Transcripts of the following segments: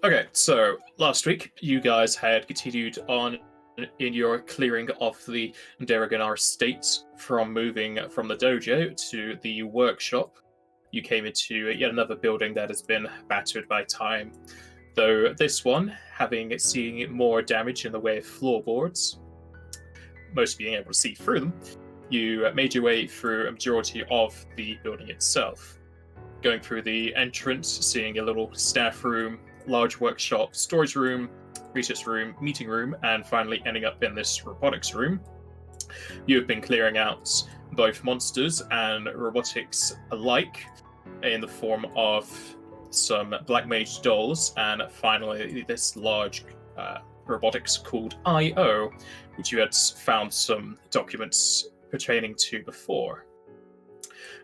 Okay, so last week you guys had continued on in your clearing of the Deregannar estate from moving from the dojo to the workshop. You came into yet another building that has been battered by time, though this one seeing more damage in the way of floorboards, most being able to see through them. You made your way through a majority of the building itself, going through the entrance, seeing a little staff room, large workshop, storage room, research room, meeting room, and finally ending up in this robotics room. You've been clearing out both monsters and robotics alike in the form of some black mage dolls, and finally this large robotics called IO, which you had found some documents pertaining to before.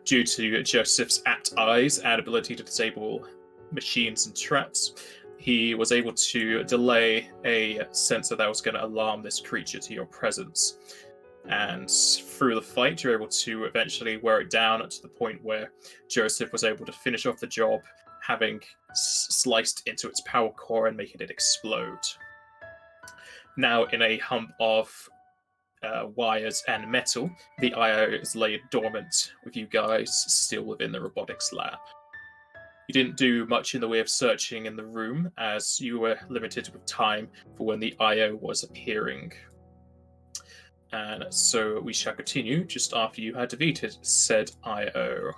Due to Joseph's apt eyes and ability to disable machines and traps, he was able to delay a sensor that was going to alarm this creature to your presence. And through the fight, you're able to eventually wear it down to the point where Joseph was able to finish off the job, having sliced into its power core and making it explode. Now, in a hump of wires and metal, the IO is laid dormant, with you guys still within the robotics lab. You didn't do much in the way of searching in the room, as you were limited with time for when the IO was appearing. And so we shall continue just after you had defeated said IO.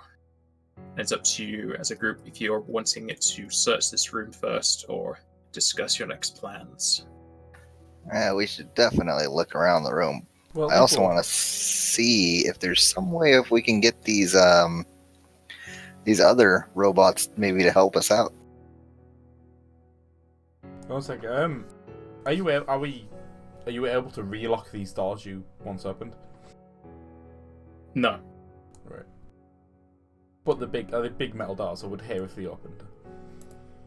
It's up to you as a group if you're wanting it to search this room first or discuss your next plans. We should definitely look around the room. Well, I also want to see if there's some way if we can get these other robots maybe to help us out. One second. Are you able to relock these doors you once opened? No. Right. But are the big metal doors I would hear if they opened?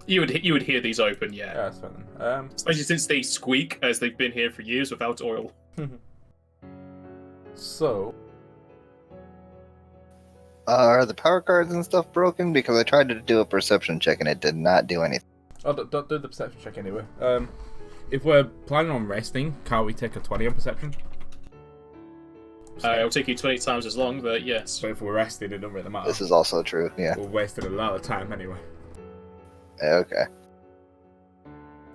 You would hear these open, yeah. Yeah, that's fine then. Especially since they squeak, as they've been here for years without oil. So, are the power cards and stuff broken? Because I tried to do a perception check and it did not do anything. oh, don't do the perception check anyway. If we're planning on resting, can't we take a 20 on perception? It'll take you 20 times as long, but yes. But if we're resting, it doesn't really matter. This is also true, yeah. We're wasting a lot of time anyway. Okay.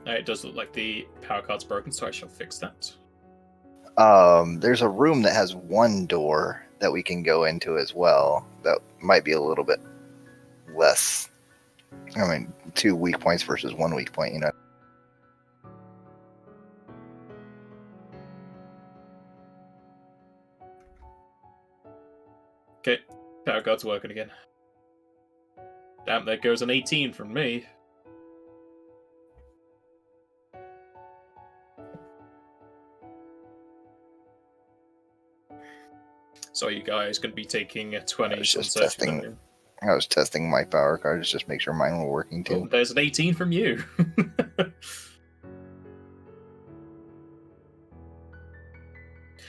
It does look like the power card's broken, so I shall fix that. There's a room that has one door that we can go into as well. That might be a little bit less. 2 weak points versus 1 weak point, you know. Okay, power card's working again. Damn, there goes an 18 from me. So you guys going to be taking 20 I was testing my power cards just to make sure mine were working too. Oh, there's an 18 from you.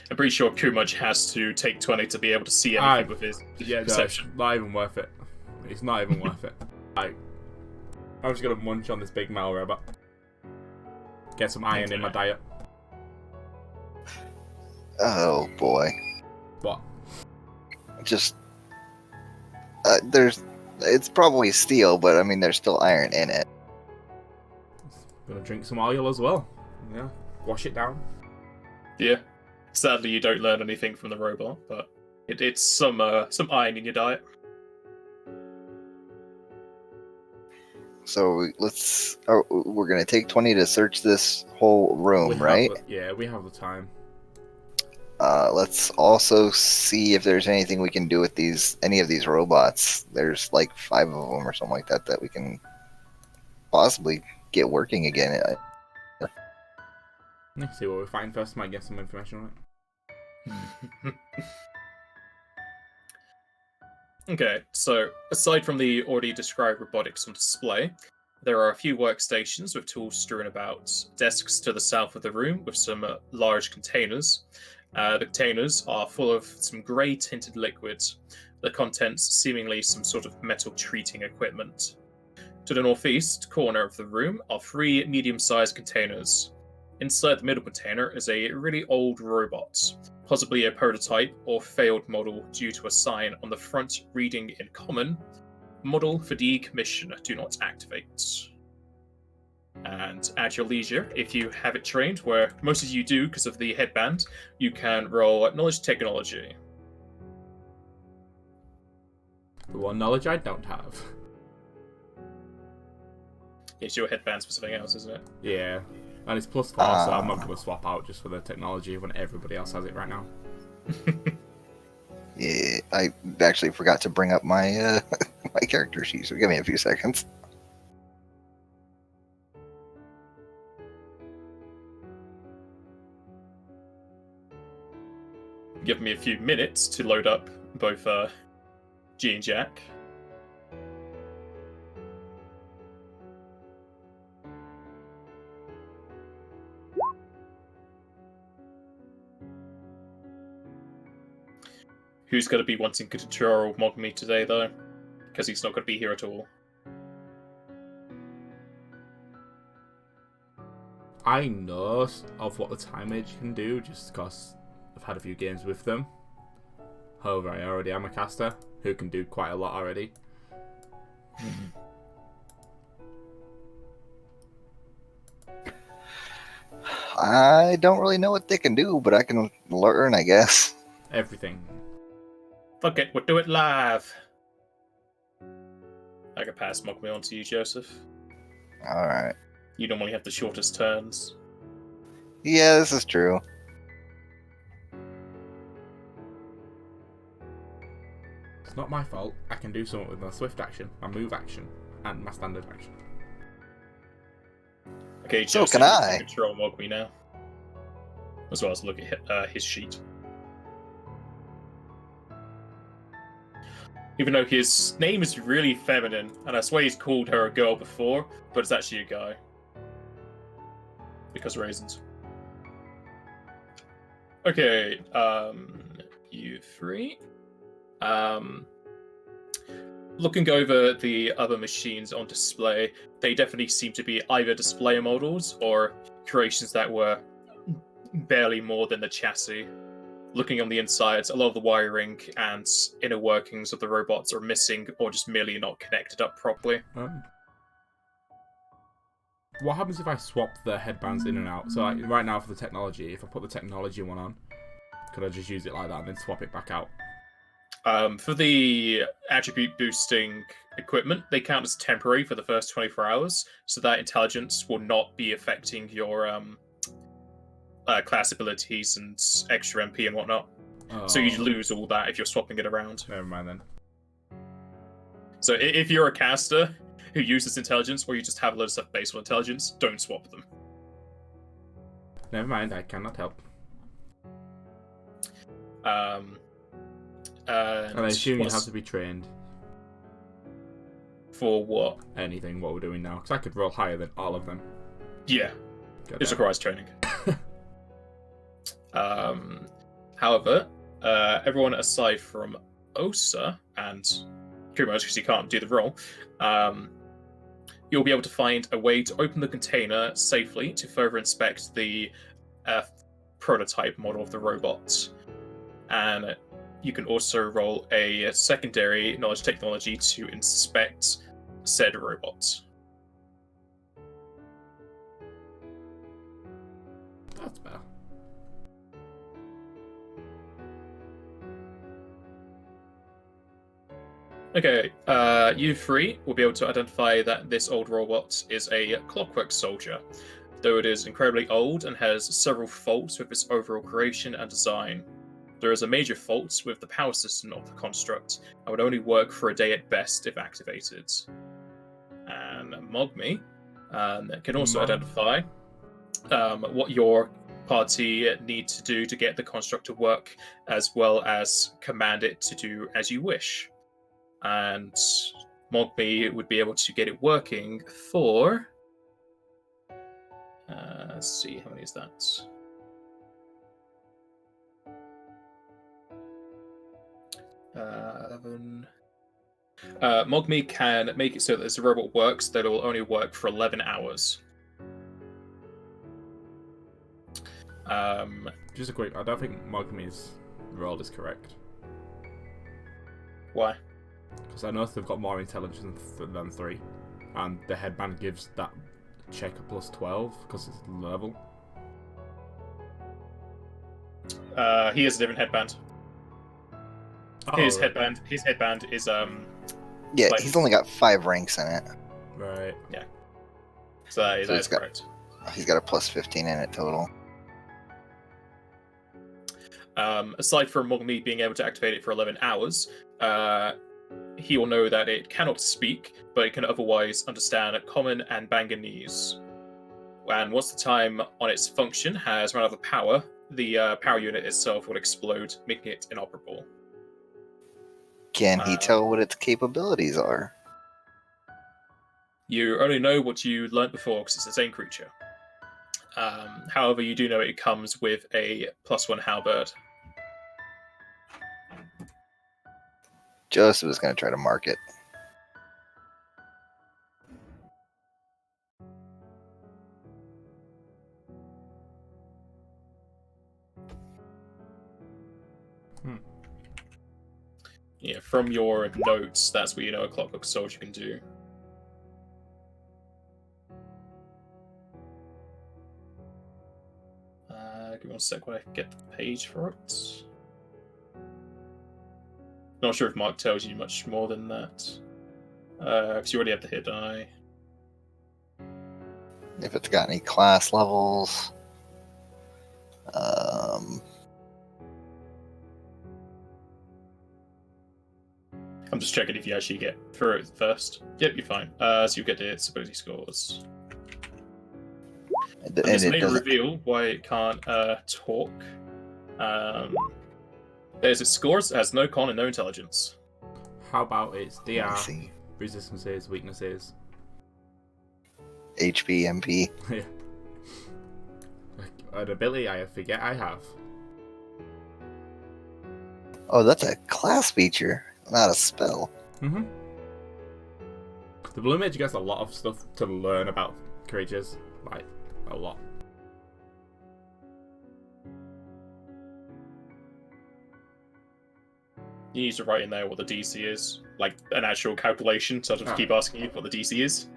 I'm pretty sure Kumaj has to take 20 to be able to see anything with his perception. No, not even worth it. It's not even worth it. I'm just gonna munch on this big metal robot. Get some iron in my diet. Oh boy. What? Just it's probably steel, but I mean there's still iron in it. Gonna drink some oil as well. Yeah, wash it down. Yeah. Sadly, you don't learn anything from the robot, but it's some iron in your diet. So we're gonna take 20 to search this whole room, right? We have the time. Let's also see if there's anything we can do with any of these robots. There's like 5 of them or something like that we can possibly get working again. Let's see what we find first. Might get some information on it. Okay, so aside from the already described robotics on display, there are a few workstations with tools strewn about, desks to the south of the room with some large containers. The containers are full of some grey tinted liquids, the contents seemingly some sort of metal treating equipment. To the northeast corner of the room are 3 medium-sized containers. Inside the middle container is a really old robot, possibly a prototype or failed model due to a sign on the front reading in common, "Model for decommission, do not activate." And at your leisure, if you have it trained, where most of you do because of the headband, you can roll knowledge technology. The one knowledge I don't have. It's your headband for something else, isn't it? Yeah. And it's +4, so I'm not going to swap out just for the technology when everybody else has it right now. Yeah, I actually forgot to bring up my my character sheet, so give me a few seconds. Give me a few minutes to load up both G and Jack. Who's going to be wanting to control Mogmi today, though? Because he's not going to be here at all. I know of what the time mage can do, just because I've had a few games with them. However, I already am a caster who can do quite a lot already. I don't really know what they can do, but I can learn, I guess. Everything. Fuck it, we'll do it live. I can pass Mogmi on to you, Joseph. Alright. You normally have the shortest turns. Yeah, this is true. It's not my fault. I can do something with my swift action, my move action, and my standard action. Okay, So Joseph, can you I. control Mogmi now. As well as look at his sheet. Even though his name is really feminine, and I swear he's called her a girl before, but it's actually a guy. Because reasons. Okay, you 3. Looking over the other machines on display, they definitely seem to be either display models or creations that were barely more than the chassis. Looking on the insides, a lot of the wiring and inner workings of the robots are missing or just merely not connected up properly. What happens if I swap the headbands in and out? So like, right now for the technology, if I put the technology one on, could I just use it like that and then swap it back out? For the attribute boosting equipment, they count as temporary for the first 24 hours, so that intelligence will not be affecting your class abilities and extra MP and whatnot. Oh, So you lose all that if you're swapping it around. never mind then. So if you're a caster who uses intelligence, or you just have a lot of stuff based on intelligence, don't swap them. Never mind, I cannot help. And I assume you have to be trained. For what? Anything, what we're doing now. Because I could roll higher than all of them. Yeah, God this damn. requires training. However, everyone aside from Osa and pretty much because you can't do the roll, you'll be able to find a way to open the container safely to further inspect the prototype model of the robot. And you can also roll a secondary knowledge technology to inspect said robot. That's better. Okay, you 3 will be able to identify that this old robot is a clockwork soldier, though it is incredibly old and has several faults with its overall creation and design. There is a major fault with the power system of the construct and would only work for a day at best if activated. And Mogmi can also identify what your party need to do to get the construct to work, as well as command it to do as you wish. And Mogmi would be able to get it working for... let's see, how many is that? Mogmi can make it so that as the robot works, that it will only work for 11 hours. Just a quick, I don't think Mogmi's role is correct. Why? Because I know they've got more intelligence than 3. And the headband gives that check a plus 12 because it's level. He has a different headband. Oh, His headband is Yeah, like- he's only got 5 ranks in it. Right. so that So is it's got- correct. He's got a plus 15 in it total. Aside from Mogmi being able to activate it for 11 hours, he will know that it cannot speak, but it can otherwise understand Common and Banganese. And once the time on its function has run out of power, the power unit itself will explode, making it inoperable. Can he tell what its capabilities are? You only know what you learnt before because it's the same creature. However, you do know it comes with a +1 halberd. Joseph is going to try to mark it. Yeah, from your notes, that's what you know a clockwork soldier can do. Give me 1 sec while I get the page for it. Not sure if Mark tells you much more than that. Because you already have the hit die. If it's got any class levels. I'm just checking if you actually get through it first. Yep, you're fine. So you get its ability scores. And This it may doesn't. reveal why it can't talk. There's its scores, it has no con and no intelligence. How about its Let me DR, see. resistances, weaknesses? HP, MP. Yeah. An ability I forget I have. Oh, that's a class feature, not a spell. Mm-hmm. The Blue Mage gets a lot of stuff to learn about creatures. Like, a lot. You need to write in there what the DC is, like an actual calculation, so I don't have to keep asking you what the DC is.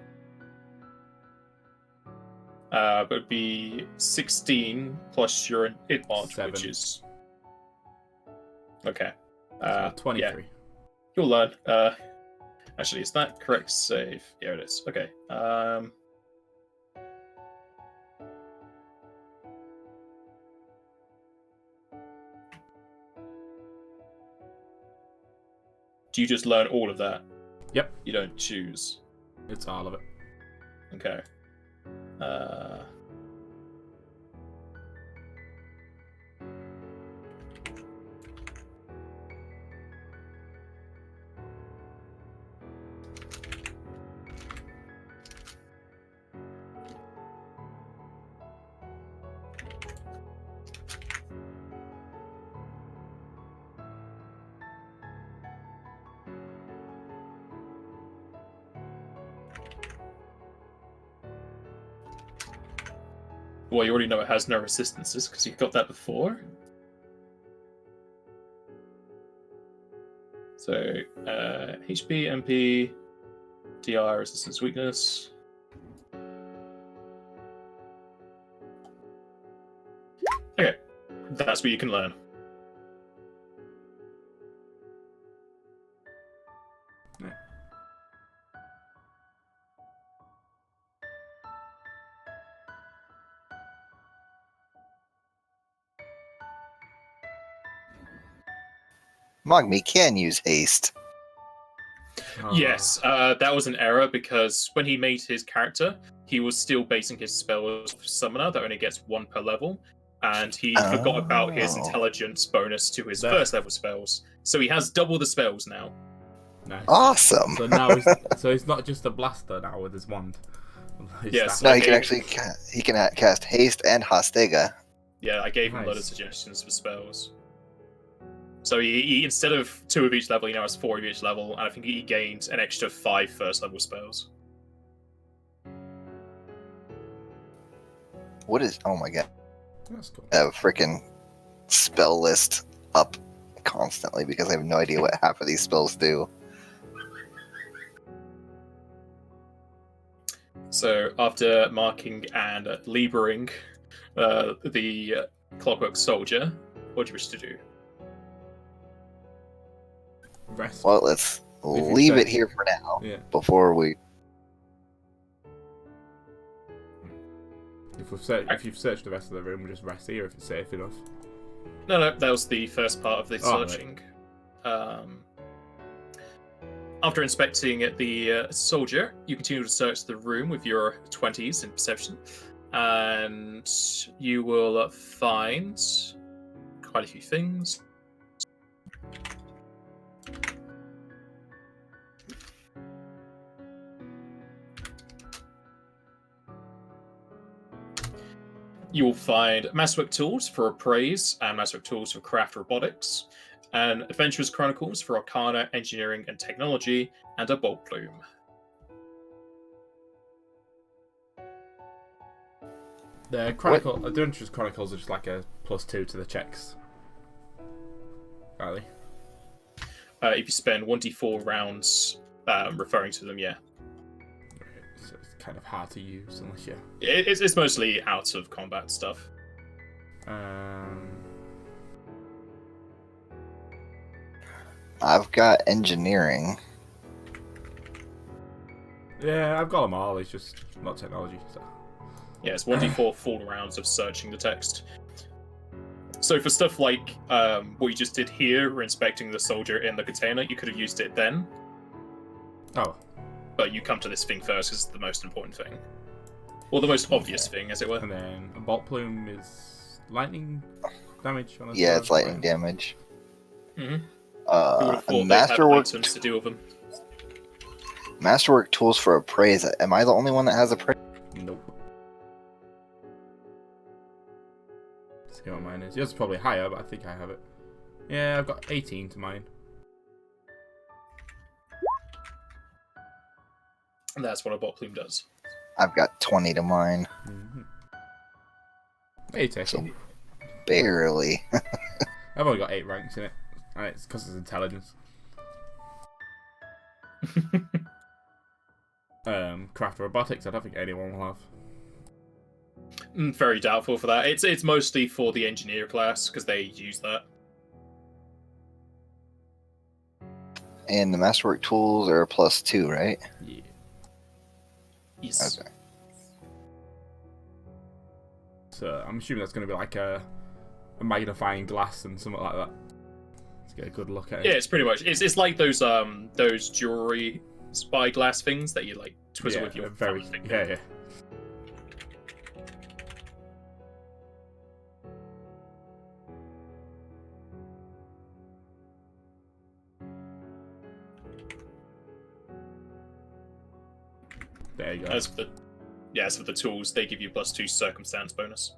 But it'd be 16 plus your int mod, 7. which is okay. So 23. Yeah, you'll learn. Actually, is that correct save? Yeah, it is. Okay. Do you just learn all of that? Yep. You don't choose. It's all of it. Okay. Well, you already know it has no resistances because you got that before. So, HP, MP, DR, resistance, weakness. Okay, that's what you can learn. Yeah. Mogmi can use haste. Yes, that was an error because when he made his character, he was still basing his spells off Summoner that only gets 1 per level, and he forgot about his Oh. intelligence bonus to his There. first level spells. So he has double the spells now. Nice. Awesome. So now he's not just a blaster now with his wand. His Yes. staff. No, he Okay. can actually cast haste and Hostega. Yeah, I gave him a lot of Nice. suggestions for spells. So he instead of 2 of each level, he now has 4 of each level, and I think he gained an extra 5 first level spells. What is? Oh my god! That's cool. I have a freaking spell list up constantly because I have no idea what half of these spells do. So after marking and libering the Clockwork Soldier, what do you wish to do? Rest. Well, let's If you leave say- it here for now Yeah. before we. If you've searched the rest of the room, we'll just rest here if it's safe enough. No, that was the first part of the Oh, right. searching. After inspecting the soldier, you continue to search the room with your 20s in perception, and you will find quite a few things. You will find masterwork tools for appraise and masterwork tools for craft robotics, and adventurers chronicles for arcana, engineering, and technology, and a bolt plume. The Adventures Chronicles are just like a +2 to the checks. Are they? If you spend 1d4 rounds referring to them, yeah. So it's kind of hard to use unless you. It's mostly out of combat stuff. I've got engineering. Yeah, I've got them all. It's just not technology. So. Yeah, it's 1d4 full rounds of searching the text. So for stuff like what you just did here, inspecting the soldier in the container, you could have used it then. Oh. But you come to this thing first because it's the most important thing. Or the most obvious thing, as it were. And then a bolt plume is lightning damage on a Yeah, sword, it's lightning right? damage. Mm-hmm. Who would have thought they'd have Masterwork. items to deal with them? Masterwork tools for appraise. Am I the only one that has appraise? Nope. Let's see what mine is. Yours is probably higher, but I think I have it. Yeah, I've got 18 to mine. And that's what a bot plume does. I've got 20 to mine. Mm-hmm. Hey, take So barely. I've only got 8 ranks in it. And it's because it's intelligence. Craft robotics, I don't think anyone will have. Very doubtful for that. It's mostly for the engineer class because they use that. And the masterwork tools are a +2, right? Yeah. Yes. Okay. So I'm assuming that's going to be like a magnifying glass and something like that. Let's get a good look at it. Yeah, it's pretty much. It's like those jewelry spyglass things that you like twizzle with your very thumb finger. yeah. There you go. As for the tools, they give you +2 circumstance bonus.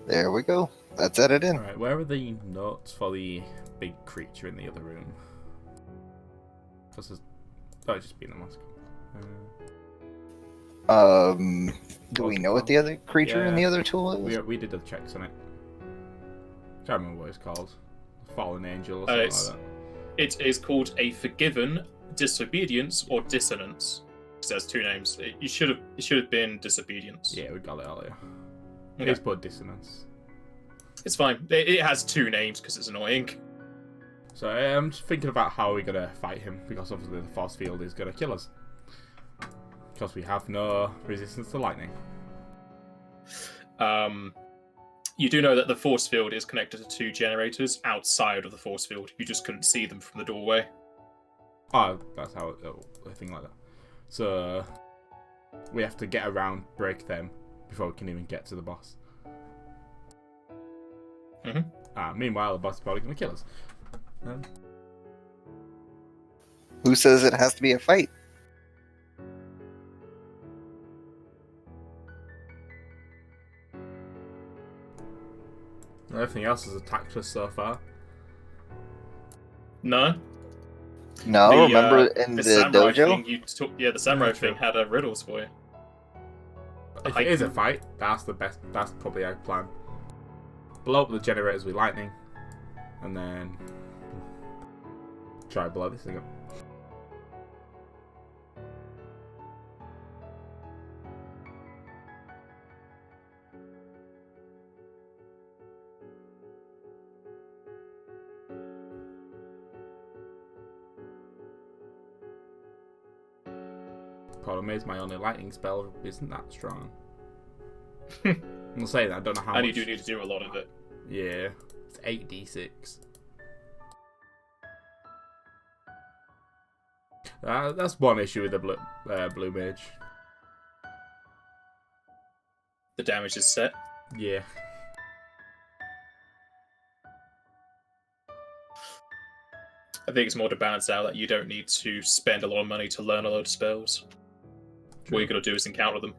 There we go. That's added in. Alright, where are the notes for the big creature in the other room? This is... Oh, it's just being a mask. Do we know what the other creature in the other tool is? We did the checks on it. Can't remember what it's called. Fallen Angel or something like that. It is called a Forgiven, Disobedience, or Dissonance. It has 2 names. It should have been Disobedience. Yeah, we got it earlier. Okay. It's put Dissonance. It's fine. It has 2 names because it's annoying. So I'm just thinking about how we're going to fight him, because obviously the force field is going to kill us. Because we have no resistance to lightning. You do know that the force field is connected to 2 generators outside of the force field. You just couldn't see them from the doorway. Oh, that's how a thing like that. So we have to get around, break them before we can even get to the boss. Meanwhile, the boss is probably going to kill us. Who says it has to be a fight? everything else has attacked us so far. No. No, remember in the samurai dojo? thing you took, the samurai true. thing had riddles for you. If it is a fight, that's the best. That's probably our plan. Blow up the generators with lightning, and then try to blow this thing up. Problem is, my only lightning spell isn't that strong. I'll say that, I don't know how much. And you do need to do a lot of it. Yeah, it's 8d6. That's one issue with the blue mage. The damage is set. Yeah. I think it's more to balance out that you don't need to spend a lot of money to learn a lot of spells. True. All you got to do is encounter them.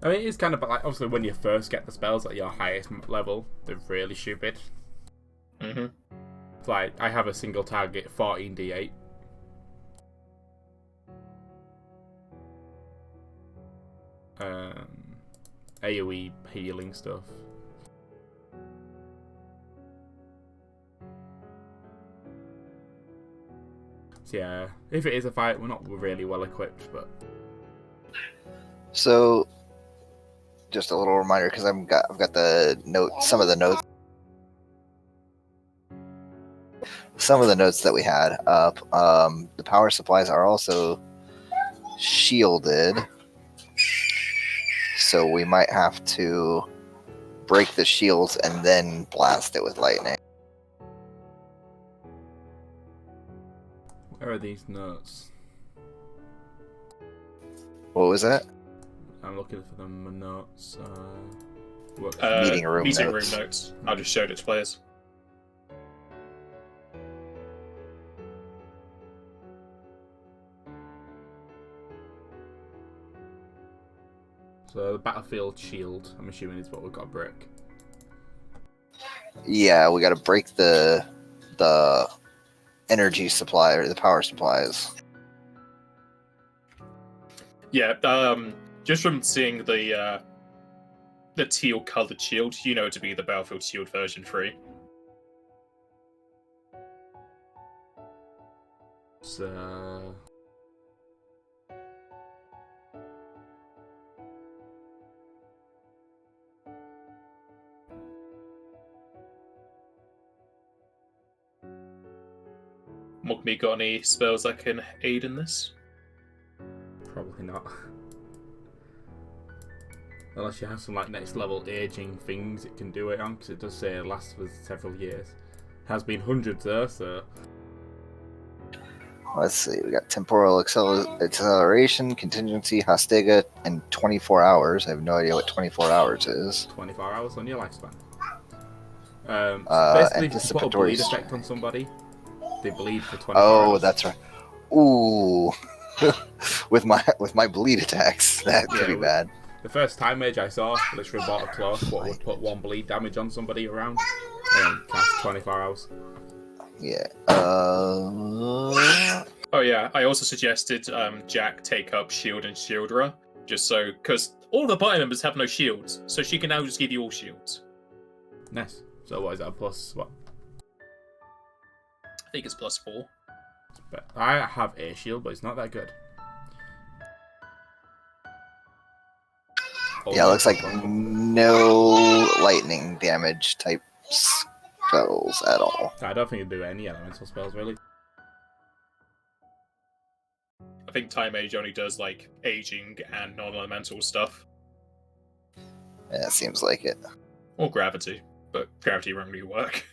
I mean, it's kind of like, obviously, when you first get the spells at your highest level, they're really stupid. Mm-hmm. Like, I have a single target 14d8. AoE healing stuff. So yeah, if it is a fight, we're not really well equipped, but So, just a little reminder, because I've got the notes, some of the notes that we had up. The power supplies are also shielded, so we might have to break the shields and then blast it with lightning. where are these notes? What was that? I'm looking for them notes. Meeting room room notes. notes. I just showed it to players. So the battlefield shield, I'm assuming, is what we've got to break. Yeah, we got to break the energy supply or the power supplies. Yeah, just from seeing the teal coloured shield, you know it to be the Battlefield Shield version 3. So Mokmi got any spells that can aid in this? probably not. Unless you have some like next level aging things it can do it on, because it does say it lasts for several years. Has been hundreds though, so Let's see, we got temporal acceleration, contingency, Hostiga, and 24 hours. I have no idea what 24 hours is. 24 hours on your lifespan. Basically, if you put a Anticipatory bleed strength. effect on somebody, they bleed for 24 Oh, hours. that's right. Ooh, with my bleed attacks, that could Yeah, be bad. The first time mage I saw literally bought a cloak what would put 1 bleed damage on somebody around and cast 24 hours. Yeah. Oh yeah, I also suggested Jack take up Shield and Shieldra, just so, because all the party members have no shields, so she can now just give you all shields. Nice. So what is that, plus what? I think it's +4. But I have a shield, but it's not that good. Yeah, it looks like no lightning damage type spells at all. I don't think it'd do any elemental spells really. I think Time Mage only does like aging and non-elemental stuff. Yeah, it seems like it. Or gravity, but gravity won't really work.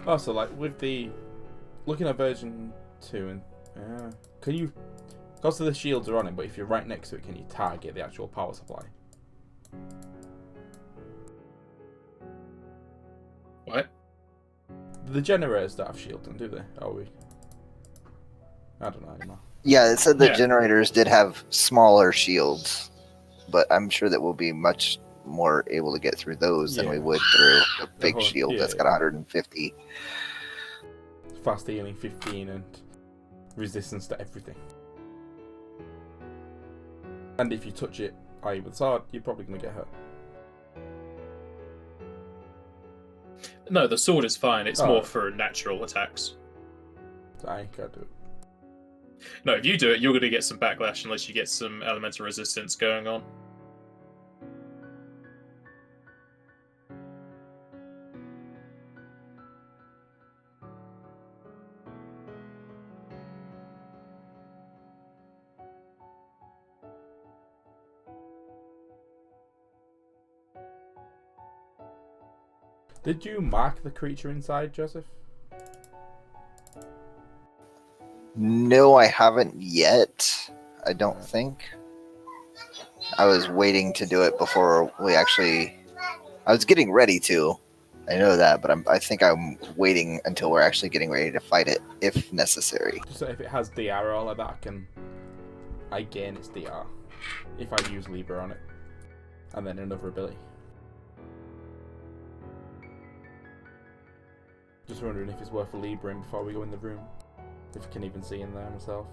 Oh, so like with the looking at version 2 and can you Because the shields are on it, but if you're right next to it, can you target the actual power supply? What? The generators don't have shields on, do they? Are we? I don't know anymore. Yeah, it said the Yeah. generators did have smaller shields, but I'm sure that we'll be much more able to get through those than we Yeah. would through a big whole- shield yeah, that's got yeah. 150. Fast healing 15 and resistance to everything. And if you touch it, i.e. with sword, you're probably going to get hurt. No, the sword is fine. It's Oh. more for natural attacks. So I can't do it. No, if you do it, you're going to get some backlash unless you get some elemental resistance going on. Did you mark the creature inside, Joseph? No, I haven't yet. I don't think. I was waiting to do it before we actually. I was getting ready to. I know that, but I think I'm waiting until we're actually getting ready to fight it, if necessary. Just so if it has DR or all like that, I gain its DR if I use Libra on it, and then another ability. Just wondering if it's worth a Libra in before we go in the room. If I can even see in there myself.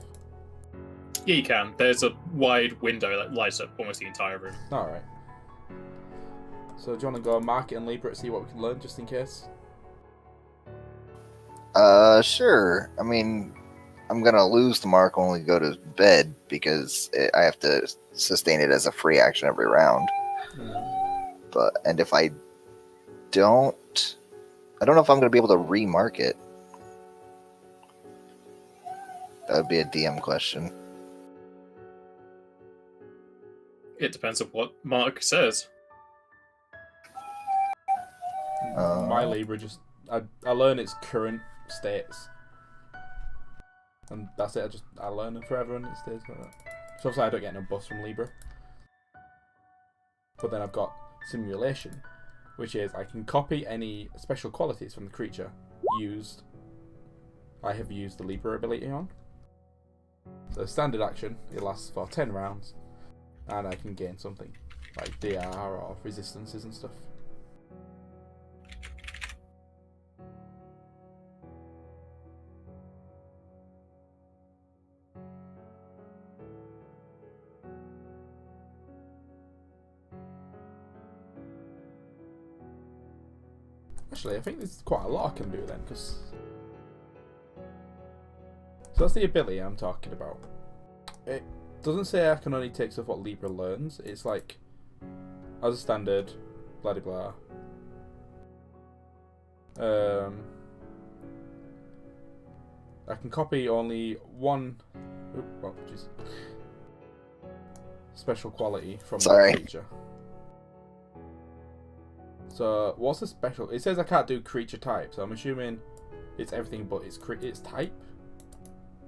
Yeah, you can. There's a wide window that lights up almost the entire room. Alright. So do you want to go mark it and Libra to see what we can learn, just in case? Sure. I mean, I'm gonna lose the mark when we go to bed because I have to sustain it as a free action every round. And if I don't know if I'm gonna be able to remark it. That would be a DM question. It depends on what Mark says. My Libra just... I learn its current states. And that's it, I learn it forever and it stays like that. So obviously I don't get no buffs from Libra. But then I've got Simulation, which is I can copy any special qualities from the creature I have used the Libra ability on. So standard action, it lasts for 10 rounds, and I can gain something, like DR or resistances and stuff. Actually, I think there's quite a lot I can do then, because... So that's the ability I'm talking about. It doesn't say I can only take stuff what Libra learns. It's like, as a standard, blah blah blah. I can copy only one special quality from the creature. So what's the special? It says I can't do creature type, so I'm assuming it's everything but its type.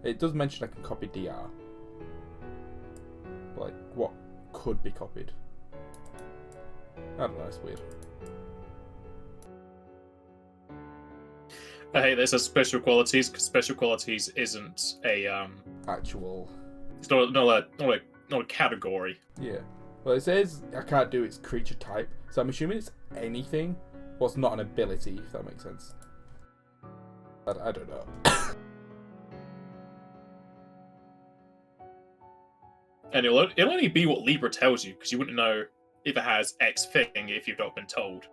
It does mention I can copy DR. But like, what could be copied? I don't know, it's weird. Hey, there's a special qualities, because special qualities isn't a actual... It's not a category. Yeah. Well, it says I can't do its creature type, so I'm assuming it's anything, but it's not an ability, if that makes sense. I don't know. And it'll only be what Libra tells you, because you wouldn't know if it has X thing if you've not been told.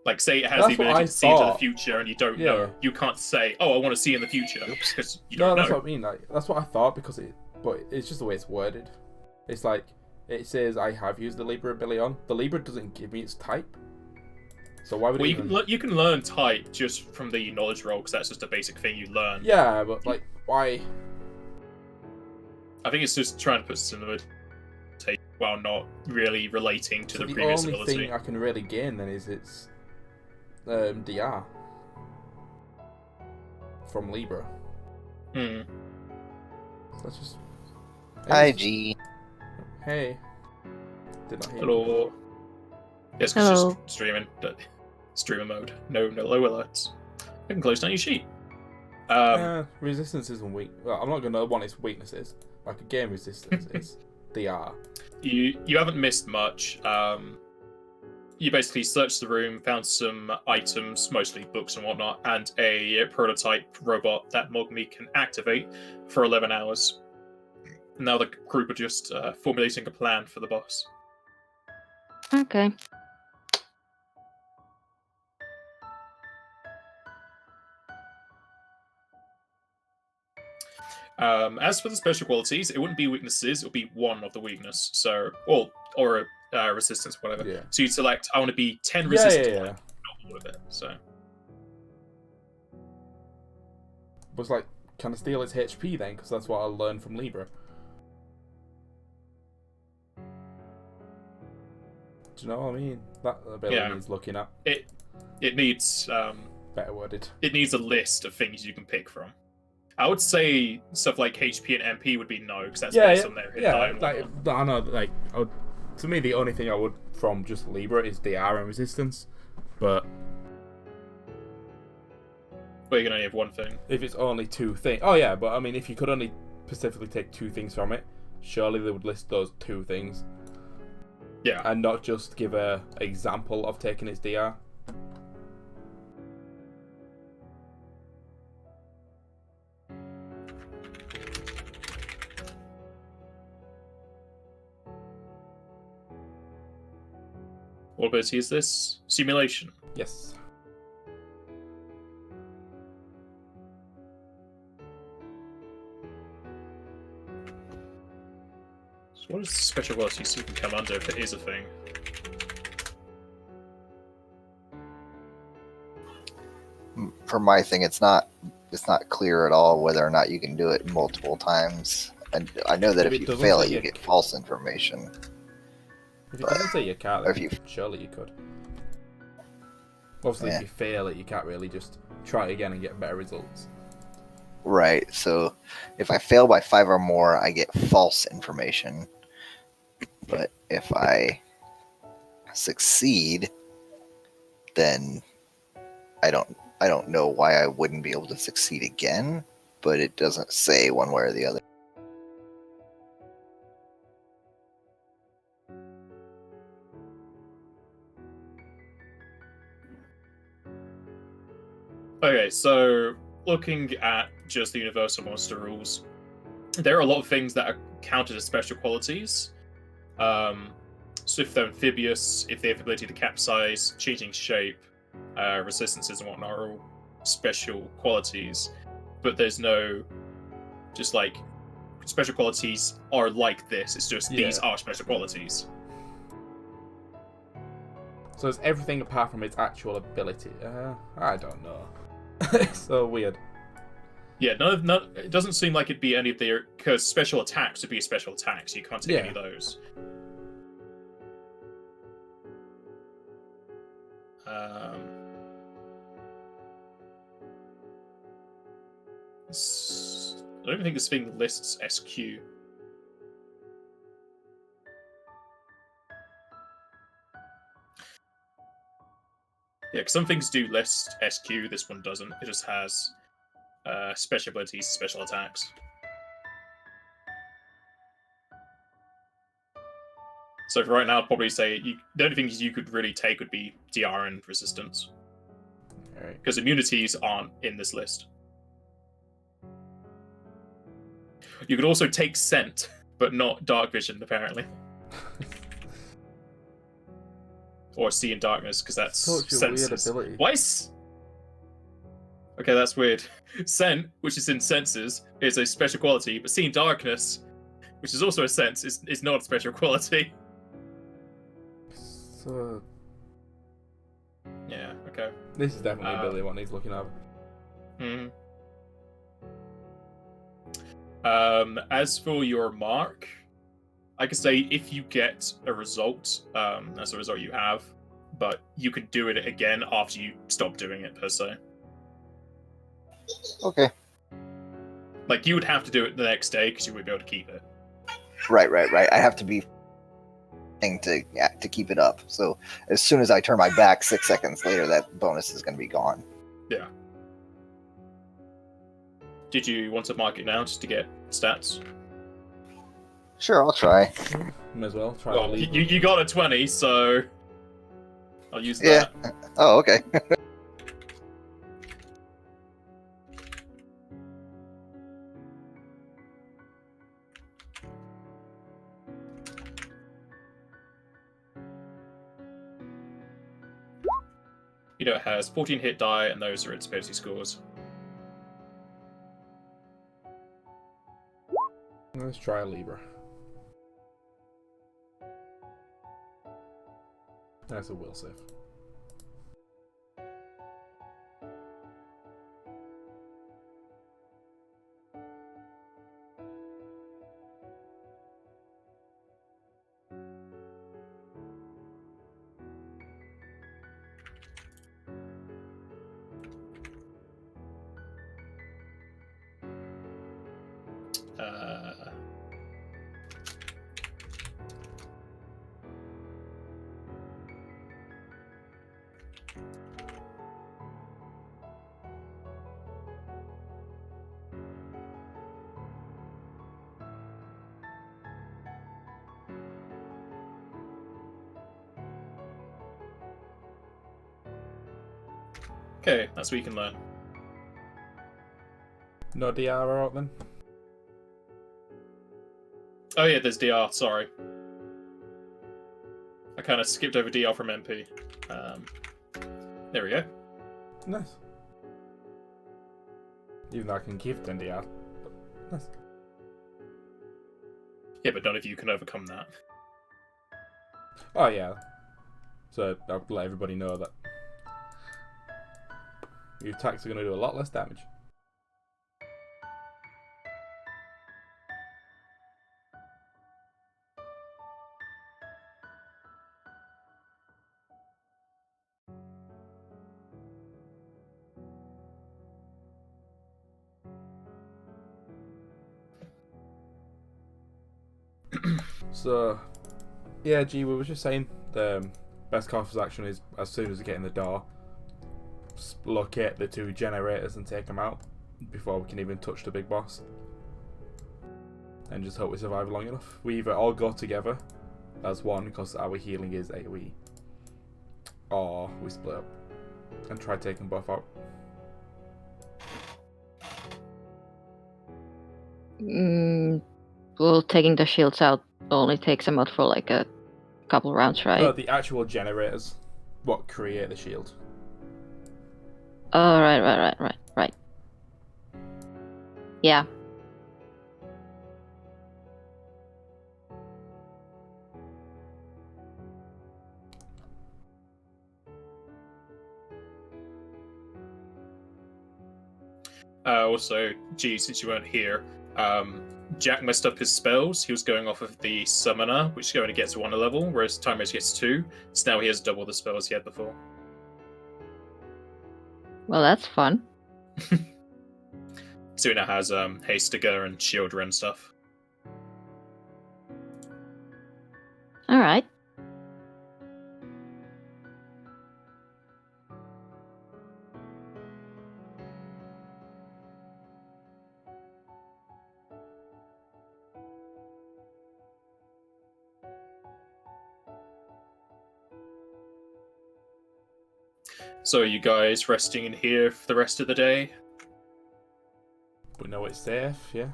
Like, say it has That's the ability to see into the future and you don't know. You can't say, oh, I want to see in the future, because you don't know. No, that's what I mean. Like, that's what I thought, because but it's just the way it's worded. It's like, it says I have used the Libra ability on. The Libra doesn't give me its type. So why would it even... you can learn type just from the knowledge roll, because that's just a basic thing you learn. Yeah, but like, why... I think it's just trying to put similar take while not really relating to the previous ability. The only thing I can really gain then is its DR from Libra. So that's just... Hi, G. Hey. Did not hear you. Hello. Yes, because Hello. just streaming. Streamer mode. No low alerts. I can close down your sheet. Resistance isn't weak. Well, I'm not going to want its weaknesses. Like a game resistance is DR. You haven't missed much. You basically searched the room, found some items, mostly books and whatnot, and a prototype robot that Mogmi can activate for 11 hours. Now the group are just formulating a plan for the boss. Okay. As for the special qualities, it wouldn't be weaknesses; it would be one of the weakness. So, or resistance, whatever. Yeah. So you'd select, I want to be 10 Yeah, resistance, yeah. not all of it. So, Was like, can I steal its HP then? Because that's what I learned from Libra. Do you know what I mean? That ability needs looking at. it needs Better worded. it needs a list of things you can pick from. I would say stuff like HP and MP would be no, because that's based on their hit die and like whatnot. I know, like to me, the only thing I would from just Libra is DR and resistance, but But you can only have one thing. if it's only two things, oh yeah, but I mean, if you could only specifically take two things from it, surely they would list those two things. Yeah. And not just give a example of taking its DR. What ability is this? Simulation. Yes. So what is the special abilities you can come under if it is a thing? For my thing, it's not clear at all whether or not you can do it multiple times. And I know that If if it you doesn't fail say it, you you get false information. If it doesn't say you can't, If then you- surely you could. Obviously, Yeah. if you fail it, you can't really just try again and get better results. Right. So if I fail by 5 or more, I get false information. But if I succeed, then I don't know why I wouldn't be able to succeed again, but it doesn't say one way or the other. Okay, so looking at just the universal monster rules, there are a lot of things that are counted as special qualities. So if they're amphibious, if they have the ability to capsize, changing shape, resistances and whatnot are all special qualities. But there's no just like special qualities are like this. It's just these are special qualities. So it's everything apart from its actual ability. I don't know. It's so weird. Yeah, no, it doesn't seem like it'd be any of their, because special attacks would be special attacks. You can't take any of those. I don't even think this thing lists SQ. Yeah, because some things do list SQ, this one doesn't. It just has special abilities, special attacks. So for right now, I'd probably say the only things you could really take would be DR and resistance. Alright. Because immunities aren't in this list. You could also take scent, but not dark vision, apparently. Or see in darkness, because that's Such a senses. weird ability. Why Okay, that's weird. Scent, which is in senses, is a special quality, but see in darkness, which is also a sense, is not a special quality. So Yeah, okay. this is definitely an ability one needs looking at. As for your mark, I could say if you get a result, that's a result you have, but you can do it again after you stop doing it, per se. Okay. Like, you would have to do it the next day because you wouldn't be able to keep it. Right. I have to be to keep it up. So as soon as I turn my back, 6 seconds later, that bonus is going to be gone. Yeah. Did you want to mark it now just to get stats? Sure, I'll try. May as well try. Well, you got a 20, so I'll use Yeah. that. Oh, okay. You know, it has 14 hit die, and those are its ability scores. Let's try a Libra. That's a will save. Okay, that's what you can learn. No DR out then? Oh yeah, there's DR, sorry. I kind of skipped over DR from MP. There we go. Nice. Even though I can give them DR. Nice. Yeah, but none of you can overcome that. Oh yeah. So I'll let everybody know that your attacks are going to do a lot less damage. So, yeah, G, we were just saying the best course of action is as soon as we get in the door, locate the 2 generators and take them out before we can even touch the big boss. And just hope we survive long enough. We either all go together as one because our healing is AoE, or we split up and try taking both out. Well, taking the shields out only takes them out for like a couple rounds, right? No, the actual generators, what create the shield. Oh, right. Yeah. Also, G, since you weren't here, Jack messed up his spells. He was going off of the Summoner, which only gets 1 a level, whereas Time Race gets 2. So now he has double the spells he had before. Well, that's fun. So he now has Hastiger and Shielder and stuff. All right. So are you guys resting in here for the rest of the day? We know it's safe, yeah.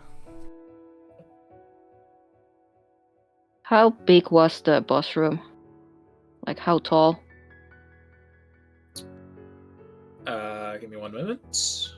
How big was the boss room? Like, how tall? Give me 1 moment.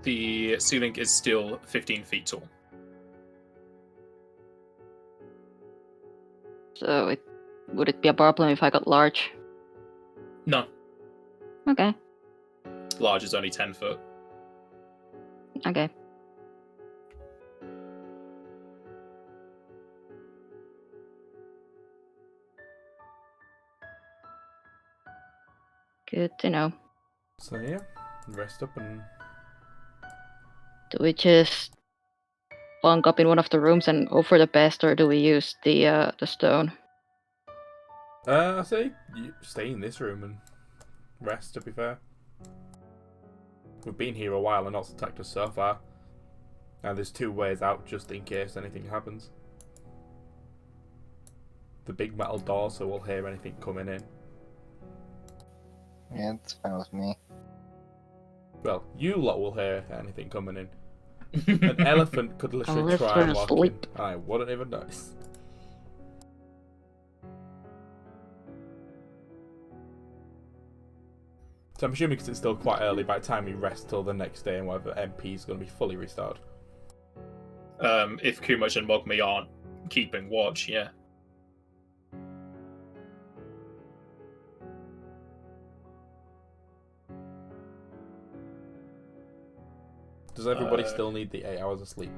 The ceiling is still 15 feet tall. So would it be a problem if I got large? No, Okay. large is only 10 foot. Okay. Good to know. So yeah, rest up and Do we just bunk up in one of the rooms and hope for the best, or do we use the stone? I say you stay in this room and rest. To be fair, we've been here a while and not attacked us so far. And there's 2 ways out just in case anything happens. The big metal door, so we'll hear anything coming in. Yeah, it's fine with me. Well, you lot will hear anything coming in. An elephant could literally Unless try we're and walk in. asleep. I wouldn't even notice. So I'm assuming because it's still quite early, by the time we rest till the next day and whatever, MP is going to be fully restored. If Kumaj and Mogmi aren't keeping watch, yeah. Does everybody still need the 8 hours of sleep?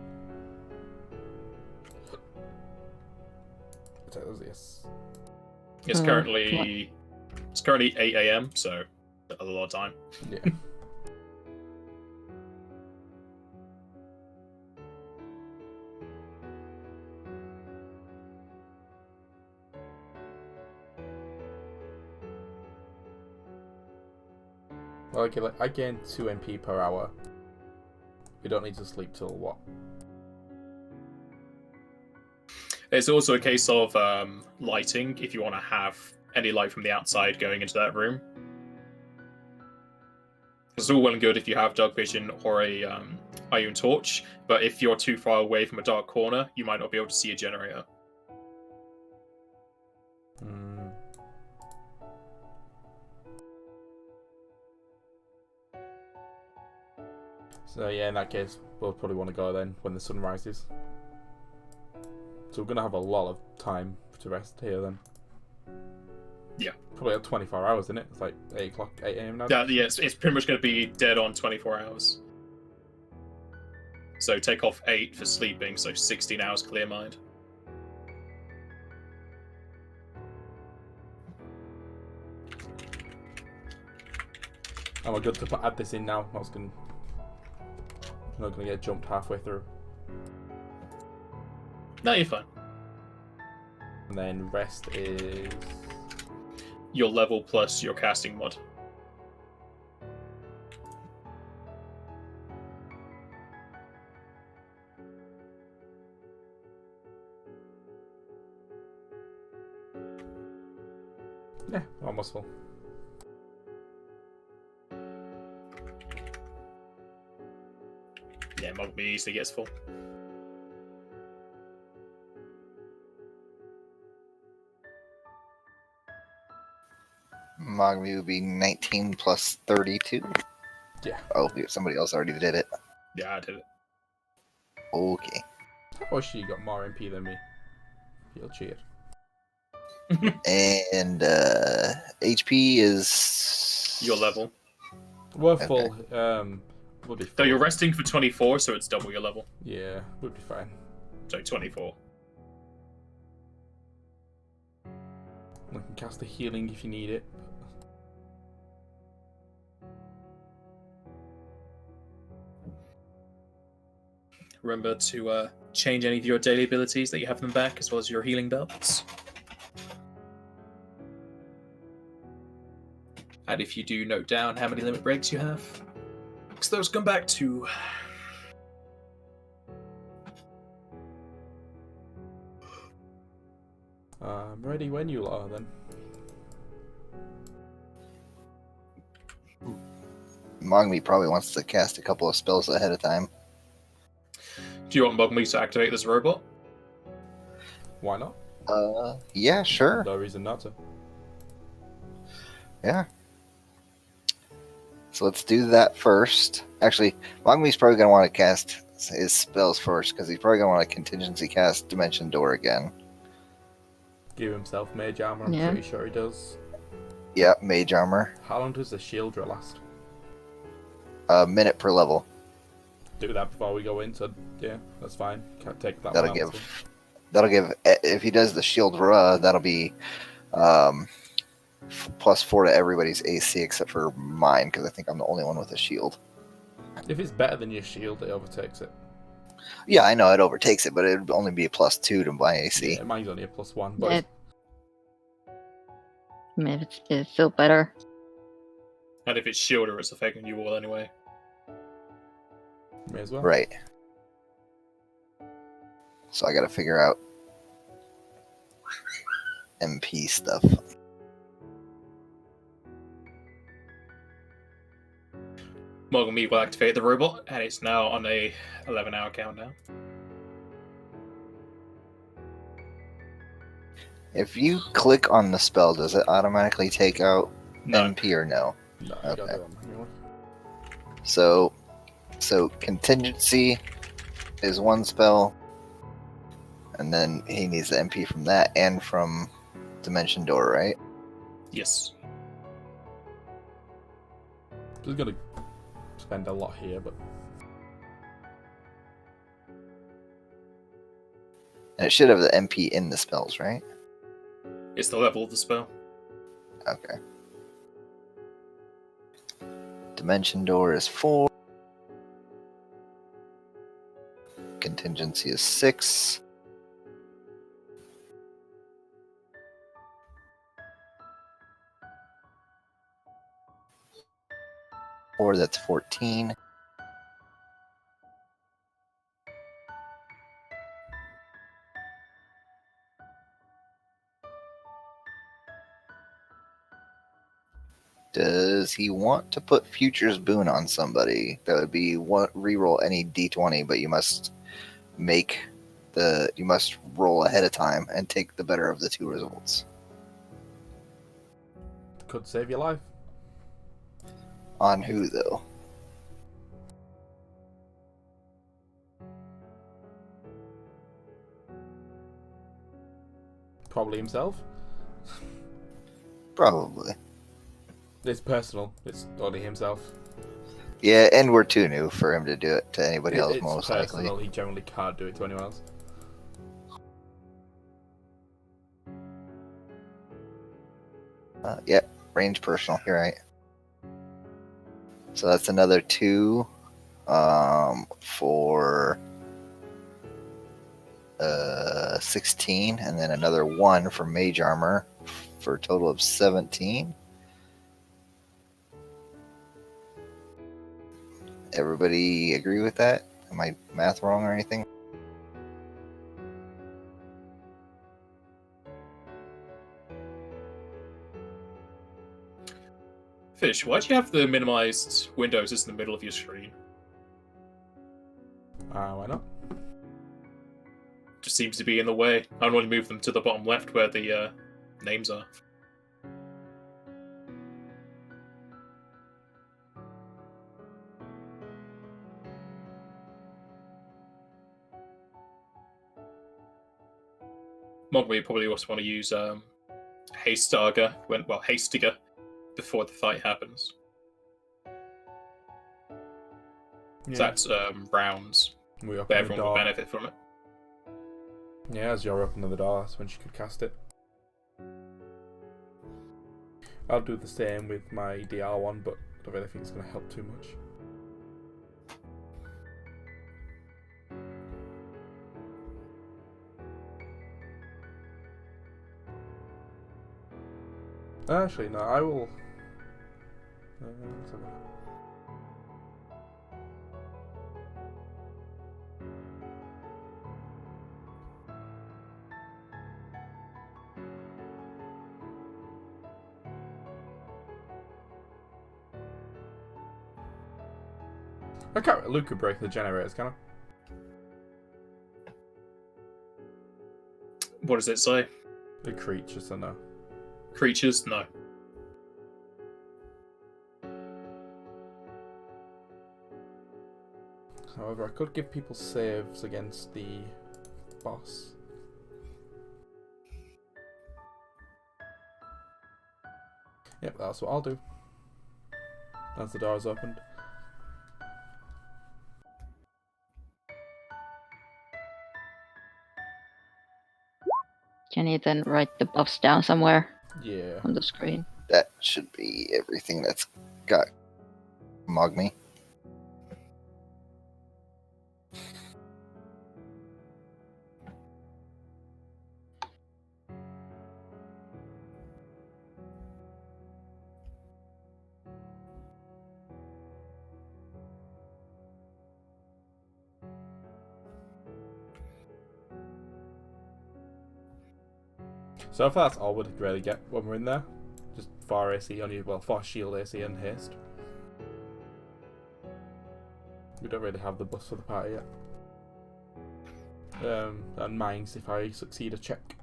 Yes. It's currently 8 a.m., so a lot of time. Yeah. Well, okay, I gain 2 MP per hour. We don't need to sleep till what? It's also a case of lighting, if you want to have any light from the outside going into that room. It's all well and good if you have dark vision or a iron torch, but if you're too far away from a dark corner, you might not be able to see a generator. So yeah, in that case, we'll probably want to go then when the sun rises. So we're going to have a lot of time to rest here then. Yeah. Probably 24 hours, isn't it? It's like 8 o'clock, 8 a.m. now. Yeah, it's pretty much going to be dead on 24 hours. So take off 8 for sleeping, so 16 hours clear mind. And we're good to add this in now. I'm not going to get jumped halfway through. No, you're fine. And then rest is... your level plus your casting mod. Yeah, almost full. Yeah, Mogmi easily gets full. Mogmi would be 19 plus 32. Yeah. Oh, somebody else already did it. Yeah, I did it. Okay. Oh, she got more MP than me. Feel cheated. And HP is Your level. We're full. We'll be full. So you're resting for 24, so it's double your level. Yeah, we'll be fine. So 24. I can cast a healing if you need it. Remember to change any of your daily abilities that you have them back, as well as your healing belts. And if you do note down how many limit breaks you have, because those come back to... I'm ready when you are then. Mogmi probably wants to cast a couple of spells ahead of time. Do you want Mogmi to activate this robot? Why not? Yeah, sure. No reason not to. Yeah. So let's do that first. Actually, Mogmi's probably going to want to cast his spells first, because he's probably going to want to contingency cast Dimension Door again. give himself mage armor. I'm Yeah. pretty sure he does. Yeah, mage armor. How long does the shield drill last? A minute per level. Do that before we go in, so yeah, that's fine. Can't take that That'll one out. give. If he does the shield ra, that'll be +4 to everybody's AC except for mine, because I think I'm the only one with a shield. If it's better than your shield, it overtakes it. Yeah, I know it overtakes it, but it would only be a +2 to my AC. Yeah, mine's only a +1, but Yeah. I mean, it's still better. And if it's shielder, it's affecting you all anyway. may as well. Right. So I gotta figure out MP stuff. Morgan Me will activate the robot, and it's now on a 11-hour countdown. If you click on the spell, does it automatically take out No. MP or no? No, you Okay. gotta do it manually. So contingency is one spell, and then he needs the MP from that and from Dimension Door, right? Yes. Just gonna spend a lot here, but And it should have the MP in the spells, right? It's the level of the spell. Okay. Dimension Door is 4. Contingency is 6. Or that's 14. Does he want to put Future's Boon on somebody? That would be one reroll any D20, but you must roll ahead of time and take the better of the two results. could save your life. On who though? Probably himself. Probably. It's personal. It's only himself. Yeah, and we're too new for him to do it to anybody else, It's most personal. likely. He generally can't do it to anyone else. Yep, range personal. You're right. So that's another 2 for 16, and then another 1 for mage armor for a total of 17. Everybody agree with that? Am I math wrong or anything? Fish, why do you have the minimized windows just in the middle of your screen? Why not? Just seems to be in the way. I want to move them to the bottom left where the names are. Mogwai probably also want to use Hastiger before the fight happens. Yeah. So that's rounds, We open but the everyone will door. benefit from it. Yeah, as you're opening the door, that's when she could cast it. I'll do the same with my DR one, but I don't really think it's going to help too much. Actually, no, I will. Let's have a look. I can't. Luke could break the generators, can I? What does it say? The creatures, I know. Creatures? No. However, I could give people saves against the boss. Yep, that's what I'll do. As the door is opened. Can you then write the buffs down somewhere Yeah. on the screen? That should be everything that's got Mogme. So far that's all we'd really get when we're in there. Just 4 AC on you, well, 4 shield AC and haste. We don't really have the bus for the party yet. And mines if I succeed a check.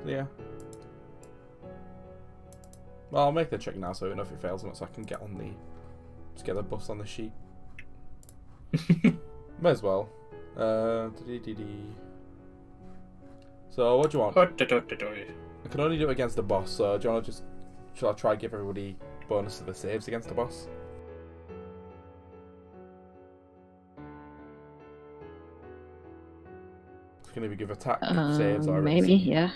Yeah. Well, I'll make the check now so I know if it fails or not, so I can get on the... Just get the bus on the sheet. May as well. So, what do you want? I can only do it against the boss, so do you want to just... Shall I try and give everybody bonus to the saves against the boss? Can we give attack saves or maybe, yeah.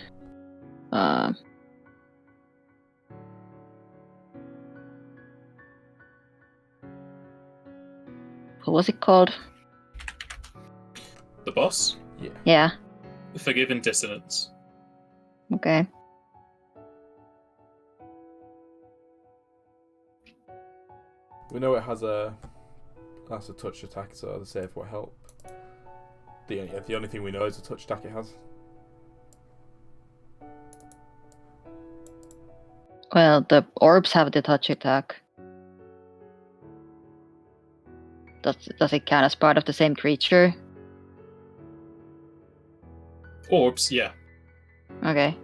What was it called? The boss? Yeah. Yeah. Forgiven Dissonance. Okay. We know it has a touch attack, so the save will help. The only thing we know is the touch attack it has. Well, the orbs have the touch attack. Does it count as part of the same creature? Orbs, yeah. Okay.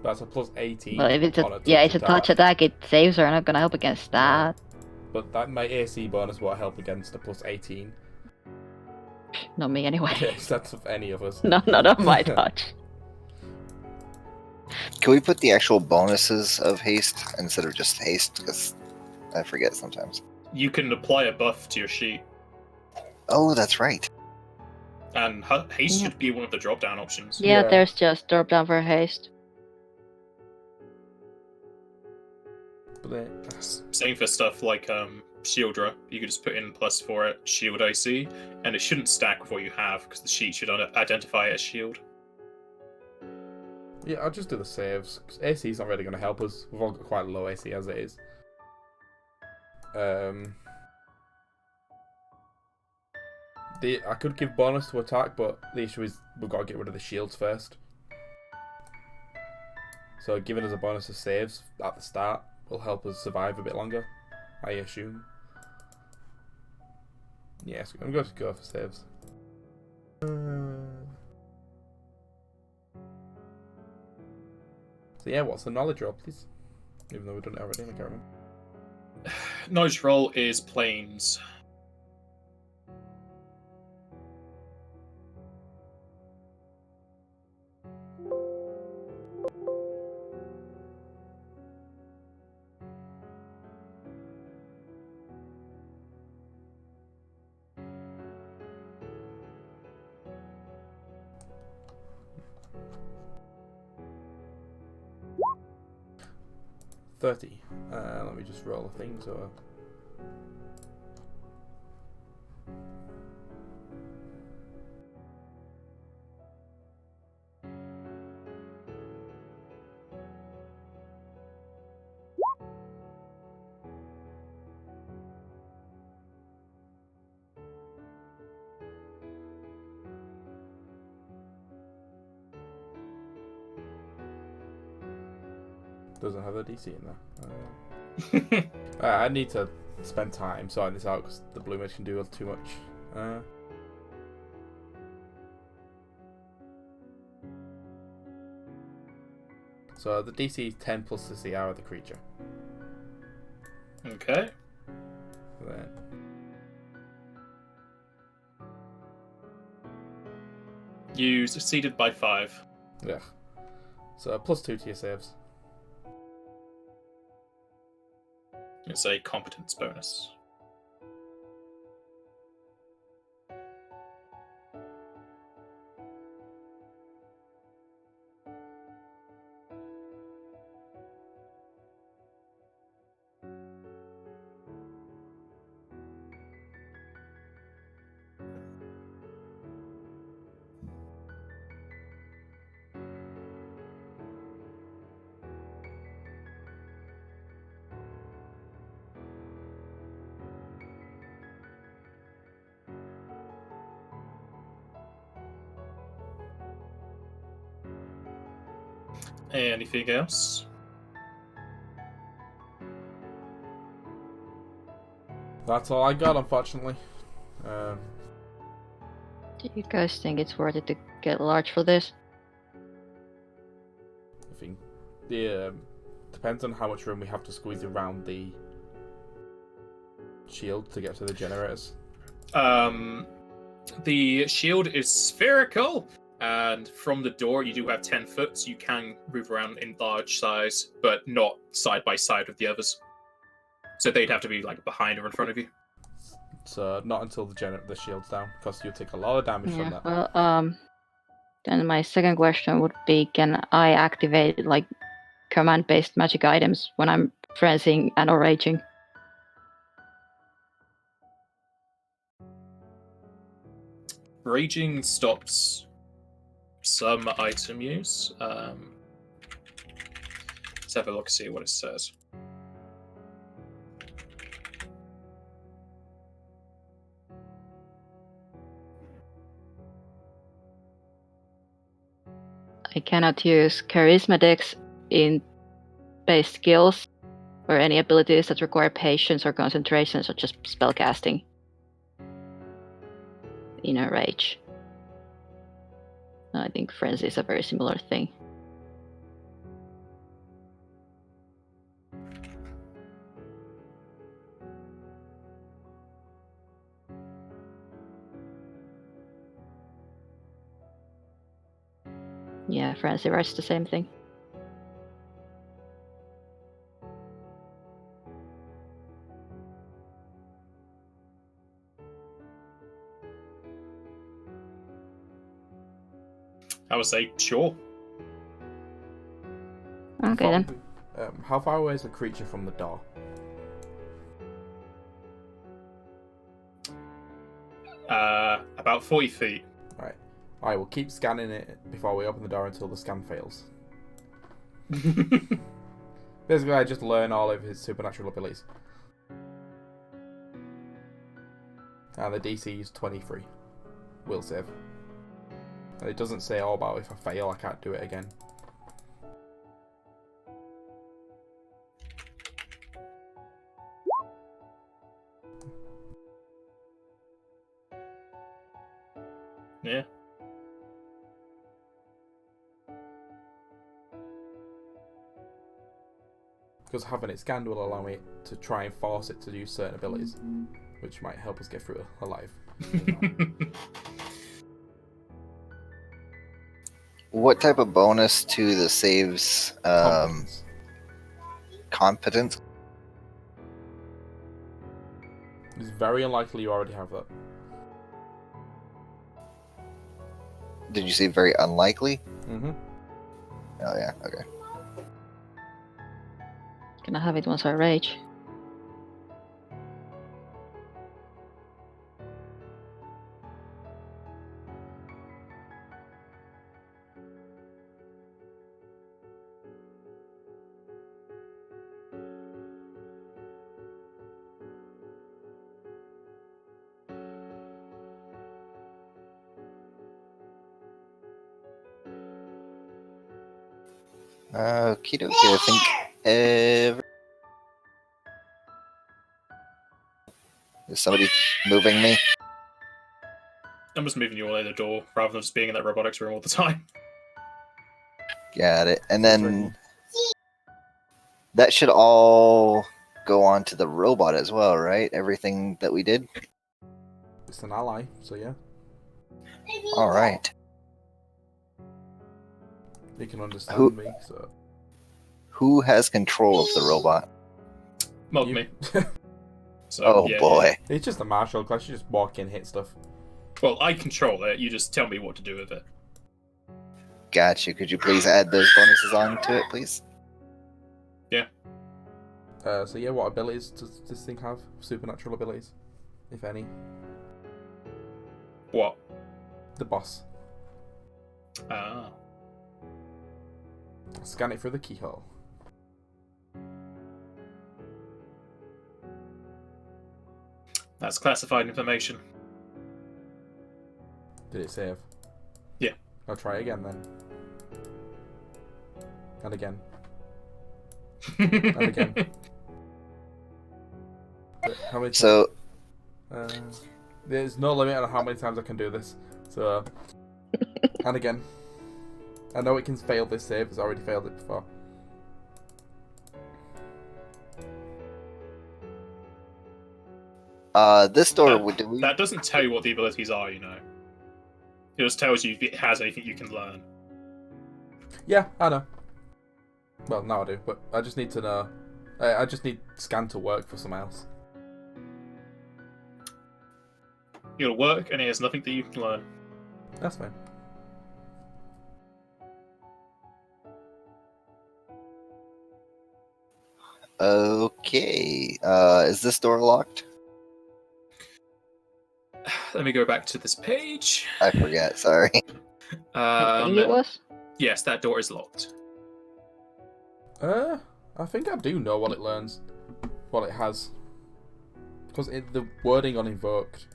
That's a plus 18. Well, if it's on a touch it's a attack. touch attack, it saves are not gonna help against that. But that my AC bonus will help against the plus 18. Not me anyway. Yes, that's of any of us. No, not of my touch. Can we put the actual bonuses of haste instead of just haste? Because I forget sometimes. You can apply a buff to your sheet, Oh, that's right. and haste Yeah. should be one of the drop-down options. Yeah, Yeah. there's just drop down for haste. But Same for stuff like Shieldra. You could just put in plus for it, shield AC, and it shouldn't stack with what you have because the sheet should identify it as shield. yeah, I'll just do the saves. 'Cause AC is not really going to help us. We've all got quite low AC as it is. I could give bonus to attack, but the issue is we've got to get rid of the shields first. So giving us a bonus of saves at the start will help us survive a bit longer, I assume. Yes, I'm going to go for saves. So yeah, what's the knowledge roll, please? Even though we've done it already, I can't remember. Knowledge roll is planes. $30. Let me just roll a thing, so... Doesn't have a DC in there. I need to spend time sorting this out because the blue mage can do too much. So the DC is 10 plus the CR of the creature. Okay. Then You succeeded by 5. Yeah. So +2 to your saves. It's a competence bonus. Anything else? That's all I got, unfortunately. Do you guys think it's worth it to get large for this? I think the depends on how much room we have to squeeze around the shield to get to the generators. The shield is spherical, and from the door you do have 10 foot, so you can move around in large size, but not side by side with the others. So they'd have to be like behind or in front of you. So not until the shield's down, because you'll take a lot of damage from that. Well, then my second question would be, can I activate like command-based magic items when I'm frenzying and or raging? Raging stops some item use. Let's have a look, see what it says. I cannot use charisma decks in base skills or any abilities that require patience or concentration, such as spellcasting in a rage. I think frenzy is a very similar thing. Yeah, frenzy writes the same thing. I would say sure. Okay then. How far away is the creature from the door? About 40 feet. Right. I will keep scanning it before we open the door until the scan fails. Basically, I just learn all of his supernatural abilities. And the DC is 23. Will save. And it doesn't say all about if I fail, I can't do it again. Yeah. Because having it scanned will allow me to try and force it to use certain abilities, which might help us get through it alive. What type of bonus to the saves? Competence. Competence? It's very unlikely you already have that. Did you say very unlikely? Mm-hmm. Oh yeah, okay. Can I have it once I rage? Okie dokie, I think is somebody moving me? I'm just moving you all in the door rather than just being in that robotics room all the time. Got it. And then that should all go on to the robot as well, right? Everything that we did? It's an ally, so yeah. All right. He can understand me, so... Who has control of the robot? Mug You- me. So, Oh yeah, boy. He's just a marshal class. You just walk in, hit stuff. Well, I control it. You just tell me what to do with it. Got you. Could you please add those bonuses on to it, please? So yeah, what abilities does this thing have? Supernatural abilities, if any. What? The boss. Ah. Scan it through the keyhole. That's classified information. Did it save? Yeah. I'll try again then. And again. And again. How many times? So, There's no limit on how many times I can do this. So, and again. I know it can fail this save. It's already failed it before. this door That doesn't tell you what the abilities are, you know. It just tells you if it has anything you can learn. Yeah, I know. Well, now I do, but I just need to know. I just need scan to work for something else. It'll work, and it has nothing that you can learn. That's fine. Okay. Is this door locked? Let me go back to this page. I forget. Sorry. I think it was. Yes, that door is locked. I think I do know what it learns, what it has, because the wording on invoked.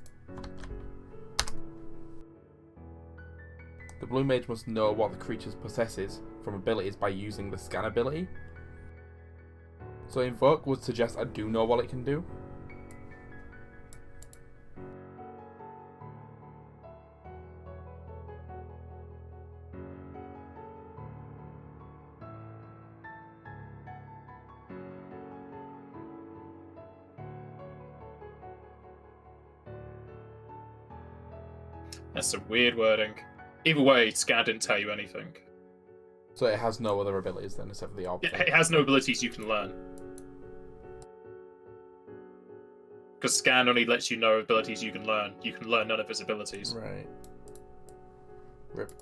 The blue mage must know what the creature possesses from abilities by using the scan ability. So invoke would suggest I do know what it can do. That's some weird wording. Either way, Scan didn't tell you anything. So it has no other abilities then except for the orb. It has no abilities you can learn. Because Scan only lets you know abilities you can learn. You can learn none of its abilities. Right. Rip.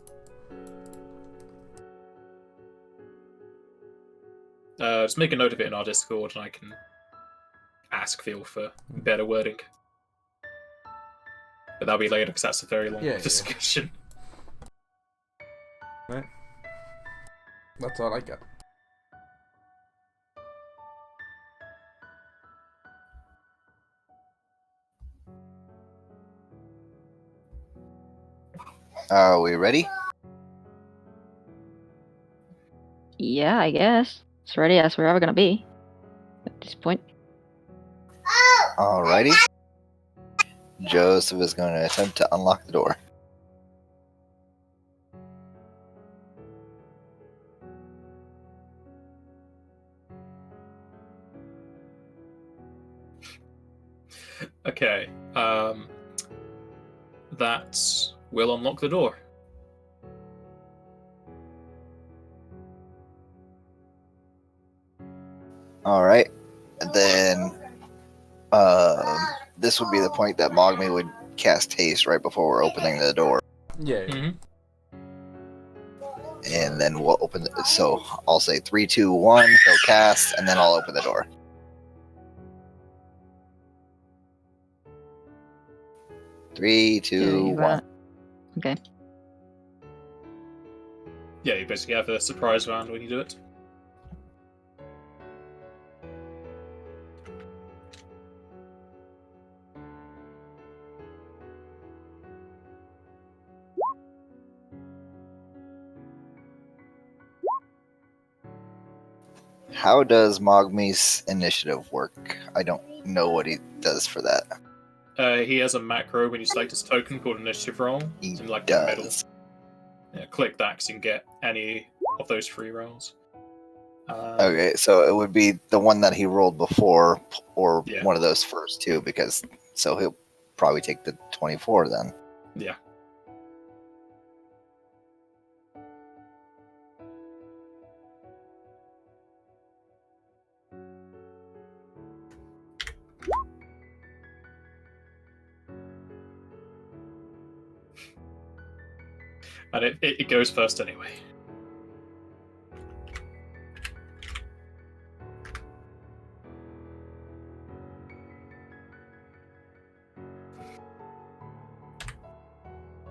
Just make a note of it in our Discord and I can ask Phil for better wording. But that'll be later because that's a very long discussion. Right. That's all I got. Are we ready? Yeah, I guess. As ready as we're ever gonna be at this point. Alrighty. Joseph is going to attempt to unlock the door. Okay. That will unlock the door. Alright. And then this would be the point that Mogmi would cast haste right before we're opening the door. Yeah. Mm-hmm. And then we'll open it. So I'll say 3, 2, 1, he'll cast, and then I'll open the door. 3, 2, 1. Okay. Yeah, you basically have a surprise round when you do it. How does Mogmi's initiative work? I don't know what he does for that. He has a macro when you select his token called Initiative Roll. He It's in like the middle. does. Yeah, click that so you can get any of those free rolls. Okay, so it would be the one that he rolled before, or Yeah. one of those first two, because so he'll probably take the 24 then. Yeah. And it goes first anyway.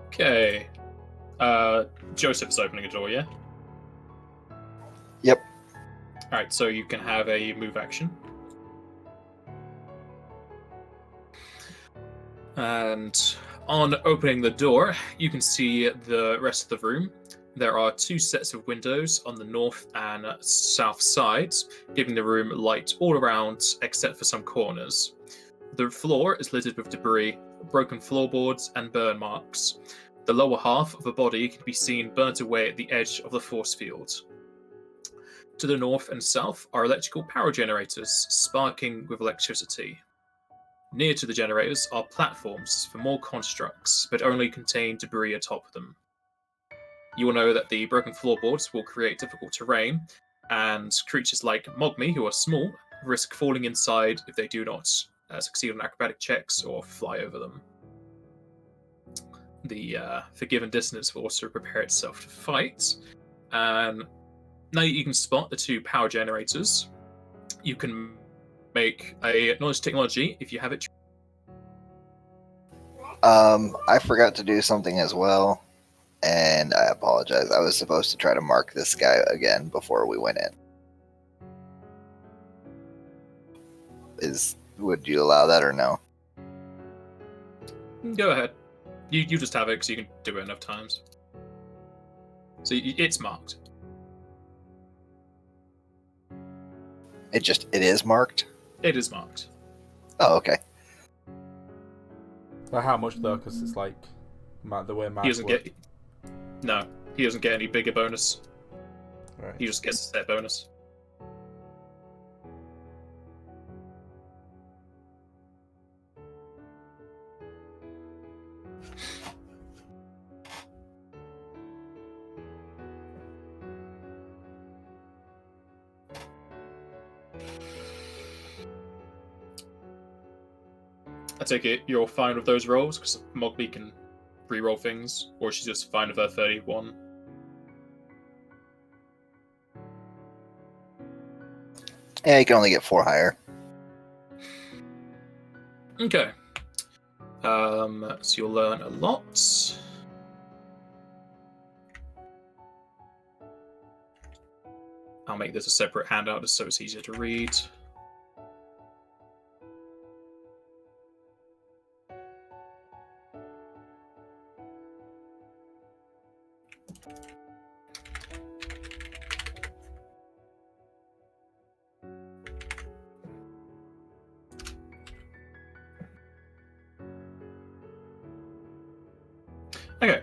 Okay. Joseph is opening a door, yeah? Yep. Alright, so you can have a move action. And on opening the door, you can see the rest of the room. There are 2 sets of windows on the north and south sides, giving the room light all around except for some corners. The floor is littered with debris, broken floorboards, and burn marks. The lower half of a body can be seen burnt away at the edge of the force field. To the north and south are electrical power generators, sparking with electricity. Near to the generators are platforms for more constructs, but only contain debris atop them. You will know that the broken floorboards will create difficult terrain, and creatures like Mogmi, who are small, risk falling inside if they do not succeed on acrobatic checks or fly over them. The Forgiven Dissonance will also prepare itself to fight. And now you can spot the 2 power generators. You can make a knowledge technology if you have it. I forgot to do something as well, and I apologize. I was supposed to try to mark this guy again before we went in. Would you allow that or no? Go ahead. You just have it because you can do it enough times. So it's marked. It is marked? It is marked. Oh, okay. But how much though? Because it's like the way Mark He doesn't get. No, he doesn't get any bigger bonus. Right. He just gets a set bonus. I take it you're fine with those rolls because Mogby can re-roll things, or she's just fine with her 31. Yeah, you can only get 4 higher. Okay. So you'll learn a lot. I'll make this a separate handout just so it's easier to read. Okay.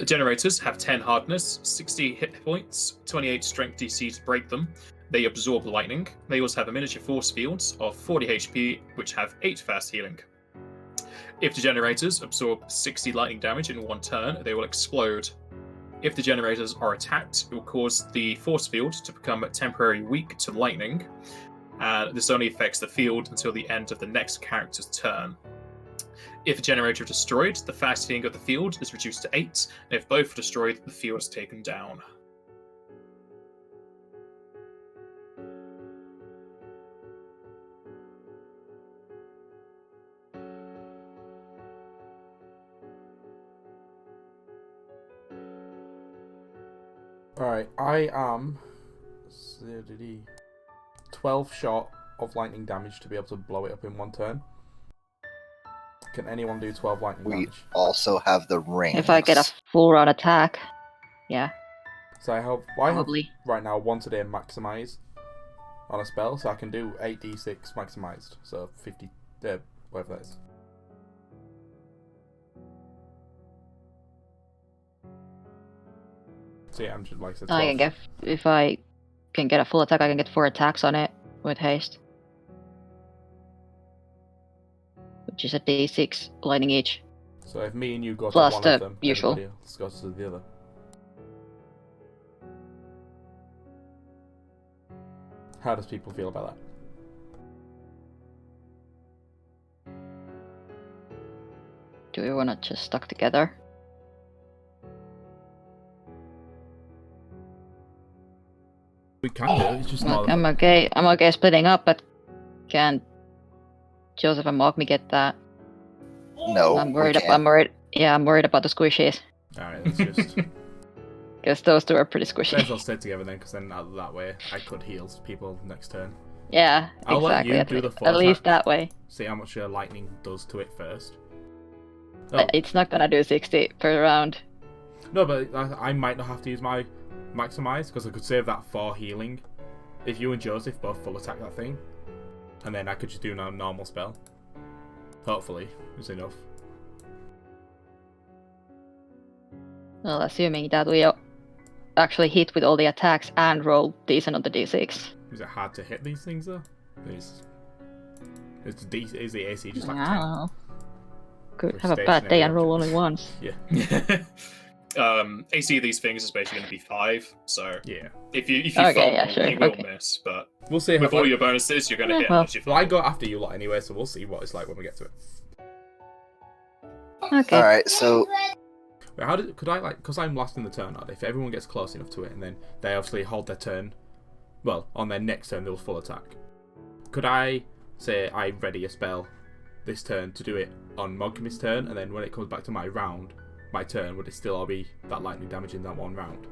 Generators have 10 hardness, 60 hit points, 28 strength DC to break them. They absorb lightning. They also have a miniature force field of 40 HP, which have 8 fast healing. If the generators absorb 60 lightning damage in one turn, they will explode. If the generators are attacked, it will cause the force field to become temporarily weak to lightning. And this only affects the field until the end of the next character's turn. If a generator is destroyed, the fast healing of the field is reduced to 8, and if both are destroyed, the field is taken down. Alright, I am 12 shot of lightning damage to be able to blow it up in one turn. Can anyone do 12 lightning We damage? also have the rings. If I get a full round attack, yeah, So I have probably. right now 1 today maximized on a spell, so I can do 8d6 maximized, so 50, whatever that is. So yeah, I'm just like I said, 12. I can get, if I can get a full attack, I can get 4 attacks on it with haste. Which is a d6 lightning each. So if me and you go Plus to one the of them, usual. everybody else goes to the other. How does people feel about that? Do we want to just stuck together? We can do it. It's just not. I'm okay. I'm okay splitting up, but can Joseph and Mogmi get that? No, I'm we worried. can't. I'm worried. Yeah, I'm worried about the squishies Alright, let's just. because those two are pretty Let's all squishy. stay together then, because then that way I could heal people next turn. Yeah, I'll let exactly. you At, do the at full least attack. that way. See how much lightning does to it first. Oh, It's not gonna do 60 per round. no, but I might not have to use my maximize because I could save that for healing. If you and Joseph both full attack that thing, and then I could just do a normal spell. Hopefully, it's enough. Well, assuming that we actually hit with all the attacks and roll decent on the d6. Is it hard to hit these things though? Is the AC just like I 10? don't know. Could For have a bad day and stationary roll objects. only once. AC of these things is basically going to be 5. So Yeah. if you Okay, fumble, yeah, sure, you will okay. miss. But We'll see. with all your bonuses, you're going to Yeah, hit well. unless you Well, I fumble. go after you lot anyway, so we'll see what it's like when we get to it. Okay. All right, so Wait, could I because I'm last in the turn, if everyone gets close enough to it, and then they obviously hold their turn, well, on their next turn they'll full attack. Could I say I ready a spell this turn to do it on Mogmi's turn, and then when it comes back to my turn, would it still all be that lightning damage in that one round?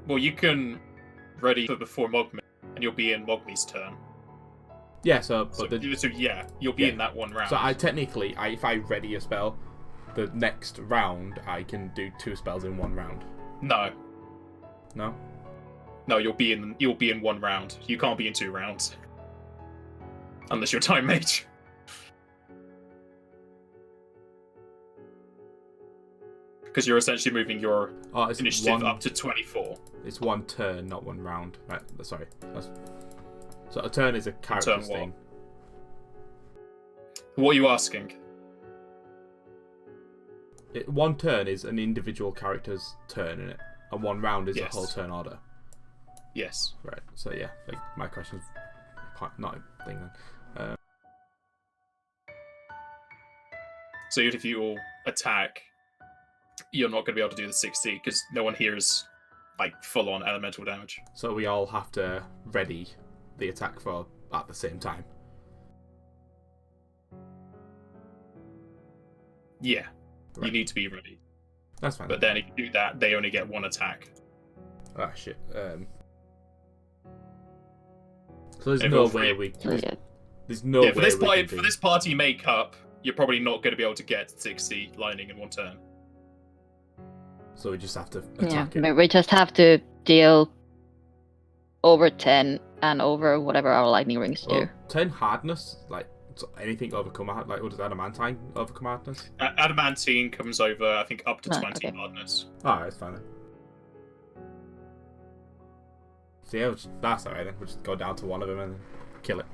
Well, you can ready for before Mogmi, and you'll be in Mogmi's turn. Yeah, so Yeah, you'll be Yeah. in that one round. so I technically, if I ready a spell, the next round I can do 2 spells in 1 round. No, No, you'll be in 1 round. You can't be in 2 rounds, unless you're time mage. Because you're essentially moving your oh, it's initiative one. up to 24. It's 1 turn, not 1 round. Right, sorry. So a turn is a character's what? thing. What are you asking? 1 turn is an individual character's turn in it, and 1 round is Yes. a whole turn order. Yes. Right. So yeah, my question's quite not a thing then. So even if you all attack, you're not going to be able to do the 60 because no one here is like full-on elemental damage. So we all have to ready the attack for at the same time. Yeah, you Right. need to be ready. That's fine. But then if you do that, they only get 1 attack. Ah shit. So there's If no all way three- So, yeah. there's no Yeah, way for this we party, can for do- this party makeup, you're probably not going to be able to get 60 lightning in 1 turn. So we just have to Yeah, attack it. maybe we just have to deal over 10 and over whatever our lightning rings do. Well, 10 hardness, like so anything overcome like what does adamantine overcome hardness? Adamantine comes over, I think, up to Ah, 20 okay. hardness. Alright, it's fine then. So yeah, that's alright then. We'll just go down to one of them and kill it.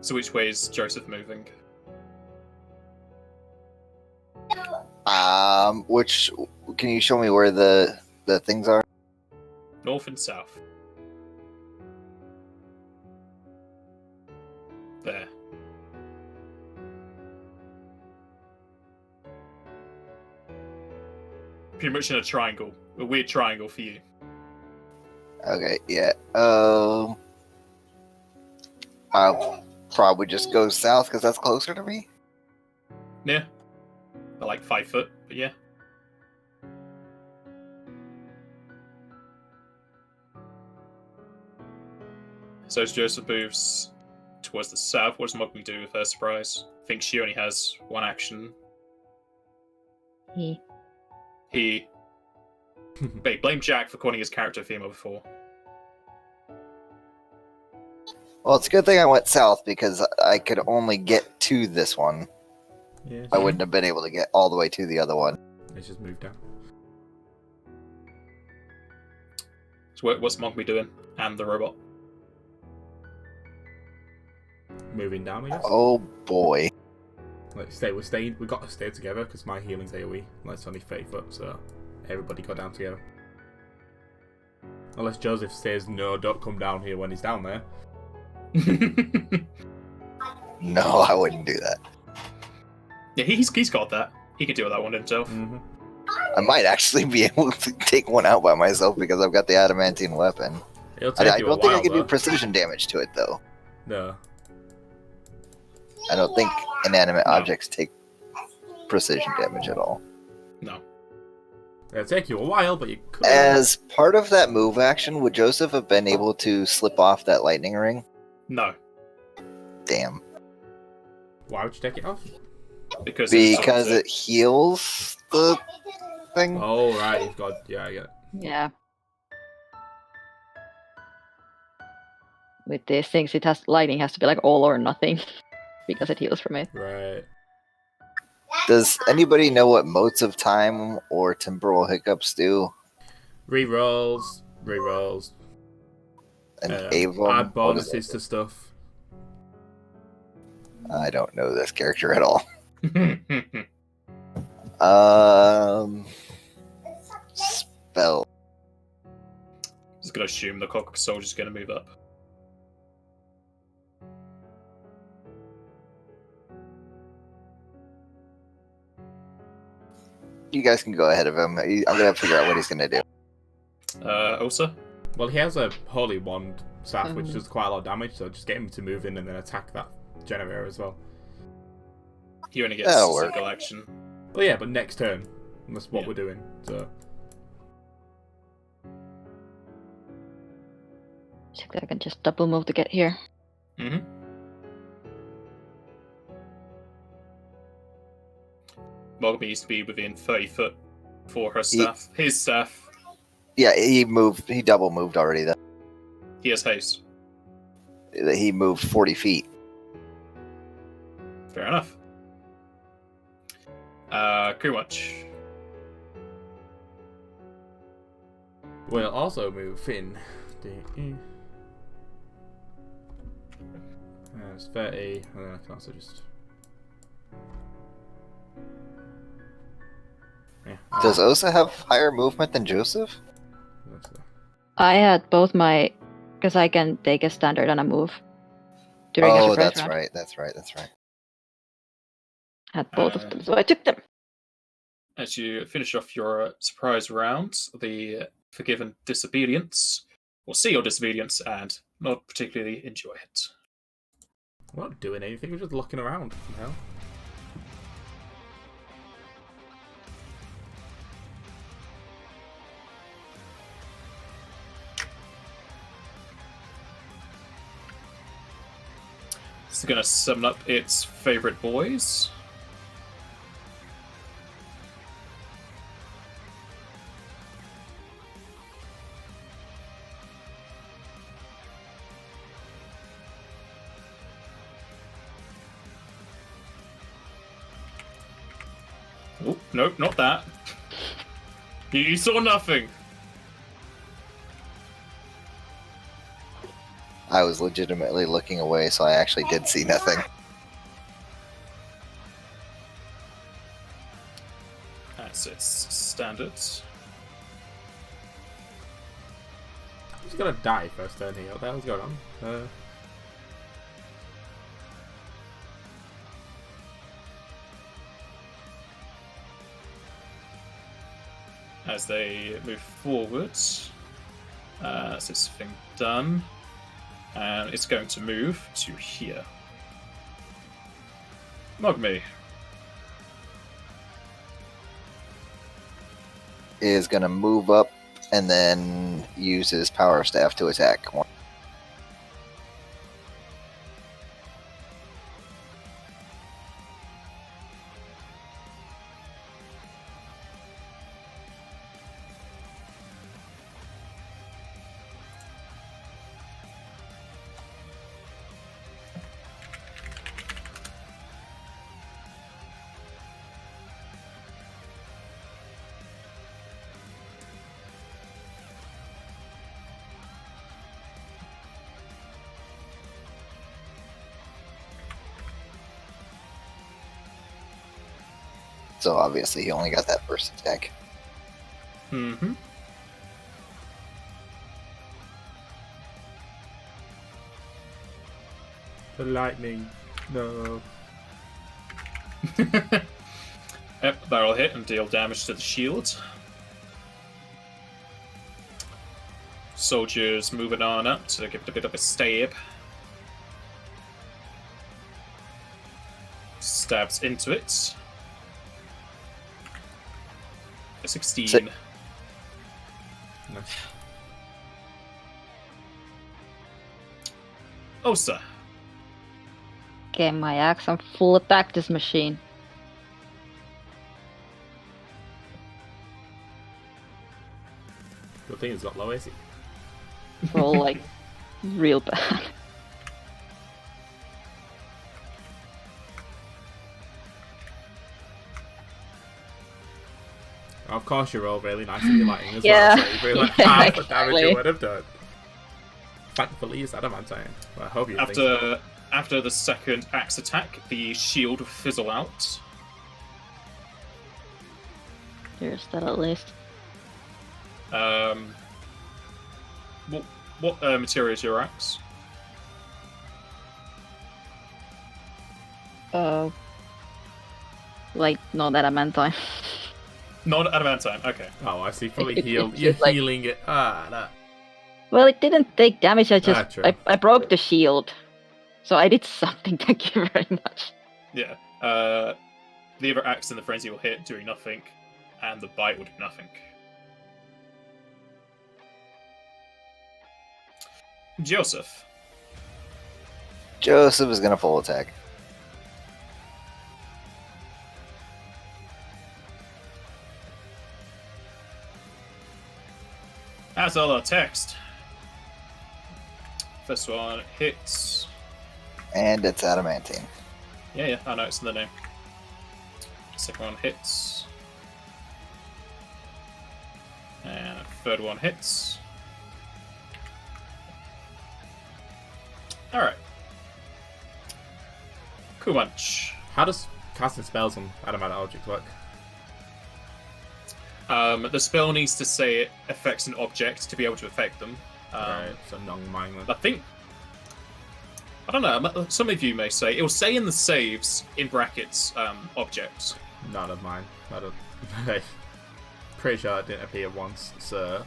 So which way is Joseph moving? which can you show me where the things are? North and south. There. Pretty much in a triangle. A weird triangle for you. Okay, yeah. I'll probably just go south because that's closer to me. Yeah. They're like 5 foot, but yeah. So as Joseph moves towards the south, what does Mogmi do with her surprise? I think she only has 1 action. He- He. Wait, blame Jack for calling his character female before. Well, it's a good thing I went south because I could only get to this one. Yeah. I wouldn't have been able to get all the way to the other one. Let's just move down. So what's Mogmi doing? And the robot. Moving down, I guess. Oh boy. Like we got to stay together because my healing's AoE. Like it's only 30 foot, so everybody got down together. Unless Joseph says no, don't come down here when he's down there. No, I wouldn't do that. Yeah, he's got that. He can deal with that one himself. Mm-hmm. I might actually be able to take one out by myself because I've got the adamantine weapon. It'll take I you don't a think I while, can do though. precision damage to it, though. No. I don't think inanimate No. objects take precision damage at all. No. It'll take you a while, but you could. As part of that move action, would Joseph have been able to slip off that lightning ring? No. Damn. Why would you take it off? Because Because it heals the thing? Oh, right, you've got... Yeah, I get it. Yeah. With these things, lightning has to be like all or nothing because it heals from it. Right. Does anybody know what motes of time or temporal hiccups do? Rerolls. And Add Avon? What is bonuses it? to stuff. I don't know this character at all. it's Spell. Just gonna assume the cock soldier's gonna move up. You guys can go ahead of him. I'm gonna figure out what he's gonna do. Osa? Well, he has a holy wand staff, which does quite a lot of damage, so just get him to move in and then attack that generator as well. He only gets That'll a work. single action. Well, yeah, but next turn. That's what Yeah. we're doing, so... I can just double move to get here. Mm-hmm. Mogami used to be within 30 foot for her staff. His staff, Yeah, he moved. He double moved already. Though he has haste. he moved 40 feet. Fair enough. Kumach. We'll also move in. It's 30, and then I can also just... Yeah. Does Osa have higher movement than Joseph? I had both my, because I can take a standard and a move during a Oh, surprise that's round. right. That's right. That's right. I had both of them, so I took them. As you finish off your surprise round, the Forgiven Disobedience will see your disobedience and not particularly enjoy it. We're not doing anything, we're just looking around. You know? It's going to summon up its favorite boys. Oh, no, not that. You saw nothing. I was legitimately looking away, so I actually did see nothing. That's its standards. He's gonna die first turn here. What the hell's going on? As they move forwards, that's this thing done, and it's going to move to here. Mogami. Is gonna move up and then use his power staff to attack. So obviously he only got that first attack. Mm-hmm. The lightning. No. Yep. That'll hit and deal damage to the shield. Soldiers moving on up to give it a bit of a stab. Stabs into it. A 16. Nice. Osa. Okay, my axe and full attack this machine. Good thing it's got low AC. Roll like real bad. Of course, you roll really nice with your lightning as Yeah. well. So you really like Yeah, half the damage you exactly. would have done. Thankfully, it's adamantine. Well, I hope you think so. After the second axe attack, the shield will fizzle out. There's that at least. What material is your axe? Like not adamantine. Not adamantine. Okay. Oh, I see. Fully It- healed. it's You're just like- healing it. That. Well, it didn't take damage. I true. just I broke the shield, so I did something. Thank you very much. Yeah. The other axe and the frenzy will hit, doing nothing, and the bite will do nothing. Joseph. Joseph is gonna full attack. That's all our text. First one hits. And it's adamantine. Yeah, I know it's in the name. Second one hits. And third one hits. Alright. Cool bunch. How does casting spells on adamant objects work? The spell needs to say it affects an object to be able to affect them. Right, so non-mindless. I think... I don't know, some of you may say, it will say in the saves, in brackets, objects. None of mine. I don't. Pretty sure it didn't appear once, sir.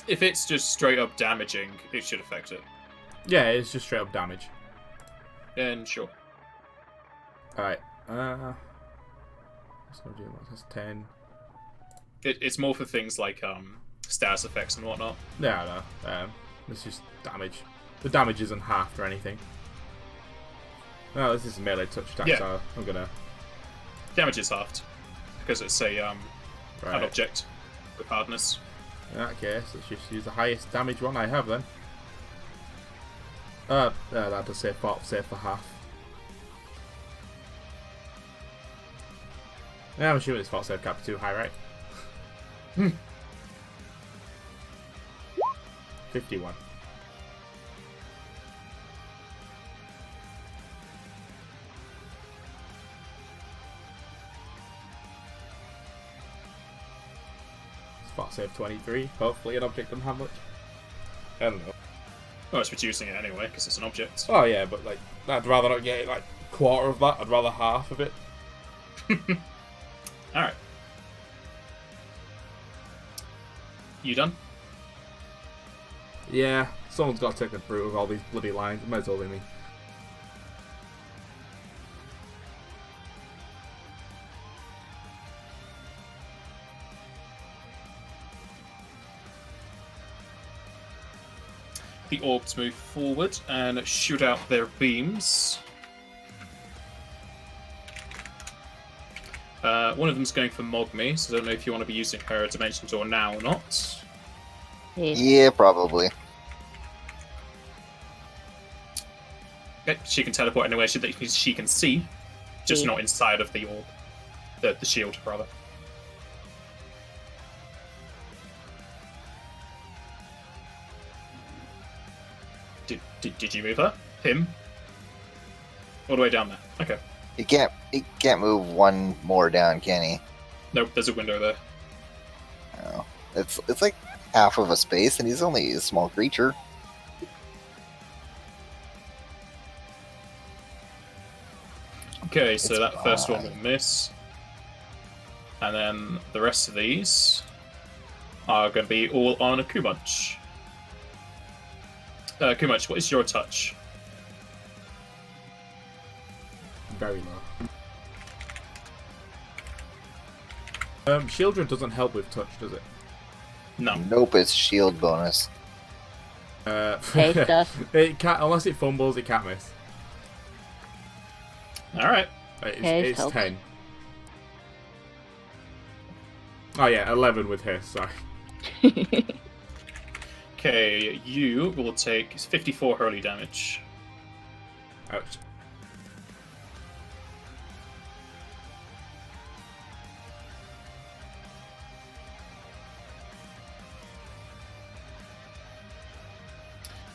If it's just straight up damaging, it should affect it. Yeah, it's just straight up damage. Then sure. Alright. What's gonna do? That's 10. It's more for things like status effects and whatnot. Yeah, no. It's just damage. The damage isn't halved or anything. Oh, this is a melee touch attack, Yeah. so I'm gonna. Damage is halved because it's a an Right. object with hardness. In that case, let's just use the highest damage one I have then. That does save for half. Yeah, I'm assuming it's fort save cap too high, right? 51. Spot save 23. Hopefully an object doesn't have much. I don't know. Well, it's reducing it anyway because it's an object. Oh yeah, but like I'd rather not get like quarter of that. I'd rather half of it. Alright. You done? Yeah, someone's got to take the brute of all these bloody lines. It might as well be me. The orbs move forward and shoot out their beams. One of them's going for Mogmi, so I don't know if you want to be using her Dimension Door now or not. Yeah, probably. Okay, she can teleport anywhere she can see, just not inside of the orb. The shield, rather. Did you move her? Him? All the way down there. Okay. He can't move one more down, can he? Nope, there's a window there. No. It's like half of a space, and he's only a small creature. Okay, so It's that first one fine. will miss. And then the rest of these are going to be all on Kumunch. Kumunch, what is your touch? Very low. Shieldred doesn't help with touch, does it? No. Nope, it's shield bonus. Haste does. It can't, unless it fumbles, it can't miss. Alright. It's helps. 10. Oh yeah, 11 with his, sorry. Okay, you will take 54 hurley damage. Ouch.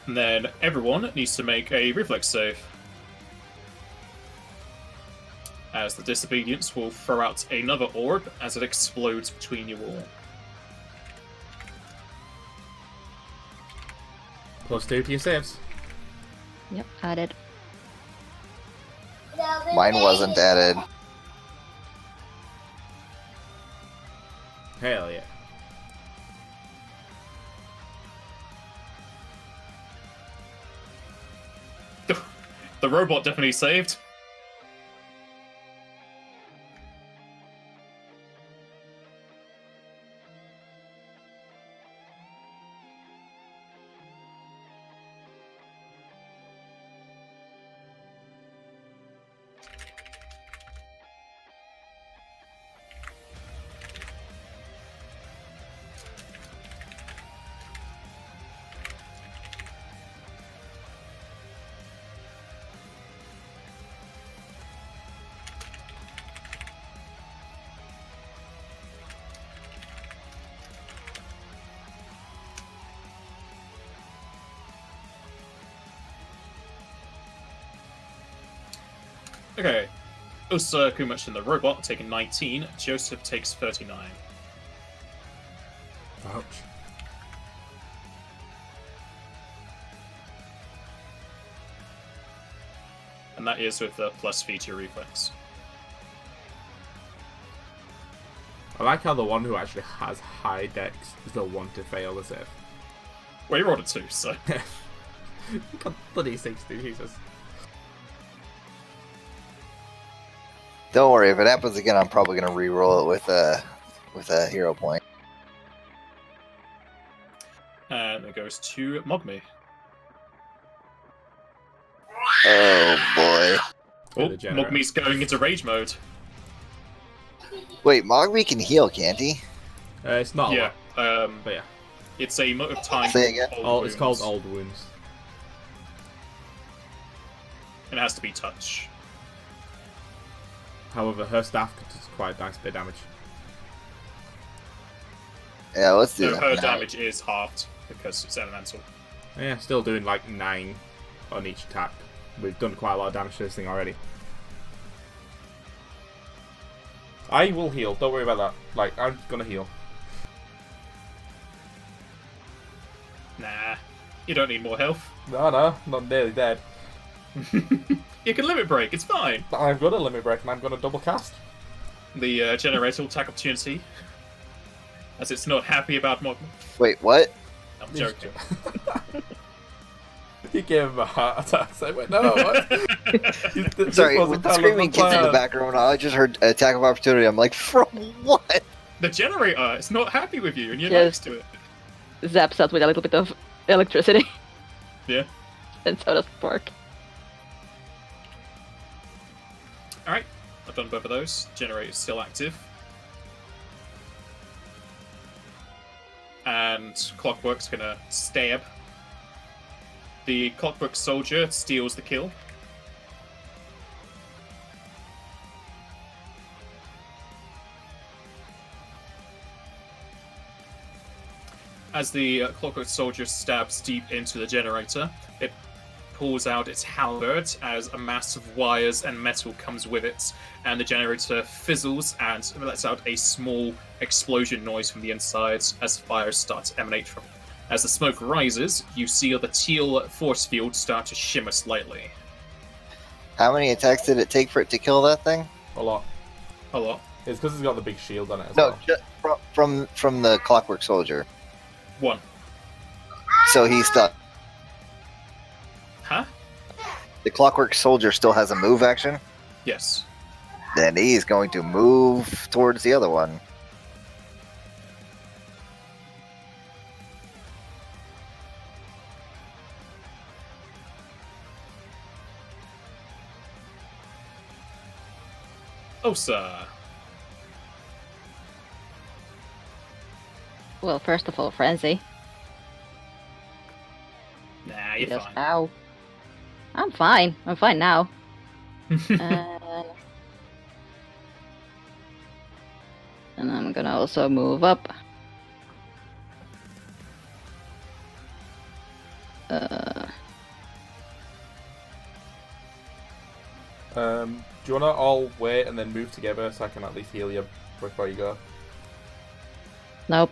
And then everyone needs to make a reflex save. As the disobedience will throw out another orb as it explodes between you all. +2 to your saves. Yep, added. Mine wasn't added. Hell yeah. The robot definitely saved. Okay. Usa, Kumach, and the robot taking 19. Joseph takes 39. Ouch. And that is with the plus feature reflex. I like how the one who actually has high dex is the one to fail the save. Well, you rolled a 2, so. God, bloody 60, Jesus. Don't worry, if it happens again, I'm probably gonna re-roll it with a hero point. And it goes to Mogme. Oh boy! Oh, the generator. Mogme's going into rage mode. Wait, Mogby can heal, can't he? It's not a Yeah. lot, but yeah. It's a mode of time. Say again? Old It's called Wounds, Old Wounds. and it has to be touch. However, her staff does quite a nice bit of damage. Yeah, let's do So that. her now. damage is halved because it's elemental. Yeah, still doing like 9 on each attack. We've done quite a lot of damage to this thing already. I will heal, don't worry about that. Like, I'm gonna heal. Nah, you don't need more health. No, not nearly dead. You can limit break, it's fine. I'm gonna limit break and I'm gonna double cast. The generator will attack opportunity. As it's not happy about Mogme. Wait, what? I'm joking. You gave him a heart attack. So wait, no, what? This Sorry, wasn't with the part of screaming kids in the plan. background, I just heard attack of opportunity. I'm like, from what? The generator is not happy with you and you're Yes. next to it. Zaps out with a little bit of electricity. Yeah. And so does Spark. Alright, I've done both of those. Generator is still active. And Clockwork's gonna stab. The Clockwork soldier steals the kill. As the Clockwork soldier stabs deep into the generator, it pulls out its halberd as a mass of wires and metal comes with it, and the generator fizzles and lets out a small explosion noise from the inside as fires start to emanate from it. As the smoke rises, you see the teal force field start to shimmer slightly. How many attacks did it take for it to kill that thing? A lot. A lot. It's because it's got the big shield on it as No, well. just from the Clockwork Soldier. 1. So he's stuck. Huh? The Clockwork Soldier still has a move action. Yes. Then he's going to move towards the other one. Oh, sir. Well, first of all, frenzy. Nah, you're Just fine. ow. I'm fine. I'm fine now. And I'm gonna also move up. Do you want to all wait and then move together so I can at least heal you before you go? Nope.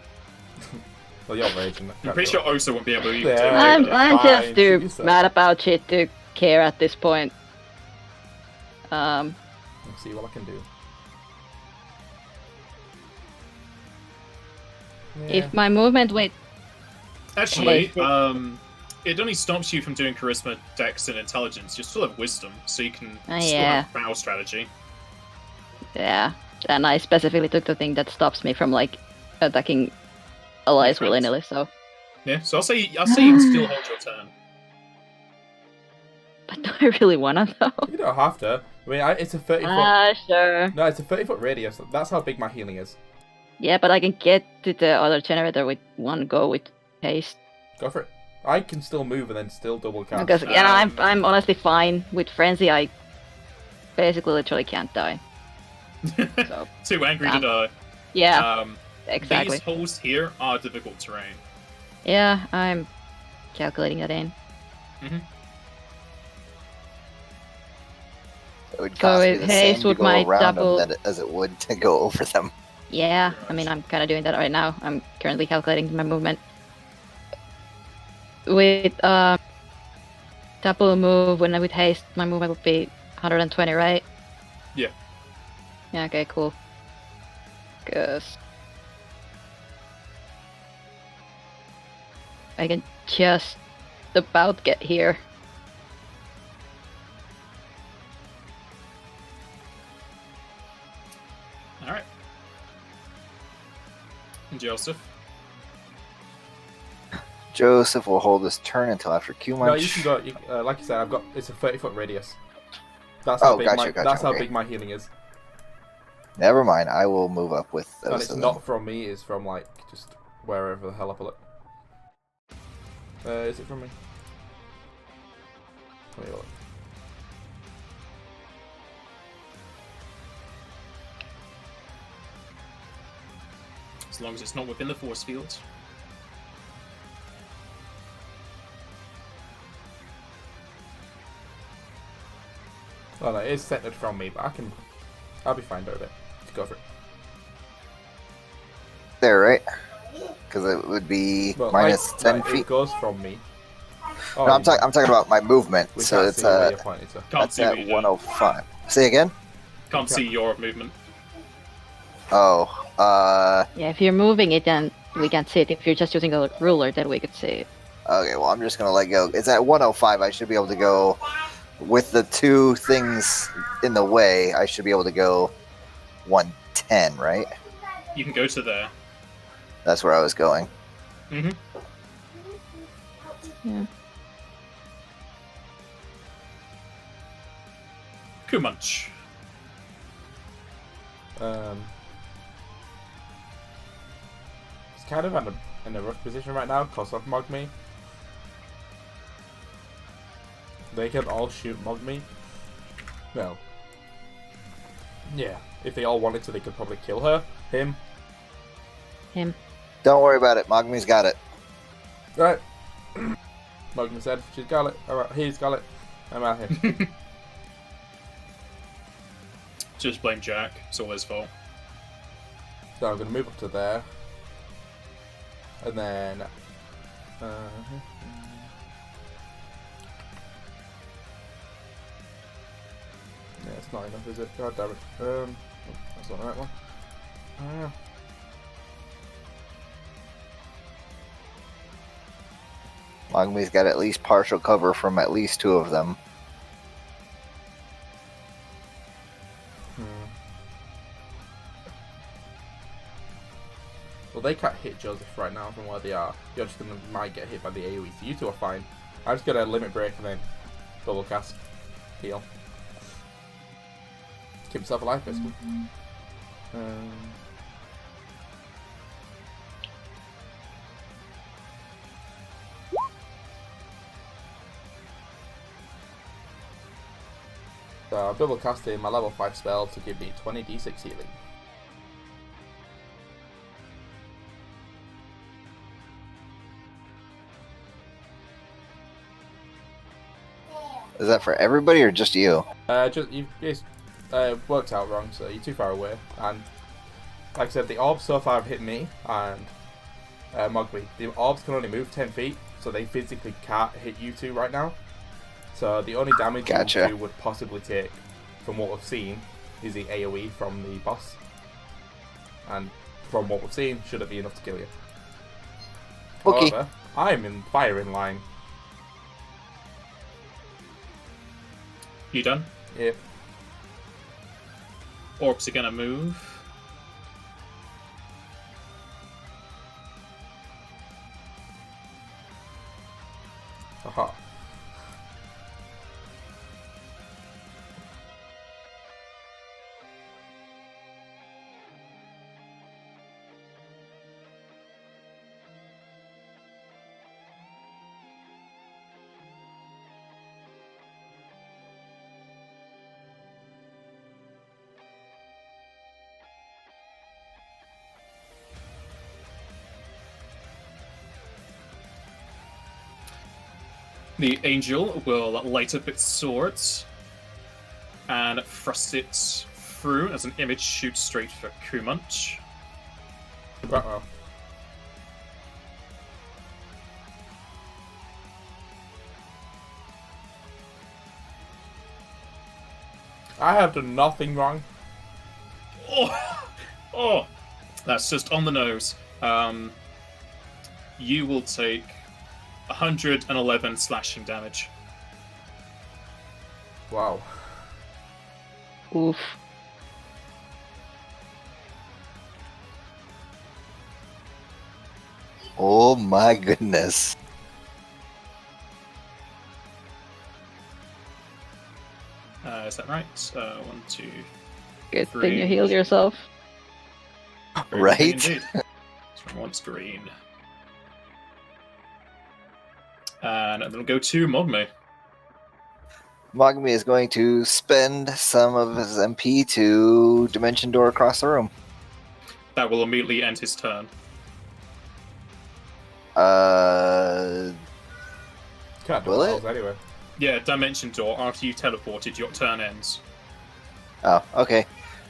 Well, you're raging. I'm pretty sure Osa won't be able to Yeah. do I'm that. fine, just shoot too yourself. mad about shit to care at this point. Let's see what I can do. Yeah. If my movement with Actually, Okay. It only stops you from doing charisma, dex, and intelligence. You still have wisdom, so you can still yeah. have battle strategy. Yeah, and I specifically took the thing that stops me from like attacking allies Friends. willy-nilly, so. Yeah, so I'll say you can still hold your turn. But do I really wanna though? You don't have to. I mean, it's a 30 foot. Sure. No, it's a 30-foot radius. That's how big my healing is. Yeah, but I can get to the other generator with one go with haste. Go for it. I can still move and then still double cast. Because I'm honestly fine with frenzy. I basically literally can't die. So Too angry to die. yeah, exactly. These holes here are difficult terrain. Yeah, I'm calculating that in. It would So cost me it the haste same to with go my around double- them as it would to go over them. Yeah, I mean I'm kind of doing that right now. I'm currently calculating my movement. With double move, when I with haste, my movement would be 120, right? Yeah. Yeah, okay, cool. Cause I can just about get here. Alright. And Joseph? Joseph will hold his turn until after Q No, Munch. you can go. Like you said, it's a 30-foot radius. That's how big gotcha, that's how okay. big my healing is. Never mind, I will move up with And those. it's not from me. It's from like just wherever the hell I pull it. Is it from me? Let me look. As long as it's not within the force field. Oh no, it is centered from me, but I'll be fine with it. Just go for it. There, right? Because it would be Well, minus 10 It feet. goes from me. Oh, No, I'm talking about my movement. We So can't it's see where you're pointing to. Can't that's see at what you're doing. 105. Say again? Can't see your movement. Oh, Yeah, if you're moving it, then we can't see it. If you're just using a ruler, then we could see it. okay. Well, I'm just gonna let go. It's at 105. I should be able to go with the two things in the way. I should be able to go 110, right? You can go to there. That's where I was going. Mm-hmm. Yeah. Kumunch. It's kind of in a rough position right now because of Mogme. They can all shoot Mogme. Well, yeah. If they all wanted to, they could probably kill her. Him. Don't worry about it. Mogmi's got it. Right. Mogme said she's got it. Alright, he's got it. I'm out here. Just blame Jack. It's all his fault. So I'm going to move up to there. And then... not enough, is it? God damn it. That's not the right one. Longme's got at least partial cover from at least 2 of them. Well, they can't hit Joseph right now from where they are. You're just might get hit by the AoE, so you two are fine. I'm just gonna limit break and then double cast. Heal. Keep yourself alive, basically. So I'll double casting my level 5 spell to give me 20d6 healing. Is that for everybody or just you? It's worked out wrong, so you're too far away. And like I said, the orbs so far have hit me and Mugby. The orbs can only move 10 feet, so they physically can't hit you two right now. So the only damage you two would possibly take, from what we've seen, is the AoE from the boss. And from what we've seen, should it be enough to kill you? Okay. However, I'm in firing line. You done? Yep. Orbs are gonna move. Aha. The angel will light up its swords and thrust it through as an image shoots straight for Kumunch. Uh-oh. I have done nothing wrong. Oh, that's just on the nose. You will take 111 slashing damage. Wow. Oof. Oh my goodness. Is that right? 1, 2, Good 3. thing you healed yourself. Very Right? good thing indeed. This one wants green. And then we'll go to Mogme. Mogami is going to spend some of his MP to Dimension Door across the room. That will immediately end his turn. Can't do Will those it? anyway. Yeah, Dimension Door, after you teleported, your turn ends. Oh, okay.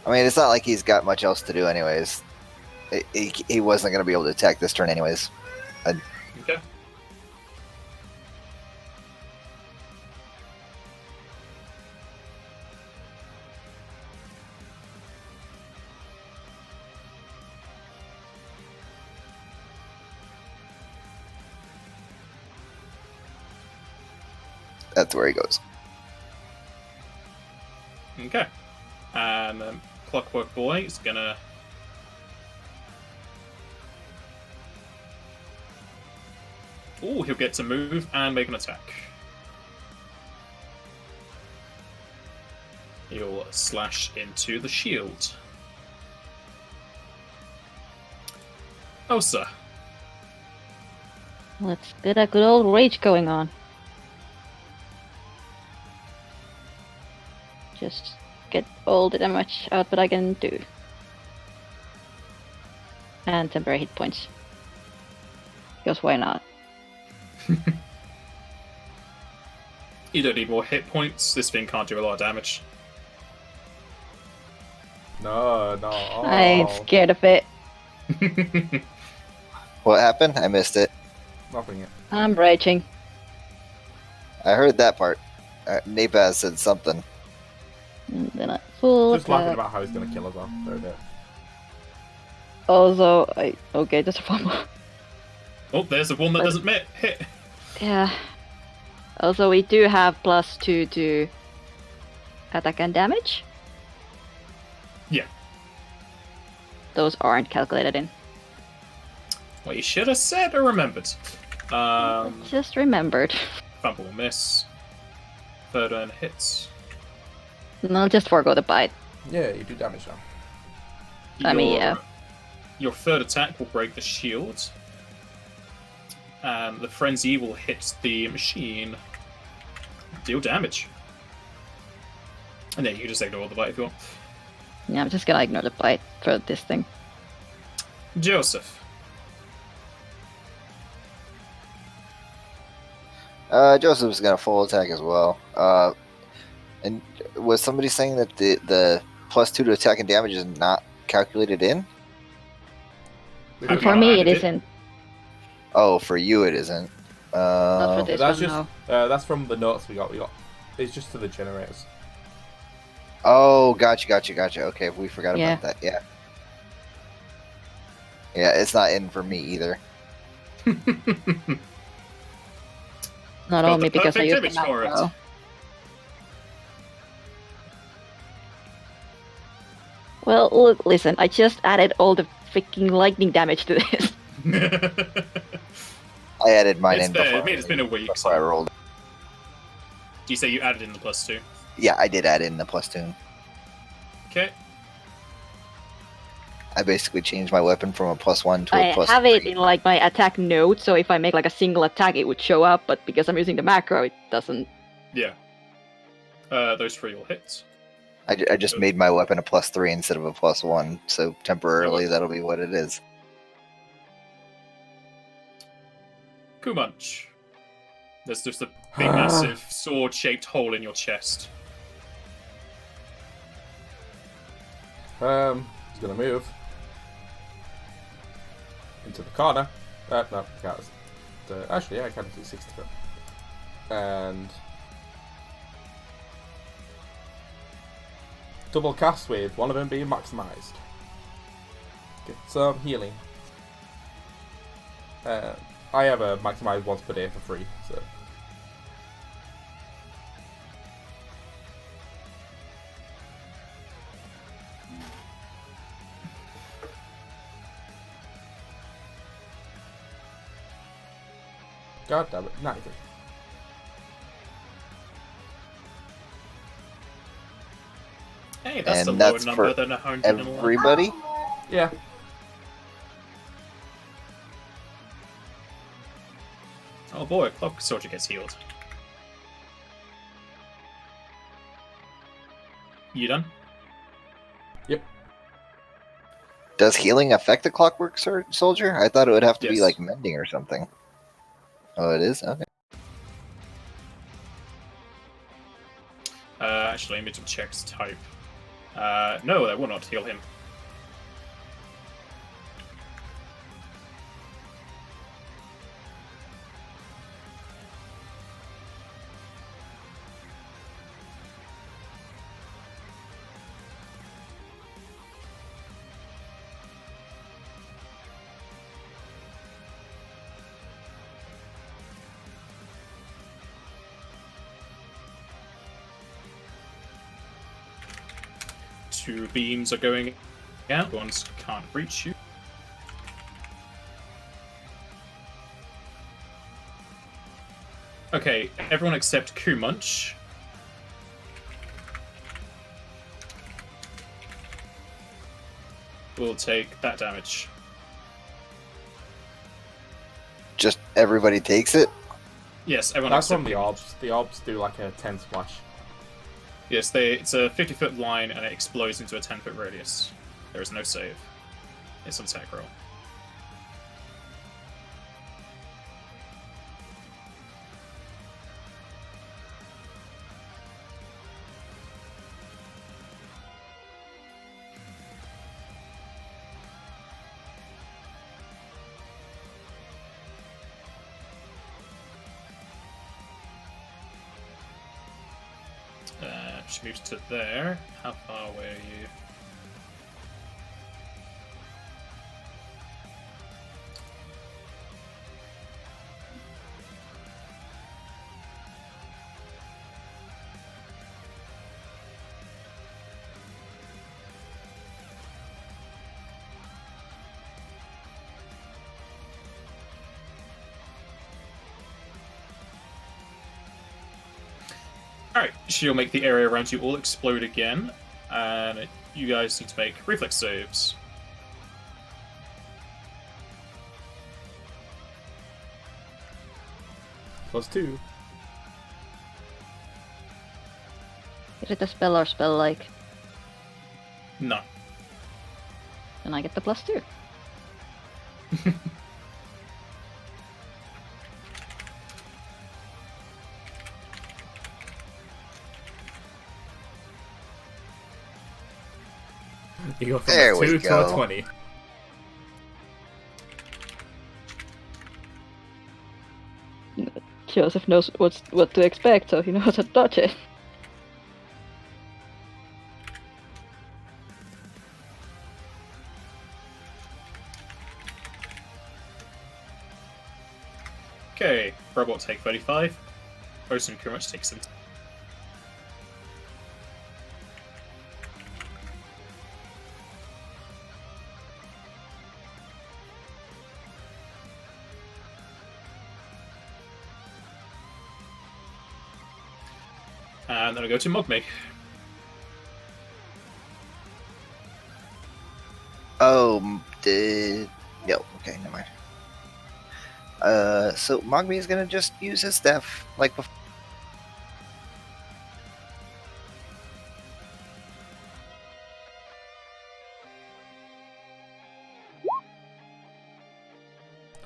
I mean, it's not like he's got much else to do anyways. He wasn't going to be able to attack this turn anyways. Okay. That's where he goes. Okay. And Clockwork Boy is gonna... Ooh, he'll get to move and make an attack. He'll slash into the shield. Oh, sir. Let's get a good old rage going on. Just get all the damage out that I can do. And temporary hit points. Because why not? You don't need more hit points. This thing can't do a lot of damage. No. I ain't scared of it. What happened? I missed it. Nothing yet. I'm raging. I heard that part. Napaz said something. And then I full Just laughing attack. about how he's gonna kill us all. There it is. Also, okay, just one more. Oh, there's the one that doesn't hit. Yeah. Also, we do have +2 to attack and damage. Yeah. Those aren't calculated in. Well, you should have said or remembered. Just remembered. Fumble miss. Third one hits. No, just forego the bite. Yeah, you do damage now. I mean, yeah. Your third attack will break the shield. And the frenzy will hit the machine. Deal damage. And then you can just ignore the bite if you want. Yeah, I'm just gonna ignore the bite for this thing. Joseph. Joseph's gonna full attack as well. And was somebody saying that the +2 to attack and damage is not calculated in? Have For you me, added it isn't. Oh, for you it isn't. Not for this That's one, just no. that's from the notes we got. It's just to the generators. Oh, gotcha. Okay, we forgot Yeah. about that. Yeah. Yeah, it's not in for me either. Not Got only the because I perfect used the image for it. macro. Well, look, listen, I just added all the freaking lightning damage to this. I added mine It's in fair. before. I mean, it's been a week, Before I so. rolled. You say you added in the +2. Yeah, I did add in the +2. Okay. I basically changed my weapon from a +1 to a I +3. have it in like my attack note, so if I make like a single attack, it would show up, but because I'm using the macro, it doesn't. Yeah. Those 3 will hit. I just made my weapon a +3 instead of a +1, so temporarily that'll be what it is. Kumunch. There's just a big, massive sword-shaped hole in your chest. He's gonna move into the corner. No, can't. Actually, yeah, I can do 60 foot. And double cast with one of them being maximized. Get some healing. I have a maximized once per day for free, so. God damn it, 93. Hey, that's And a lower that's number for than 111. Everybody? Yeah. Oh boy, Clock Soldier gets healed. You done? Yep. Does healing affect the clockwork soldier? I thought it would have to be Yes. like mending or something. Oh, it is? Okay. Actually, let me just check his type. No, that will not heal him. Two beams are going out. Ones can't reach you. Okay, everyone except Kumunch. Will take that damage. Just everybody takes it? Yes, everyone That's except from the Kumunch. orbs. The orbs do like a 10 splash. Yes, it's a 50-foot line and it explodes into a 10-foot radius. There is no save. It's an attack roll. She moves to there. How far away are you? Alright, she'll make the area around you all explode again, and you guys need to make reflex saves. +2. Is it a spell or spell-like? No. Then I get the +2. You go from There a we 2 to go. a 20. Joseph knows what to expect, so he knows how to dodge it. Okay, robot take 35. Person pretty much takes 70. And then I go to Mogme. Oh, no. Okay, never mind. So Mogmi is gonna just use his staff like before.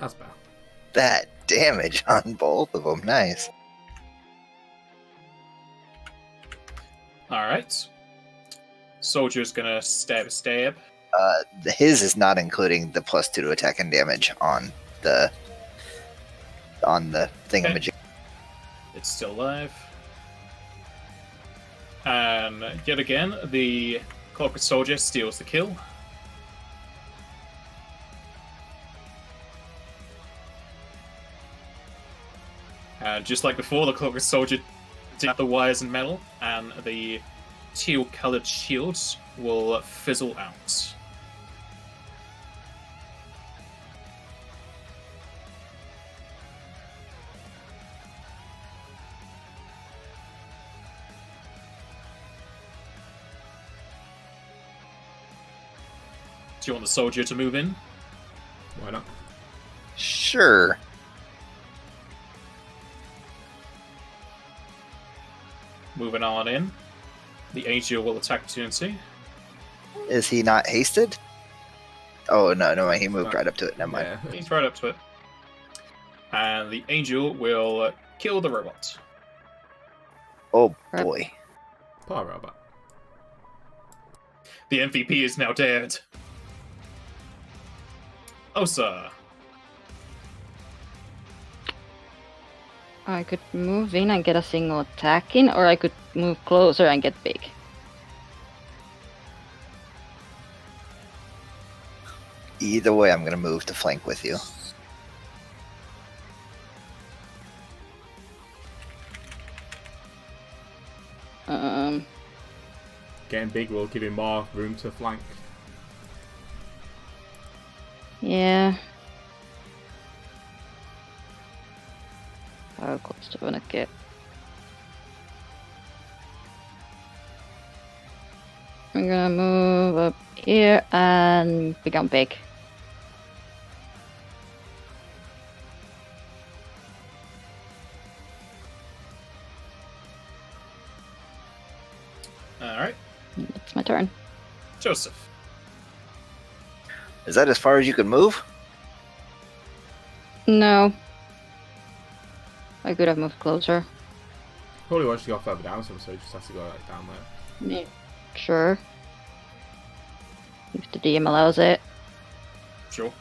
That's bad. That damage on both of them. Nice. Alright. Soldier's gonna stab. His is not including the +2 to attack and damage on the thingamajig. It's still alive. And yet again, the corporate soldier steals the kill. And just like before, the corporate soldier did the wires and metal, and the teal-colored shields will fizzle out. Do you want the soldier to move in? Why not? Sure. Moving on in. The angel will attack opportunity. Is he not hasted? Oh no, he moved right up to it. Never mind. Yeah. He's right up to it. And the angel will kill the robot. Oh boy. Poor robot. The MVP is now dead. Oh, sir. I could move in and get a single attack in, or I could move closer and get big. Either way, I'm gonna move to flank with you. Getting big will give him more room to flank. Yeah. How close do I wanna get? I'm gonna move up here and become big. Alright. It's my turn. Joseph. Is that as far as you can move? No. I could have moved closer. Probably wants to go further down, so he just has to go like down there. Yeah. Sure. If the DM allows it. Sure.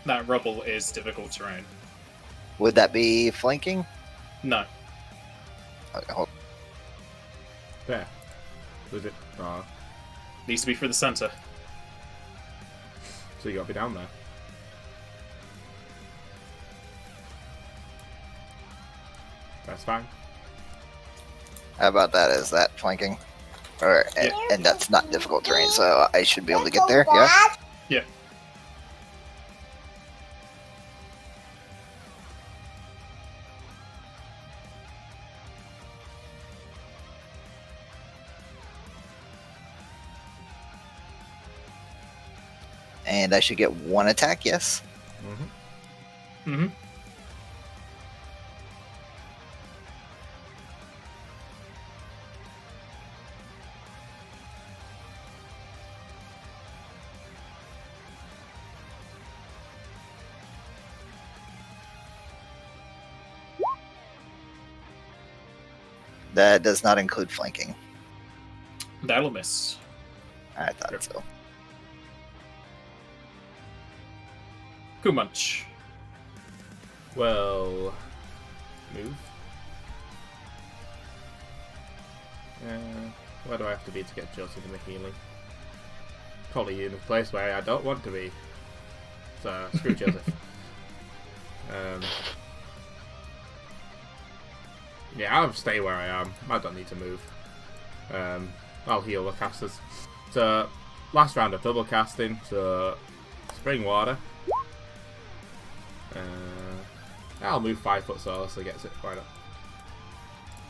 That rubble is difficult terrain. Would that be flanking? No. Okay, hold. There. Was it? Oh, Needs to be through the center. so you gotta be down there. That's fine. How about that? Is that flanking? Or and that's not difficult terrain, so I should be able to get there. Yeah. Yeah. And I should get one attack. Yes. Mm-hmm. That does not include flanking. That'll miss. I thought so. Kumunch. Well, move. Where do I have to be to get Joseph in the healing? Probably in a place where I don't want to be. So, screw Joseph. Yeah, I'll stay where I am. I don't need to move. I'll heal the casters. So, last round of double casting. So, Spring Water. I'll move 5 foot so it gets it. Why not?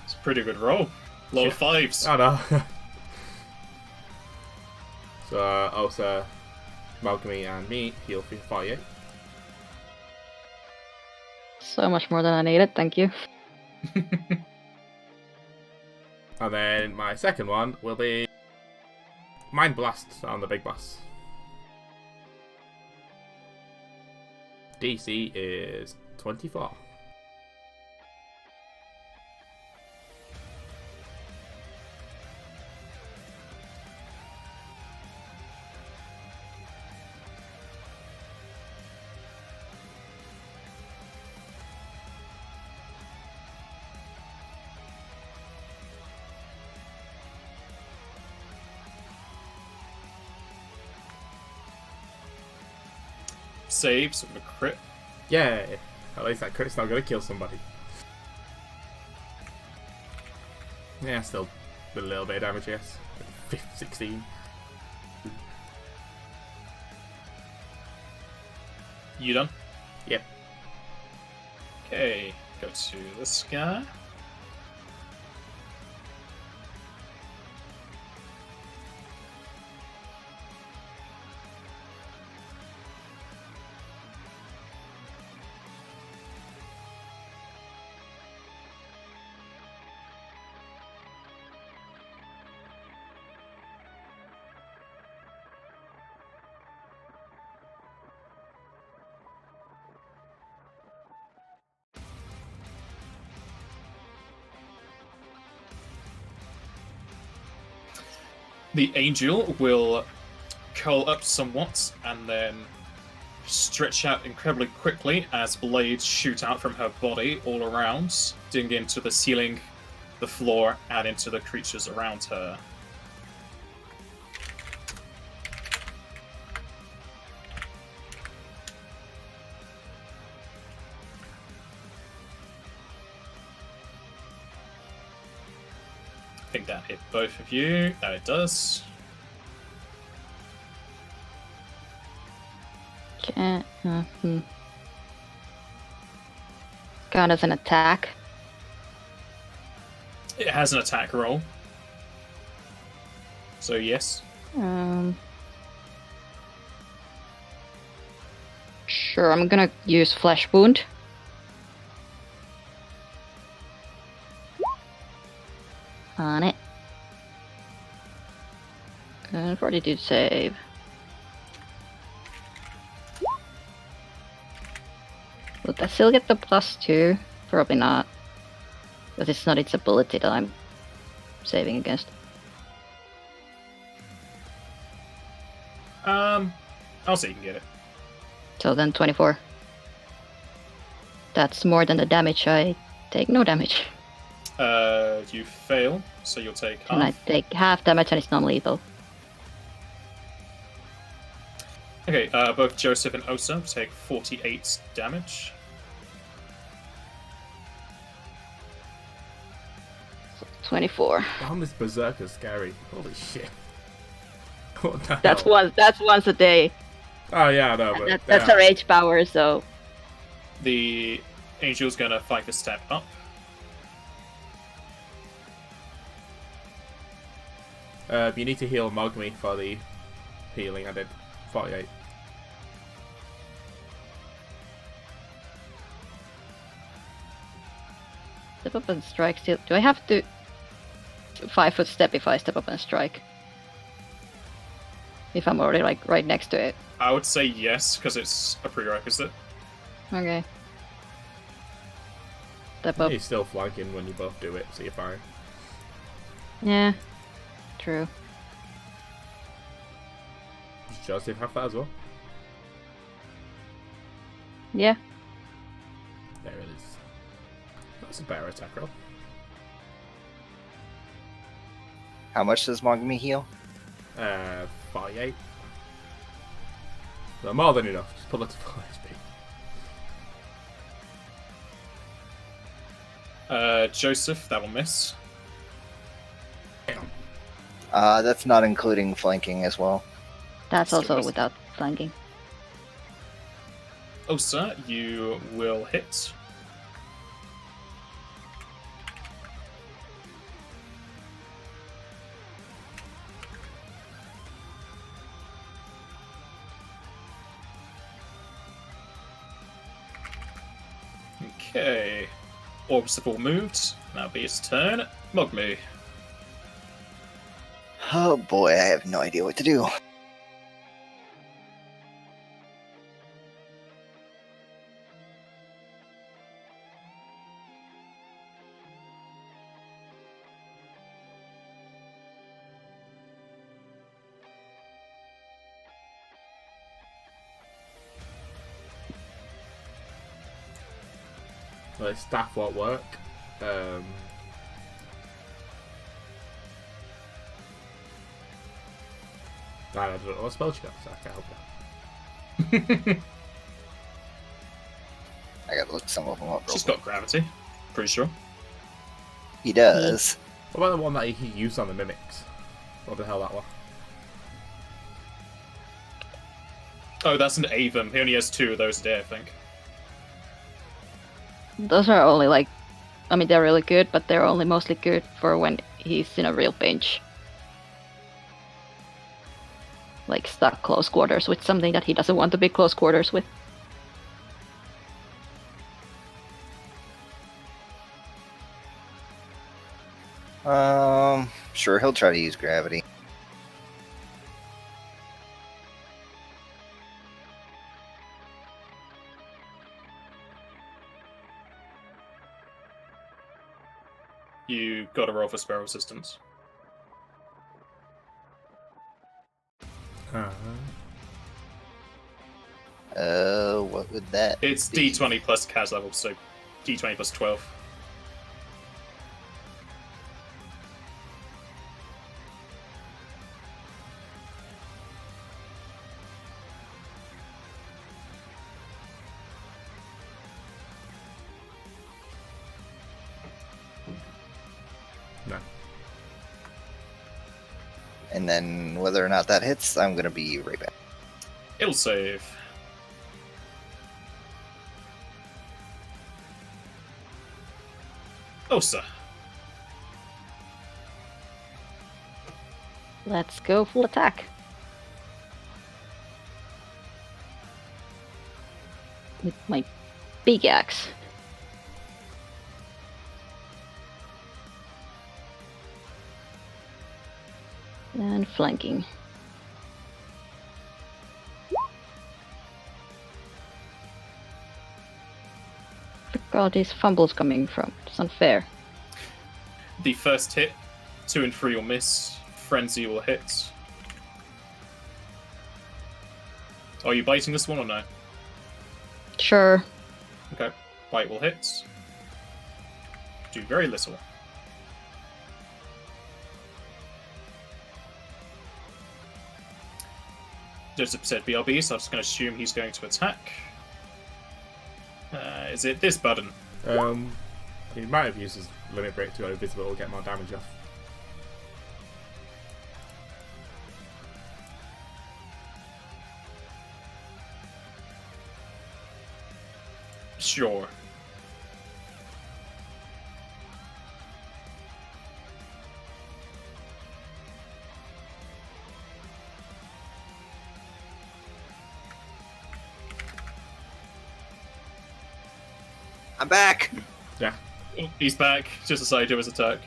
It's a pretty good roll. Low fives. Oh no. So, also, Malcolmy and me heal for 48. So much more than I needed, thank you. And then my second one will be Mind Blast on the big boss. DC is 24. Saves with a crit. Yeah, at least that crit's not going to kill somebody. Yeah, still a little bit of damage, yes. 16. You done? Yep. Okay, go to this guy. The angel will curl up somewhat and then stretch out incredibly quickly as blades shoot out from her body all around, digging into the ceiling, the floor, and into the creatures around her. I think that hit both of you. That it does. Can't. Count as an attack. It has an attack roll. So yes. Sure, I'm gonna use Flesh Wound. On it. And Fortitude save. Would I still get the +2? Probably not. Because it's not its ability that I'm saving against. I'll say you can get it. So then 24. That's more than the damage. I take no damage. You fail, so you'll take And I half. take half damage and it's non-lethal. Okay, both Joseph and Osa take 48 damage. 24. Damn, this berserker's scary. Holy shit. What the That's hell? once a day. Oh yeah, I know, but That's yeah. a rage power, so The angel's gonna fight a step up. You need to heal Mogmi for the healing I did. 48. step up and strike still. Do I have to 5-foot step if I step up and strike? If I'm already like right next to it. I would say yes, because it's a prerequisite. Okay. Step up. He's still flanking when you both do it, so you're fine. Yeah. True. Does Joseph have that as well? Yeah. There it is. That's a better attack roll. How much does Mogami heal? 48. So more than enough. Just pull it to full HP. Joseph, that will miss. That's not including flanking as well. That's Still also miss. without flanking. Osa, you will hit. Okay. Orbs have all moved. Now be its turn. Mogmu. Oh boy, I have no idea what to do. Well, his staff won't work. I don't know what spell she got, so I can't help her. I gotta look some of them up. Real She's quick. got gravity. Pretty sure. He does. What about the one that he used on the mimics? What the hell that one? Oh, that's an Avon. He only has 2 of those a day, I think. Those are only like, I mean, they're really good, but they're only mostly good for when he's in a real pinch. Like stuck close quarters with something that he doesn't want to be close quarters with. Sure, he'll try to use gravity. You got to roll for spell resistance. What would that It's be? D20 plus CAS level, so D20 plus 12. No. And then whether or not that hits, I'm gonna be right back. It'll save. Osa. Let's go full attack. With my big axe. And flanking. Where are all these fumbles coming from? It's unfair. The first hit, 2 and 3 will miss. Frenzy will hit. Are you biting this one or no? Sure. Okay. Bite will hit. Do very little. Joseph said BRB, so I'm just going to assume he's going to attack. Is it this button? He might have used his limit break to go invisible or get more damage off. Sure. I'm back. Yeah. Oh, he's back. Just decided to do his attack.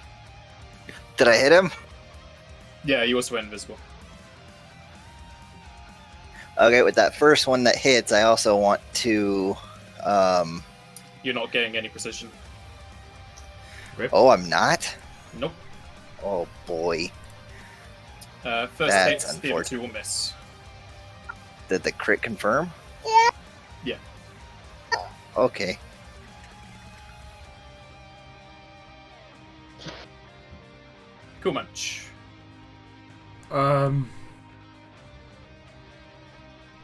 Did I hit him? Yeah, he also went invisible. Okay, with that first one that hits, I also want to. You're not getting any precision. Rip. Oh, I'm not. Nope. Oh boy. First That's hit, the other two will miss. Did the crit confirm? Yeah. Okay. Cool munch.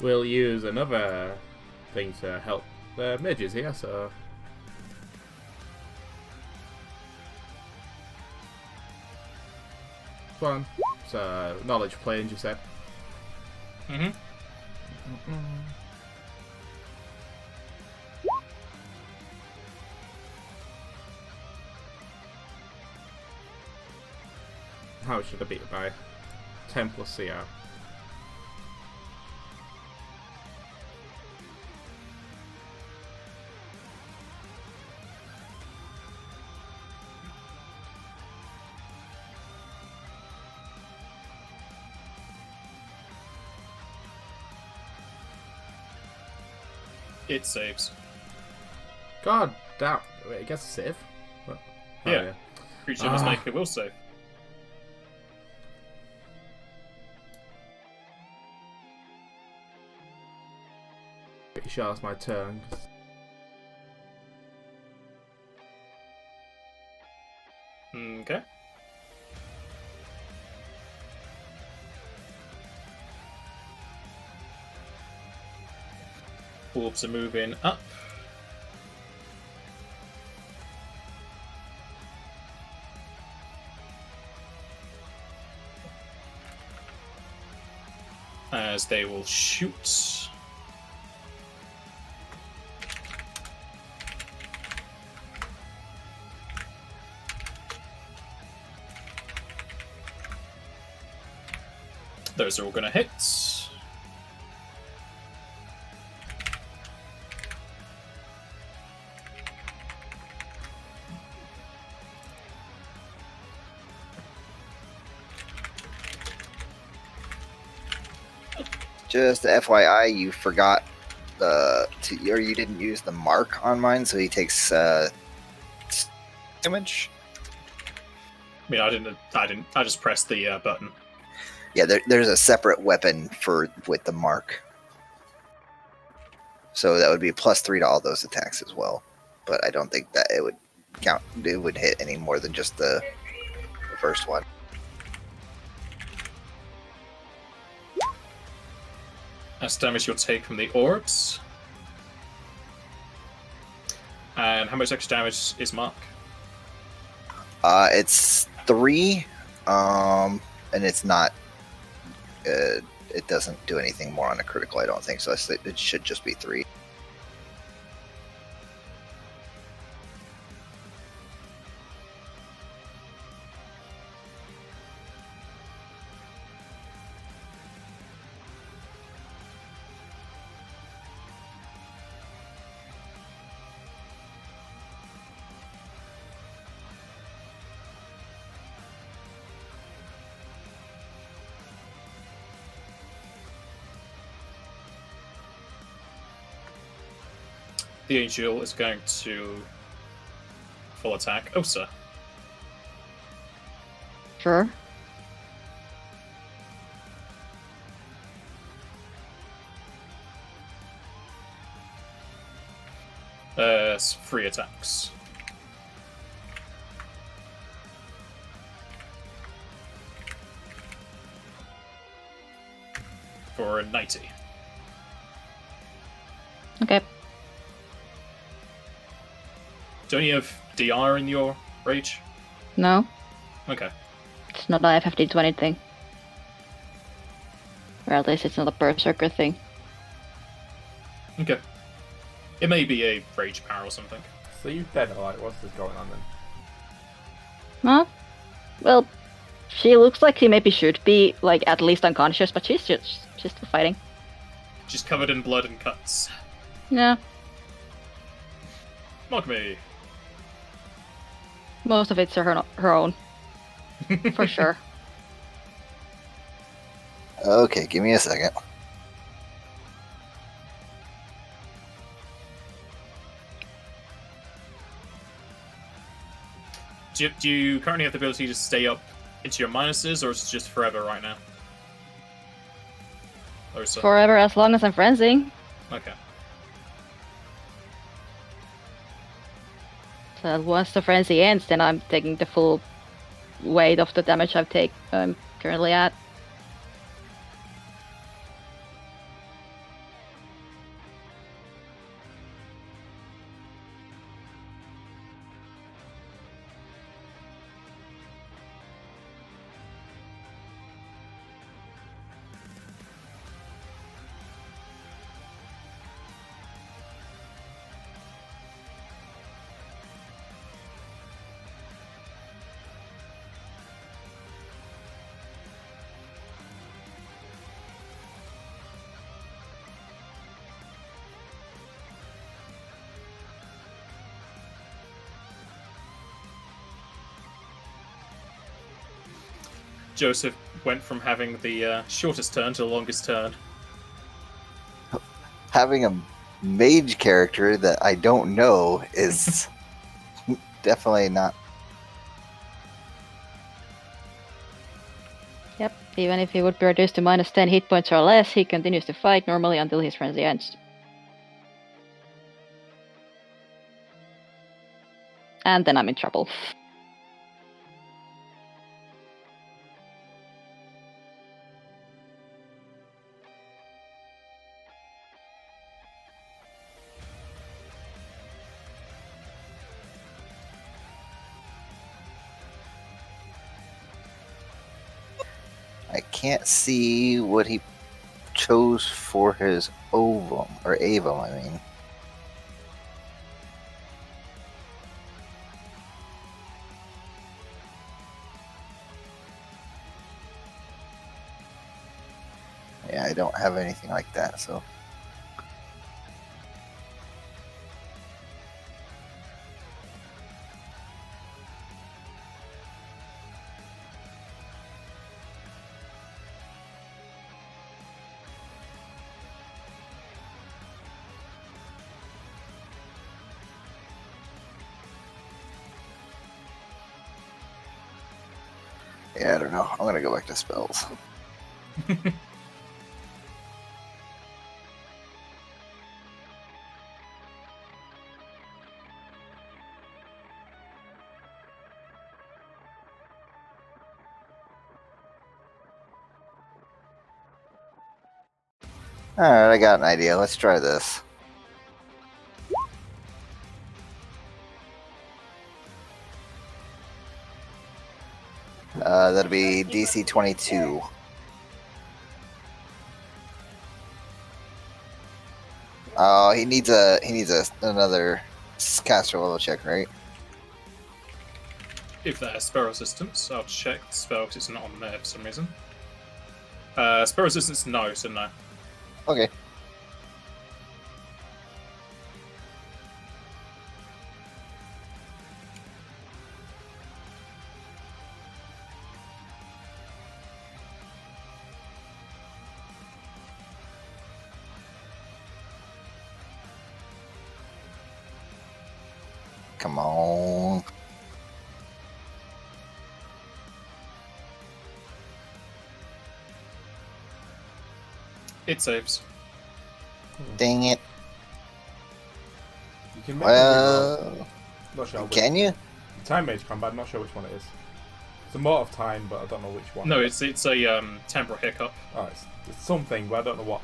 We'll use another thing to help the mages here, so... One. So, knowledge planes, you said? Mm-hmm. How much should I beat it by? 10 plus CR. It saves. God damn. Wait, it gets a save? What? Oh, Yeah. Creature must Ah. make a will save. Pretty sure that's my turn. Okay. Orbs are moving up. As they will shoot. Those are all going to hit. Just FYI, you forgot or you didn't use the mark on mine, so he takes damage. I mean, I didn't. I just pressed the button. Yeah, there's a separate weapon with the mark, so that would be +3 to all those attacks as well. But I don't think that it would count. It would hit any more than just the first one. That's damage you'll take from the orbs. And how much extra damage is Mark? It's 3, and it's not. It doesn't do anything more on a critical, I don't think. So it should just be 3. The angel is going to full attack Osa. Sure. success, 3 attacks. For a 90. Okay. Don't you have DR in your rage? No, Okay. it's not a FFD20 thing. Or at least it's not a Berserker thing. Okay. It may be a rage power or something. So you dead or like what's this going on then? Huh? Well, she looks like she maybe should be, like, at least unconscious, but she's still fighting. She's covered in blood and cuts. Yeah, Mock me. most of it's her own. For sure. Okay, give me a second. Do you currently have the ability to stay up into your minuses, or is it just forever right now? Or so? Forever as long as I'm frenzying. Okay. So once the frenzy ends, then I'm taking the full weight of the damage I'm currently at. Joseph went from having the shortest turn to the longest turn. Having a mage character that I don't know is definitely not. Yep, even if he would be reduced to minus 10 hit points or less, he continues to fight normally until his frenzy ends. And then I'm in trouble. I can't see what he chose for his ovum, or avum, I mean. Yeah, I don't have anything like that, so. Yeah, I don't know. I'm gonna go back to spells. Alright, I got an idea. Let's try this. That'll be DC 22. Oh, he needs another caster level check, right? If that has spell resistance, I'll check the spell because it's not on there for some reason. Spell resistance, no, so no. Okay. Come on. It saves. Dang it. You can make a reroll. Well, Not sure. can you? Time Mage combat. I'm not sure which one it is. It's a Mote of Time, but I don't know which one. No, it's a temporal hiccup. Oh, it's something, but I don't know what.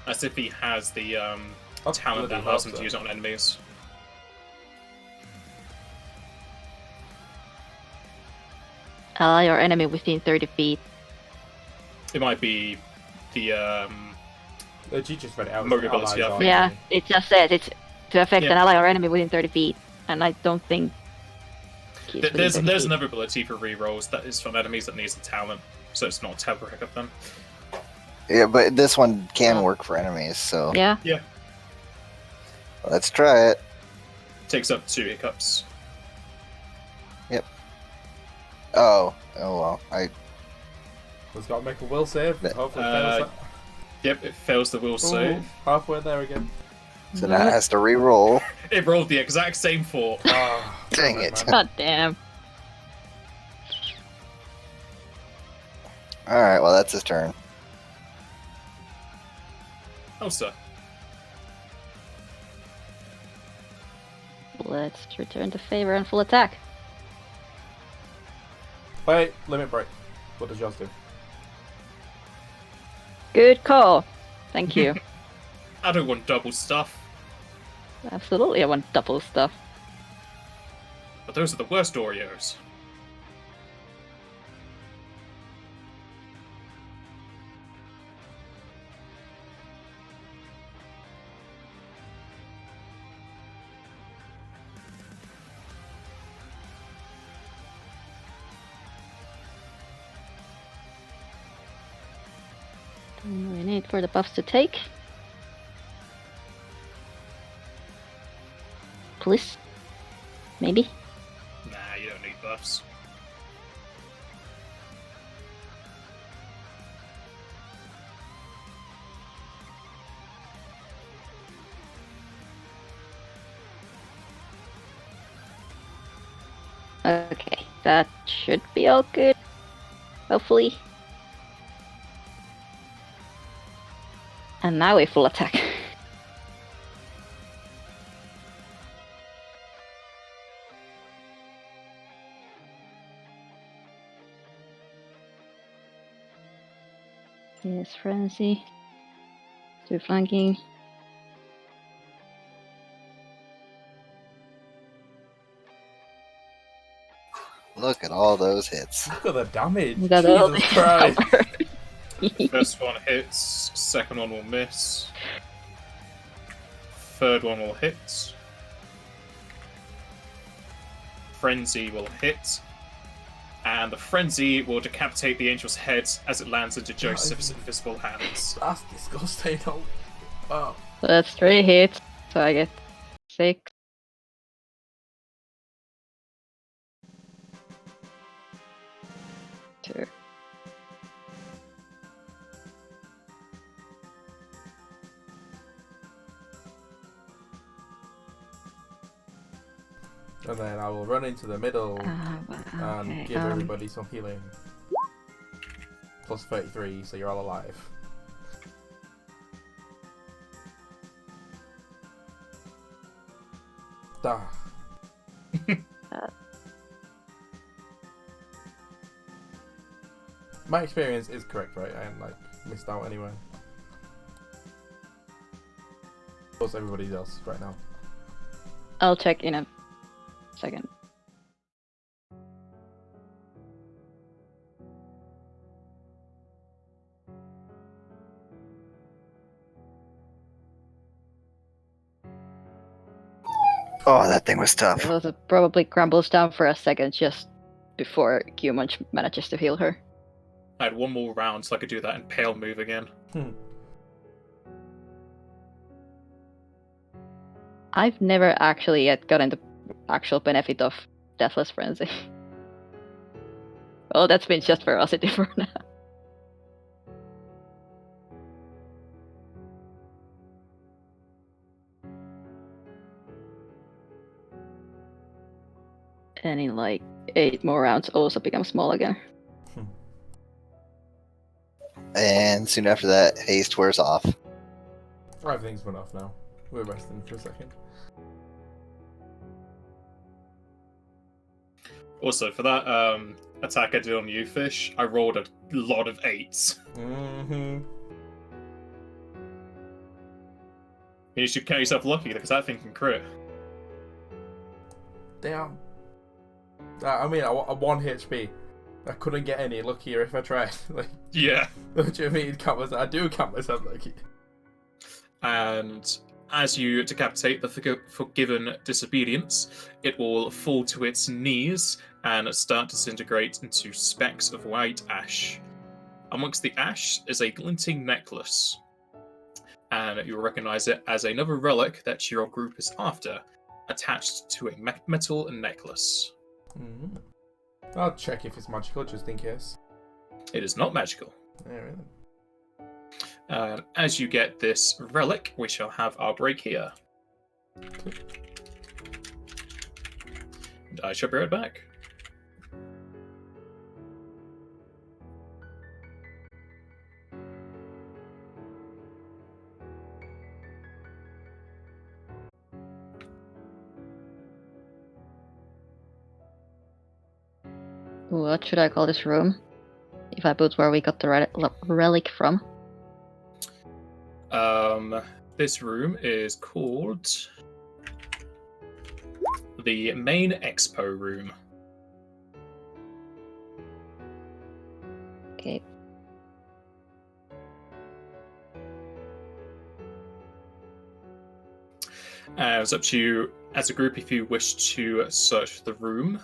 As if he has the Oh, talent bloody that allows him hope to so. use it on enemies. Ally or enemy within 30 feet. It might be the G just read it out. Motor ability, Allies yeah. are Yeah, enemy. it just says it's to affect Yeah. an ally or enemy within 30 feet, and I don't think he's within there's 30 there's feet. another ability for rerolls that is from enemies that needs the talent, so it's not a temporal hiccup then. Yeah, but this one can Oh. work for enemies, so Yeah, let's try it. Takes up 2 hiccups. Oh well. It's got to make a will save. Hopefully, it fails that. Yep, it fails the will save. Ooh, halfway there again. So now it has to re-roll. It rolled the exact same fort. Oh, Dang damn it. man. god damn. All right, well that's his turn. Oh, sir. Let's return to favor and full attack. Wait, limit break. What does yours do? Good call. Thank you. I don't want double stuff, Absolutely, I want double stuff. but those are the worst Oreos. We need for the buffs to take. Please? Maybe? Nah, you don't need buffs. Okay, that should be all good. Hopefully. And now we full attack. Yes, frenzy. 2 flanking. Look at all those hits. Look at the damage. We got all Jesus this Christ. power. First one hits, second one will miss. Third one will hit. Frenzy will hit. And the frenzy will decapitate the angel's head as it lands into Joseph's invisible hands. That's disgusting. Oh, wow. So that's 3 hits. So I get 6. Two. And then I will run into the middle Well, and okay, give everybody some healing. Plus 33, so you're all alive. Ah. My experience is correct, right? I ain't like missed out anywhere. Plus everybody else right now. I'll check in a second. Oh, that thing was tough. So it probably crumbles down for a second just before Q-Munch manages to heal her. I had one more round so I could do that impale move again. I've never actually yet gotten the actual benefit of Deathless Frenzy. Well, that's been just ferocity for now. And in like 8 more rounds also become small again. And soon after that, haste wears off. Everything's run off now. We're resting for a second. Also, for that attack I did on you, Fish, I rolled a lot of 8s. Mm-hmm. You should count yourself lucky because that thing can crit. Damn. I mean, I 1 HP. I couldn't get any luckier if I tried. Like, Yeah. what do you mean? I do count myself lucky. And as you decapitate the forgiven disobedience, it will fall to its knees and start to disintegrate into specks of white ash. Amongst the ash is a glinting necklace, and you'll recognize it as another relic that your group is after, attached to a metal necklace. Mm-hmm. I'll check if it's magical just in case. It is not magical. Yeah, really. As you get this relic, we shall have our break here. And I shall be right back. What should I call this room? If I put where we got the relic from. This room is called the main expo room. Okay. It's up to you as a group if you wish to search the room.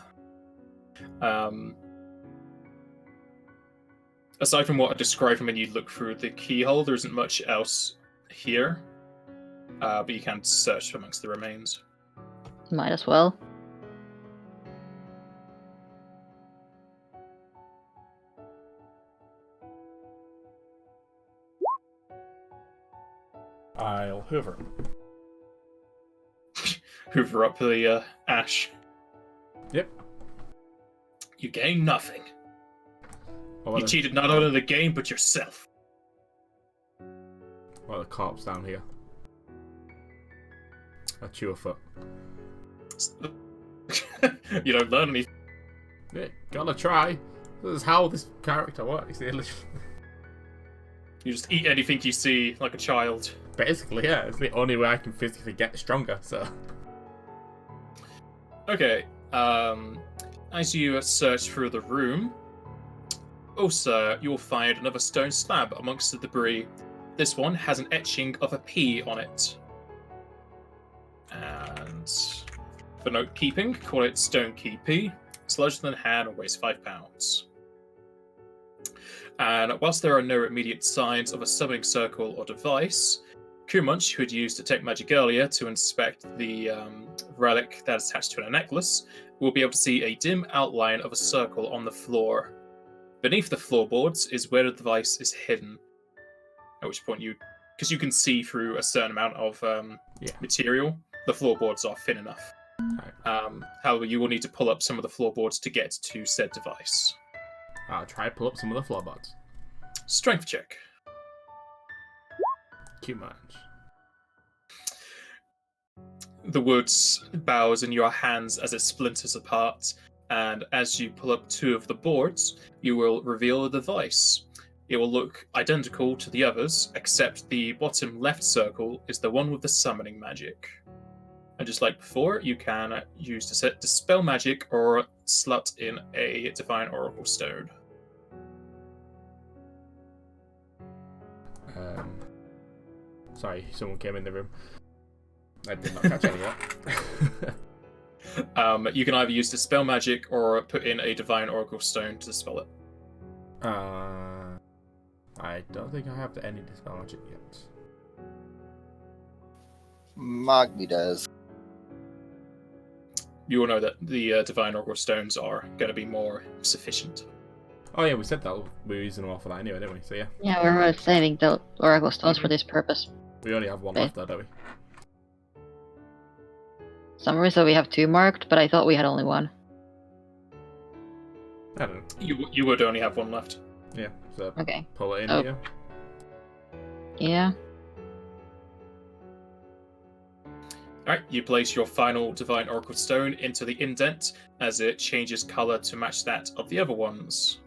Aside from what I described when you look through the keyhole, there isn't much else here. But you can search amongst the remains. Might as well. I'll hoover. Hoover up the ash. Yep. You gain nothing. What You cheated not only the game, but yourself. What are the corpse down here? I chew a foot. You don't learn anything. Yeah, gotta try. This is how this character works. You just eat anything you see like a child. Basically, yeah. It's the only way I can physically get stronger, so... Okay, as you search through the room, also you'll find another stone slab amongst the debris. This one has an etching of a P on it. And for note keeping, call it Stone Key P. It's larger than a hand and weighs 5 pounds. And whilst there are no immediate signs of a summoning circle or device, Kumunch, who had used Detect Magic earlier to inspect the relic that is attached to a necklace, will be able to see a dim outline of a circle on the floor. Beneath the floorboards is where the device is hidden. At which point because you can see through a certain amount of material, the floorboards are thin enough. Right. However, you will need to pull up some of the floorboards to get to said device. I'll try to pull up some of the floorboards. Strength check. Cute much. The wood bows in your hands as it splinters apart, and as you pull up 2 of the boards, you will reveal a device. It will look identical to the others, except the bottom left circle is the one with the summoning magic. And just like before, you can use to dispel magic or slot in a divine oracle stone. Sorry, someone came in the room. I did not catch any of that. You can either use dispel magic or put in a divine oracle stone to dispel it. I don't think I have any dispel magic yet. Magni does. You will know that the divine oracle stones are going to be more sufficient. Oh yeah, we said that we were using them all for that anyway, didn't we? So yeah. Yeah, we were saving the Oracle Stones for this purpose. We only have 1 Okay. left though, don't we? Summary, so we have 2 marked, but I thought we had only 1. I don't know. You would only have 1 left. Yeah, so Okay. pull it in Oh. here. Yeah. Alright, you place your final Divine Oracle Stone into the indent as it changes colour to match that of the other ones.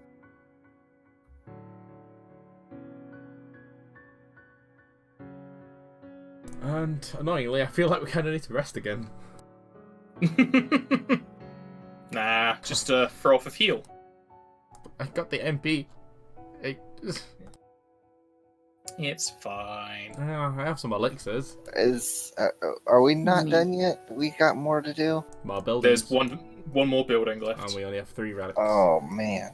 And annoyingly, I feel like we kind of need to rest again. Nah, just throw off a heal. I got the MP. It's fine. I have some elixirs. Are we not done yet? We got more to do. More buildings. There's one more building left. And we only have 3 relics. Oh man.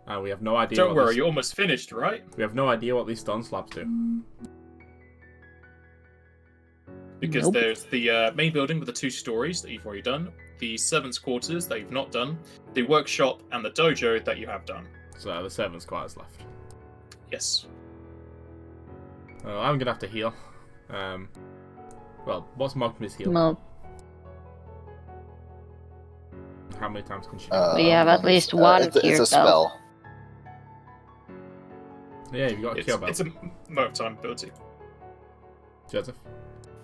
And we have no idea. Don't worry, you're almost finished, right? We have no idea what these stone slabs do. Because Nope. there's the main building with the 2 stories that you've already done, the servants' quarters that you've not done, the workshop, and the dojo that you have done. So the servants' quarters left. Yes. I'm gonna have to heal. Well, what's Mogmi's heal? Well, How many times can she? we have at least one it's cure a spell. Yeah, you've got a cure belt. It's a moment of time ability. Joseph,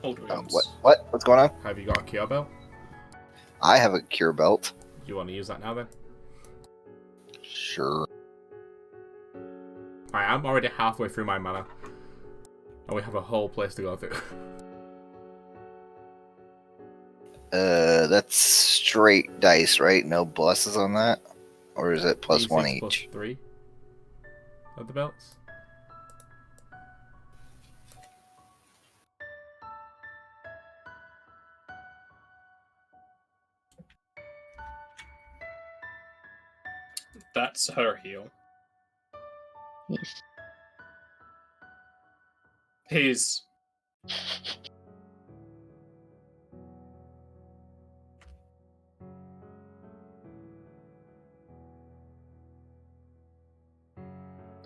Old wounds. What's going on? have you got a cure belt? I have a cure belt. Do you want to use that now then? Sure. Alright, I'm already halfway through my mana. And we have a whole place to go through. That's straight dice, right? No pluses on that? Or is it plus D6 one plus each? 3 of the belts. That's her heal. yes. His.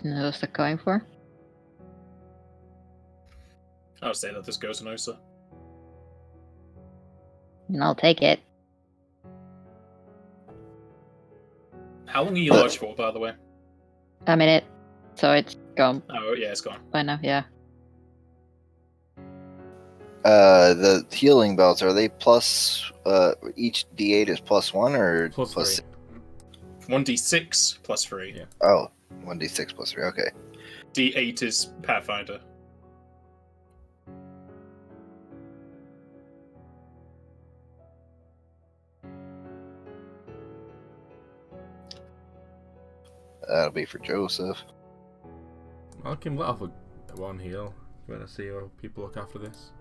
And who's that going for? I'll say that this goes on Osa. And I'll take it. How long are you large for, by the way? A minute. So it's gone Oh, yeah, it's gone. by now, yeah. The healing belts, are they plus, each D8 is plus 1 or Plus 3. 1d6 plus 3. Yeah. Oh, 1d6 plus 3, okay. D8 is Pathfinder. That'll be for Joseph. I can let off a 1 heal. You want to see how people look after this?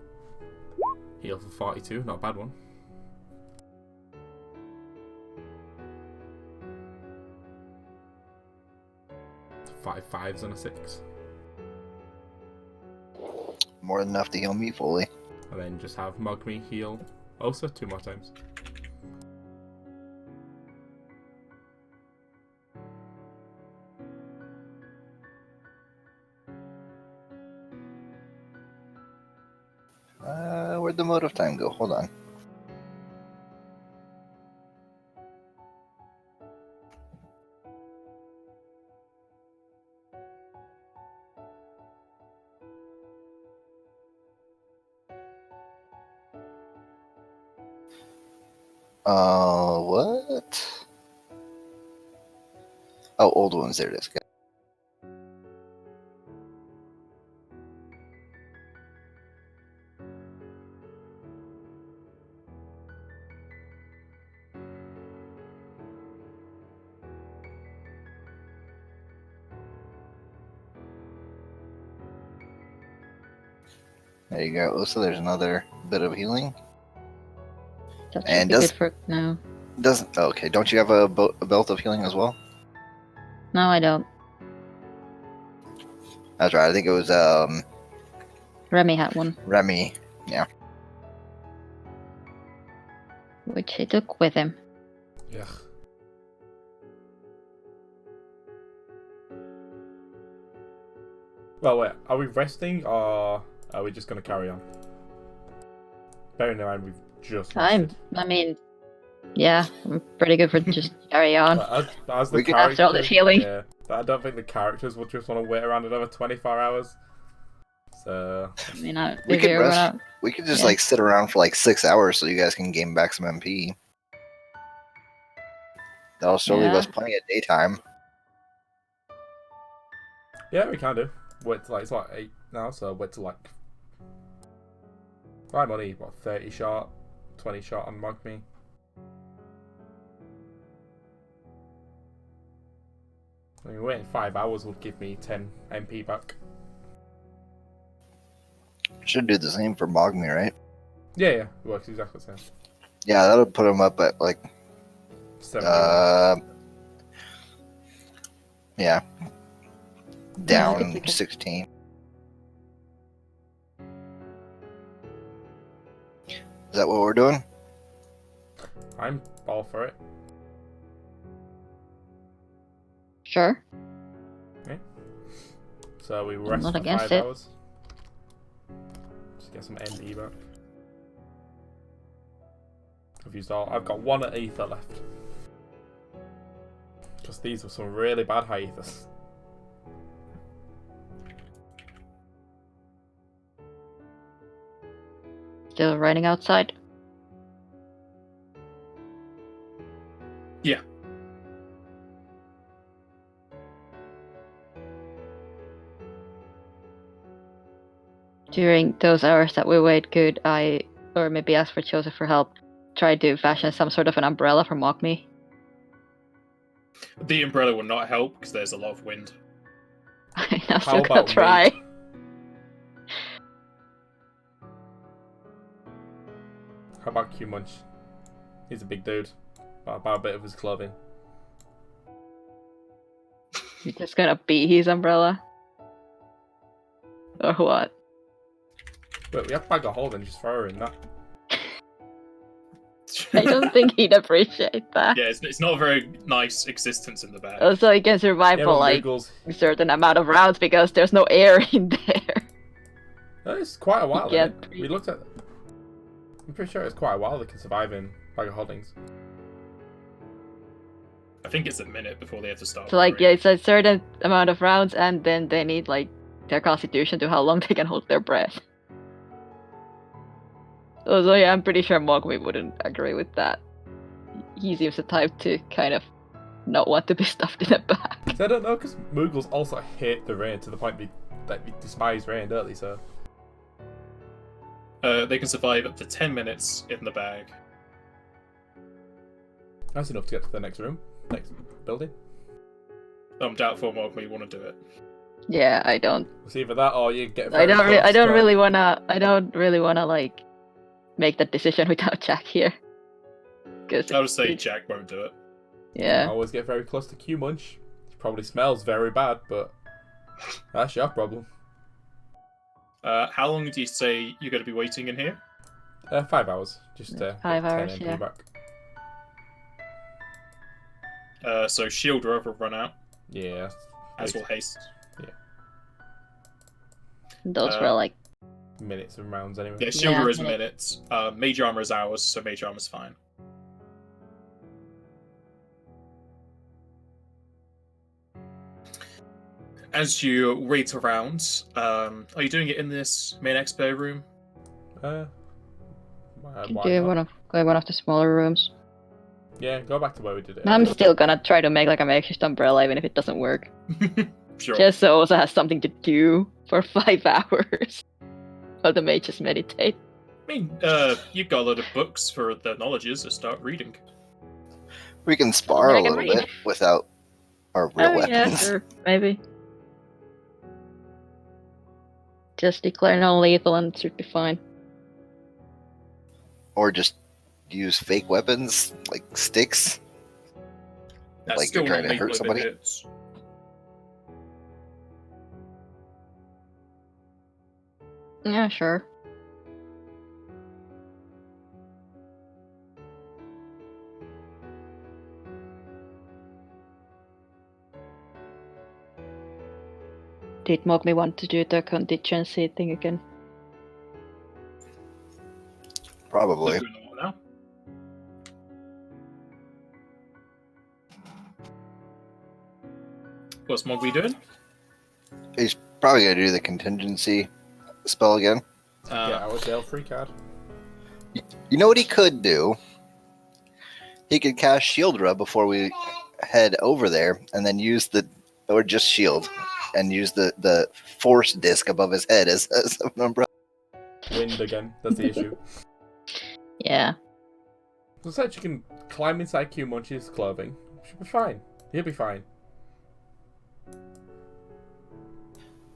Heal for 42, not a bad one. 5 5s and a 6. More than enough to heal me fully. And then just have Mogmi heal Osa 2 more times. Where'd the mode of time go? Hold on. What? Oh, old ones. There it is. There you go. So there's another bit of healing. That should And be good for now. Doesn't okay? Don't you have a belt of healing as well? No, I don't. That's right. I think it was Remy had one, Remy. Yeah. which he took with him. Yeah. Well, wait, are we resting or are we just going to carry on? Bearing in mind we've just rested. I mean, yeah, I'm pretty good for just carry on. But as the We can- After all this healing. Yeah, but I don't think the characters will just want to wait around another 24 hours. So I mean, We if could you're rest. gonna, We could just Yeah. like sit around for like 6 hours so you guys can gain back some MP. That'll still leave Yeah. us plenty of daytime. yeah, we can do. Wait till like it's like 8 now, so wait till like. I'm only what 30 shot, 20 shot on me. I mean, waiting 5 hours would give me 10 MP back. Should do the same for Mogme, right? Yeah, it works exactly the same. Yeah, that'll put him up at like 71. yeah, down okay. 16. Is that what we're doing? I'm all for it. Sure. So we rest not for against 5 it. hours. Just get some MP back. I've used all. I've got 1 at ether left. Because these were some really bad high ethers. Still raining outside. Yeah. During those hours that we wait, could I, or maybe ask for Joseph for help, try to fashion some sort of an umbrella for Mogme? The umbrella will not help because there's a lot of wind. I'm How still gonna about me? try. How about Q Munch? He's a big dude. About a bit of his clothing. You're just gonna be his umbrella? Or what? But we have bag of holding, just throw her in that. I don't think he'd appreciate that. Yeah, it's not a very nice existence in the bag. Also, he can survive Yeah, for but like Moogles, a certain amount of rounds because there's no air in there. it's quite a while. Yeah. Isn't it? We looked at. I'm pretty sure it's quite a while they can survive in bag of holdings. I think it's a minute before they have to start. So like, yeah, worrying. it's a certain amount of rounds, and then they need like their constitution to how long they can hold their breath. So yeah, I'm pretty sure Mogmi wouldn't agree with that. He seems the type to kind of not want to be stuffed in a bag. So I don't know, because Moogles also hate the rain to the point that we despise rain, don't they? So They can survive up to 10 minutes in the bag. that's enough to get to the next room, next building. I'm doubtful Mogme want to do it. Yeah, I don't. It's either that or you get. I very don't. close I don't to- really wanna. I don't really wanna like make that decision without Jack here. Because I would say Jack won't do it. I yeah, always get very close to Q Munch. It probably smells very bad, but that's your problem. How long do you say you're going to be waiting in here? 5 hours, just 5 get 10 hours, MP yeah. back. So shield rover will run out, Yeah. as will haste. those were like Minutes and rounds anyway. Yeah, shield Yeah. is minutes. Mage armor is hours, so mage armor's fine. As you wait around, are you doing it in this main expo room? Why do not? one of the smaller rooms. Yeah, go back to where we did it. I'm still gonna try to make like a makeshift umbrella even if it doesn't work. Sure. Just so also has something to do for 5 hours. While the mages meditate. I mean, you've got a lot of books for the knowledges, so start reading. We can spar I a can little read. bit without our real weapons. Yeah, sure, maybe. Just declare non-lethal and it should be fine. Or just use fake weapons like sticks. That's Like still you're trying not to hurt lethal if it somebody? hits. Yeah, sure. Did Mogmi want to do the contingency thing again? Probably. Let's do another one now. What's Mogby doing? He's probably gonna do the contingency. spell again? Get out of jail free card. You know what he could do? He could cast Shield Rub before we head over there, and then use or just shield, and use the force disc above his head as an umbrella. Wind again. That's the issue. Yeah. So said you can climb inside Q Munch's clothing. Should be fine. He'll be fine.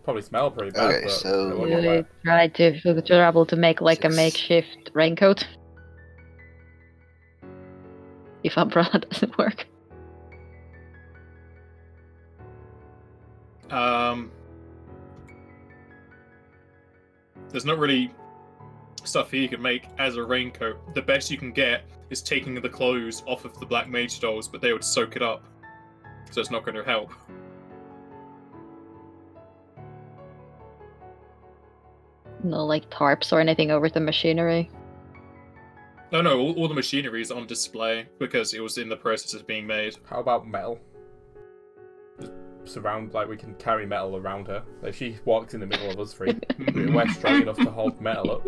Probably smell pretty bad. Okay, but so- it'll get We wet. tried to able to make like a 6. makeshift raincoat. If umbrella doesn't work. There's not really stuff here you can make as a raincoat. The best you can get is taking the clothes off of the black mage dolls, but they would soak it up, so it's not going to help. No like tarps or anything over the machinery. No, all the machinery is on display because it was in the process of being made. How about metal? Just surround, like, we can carry metal around her. If she walks in the middle of us three, we're strong enough to hold metal up.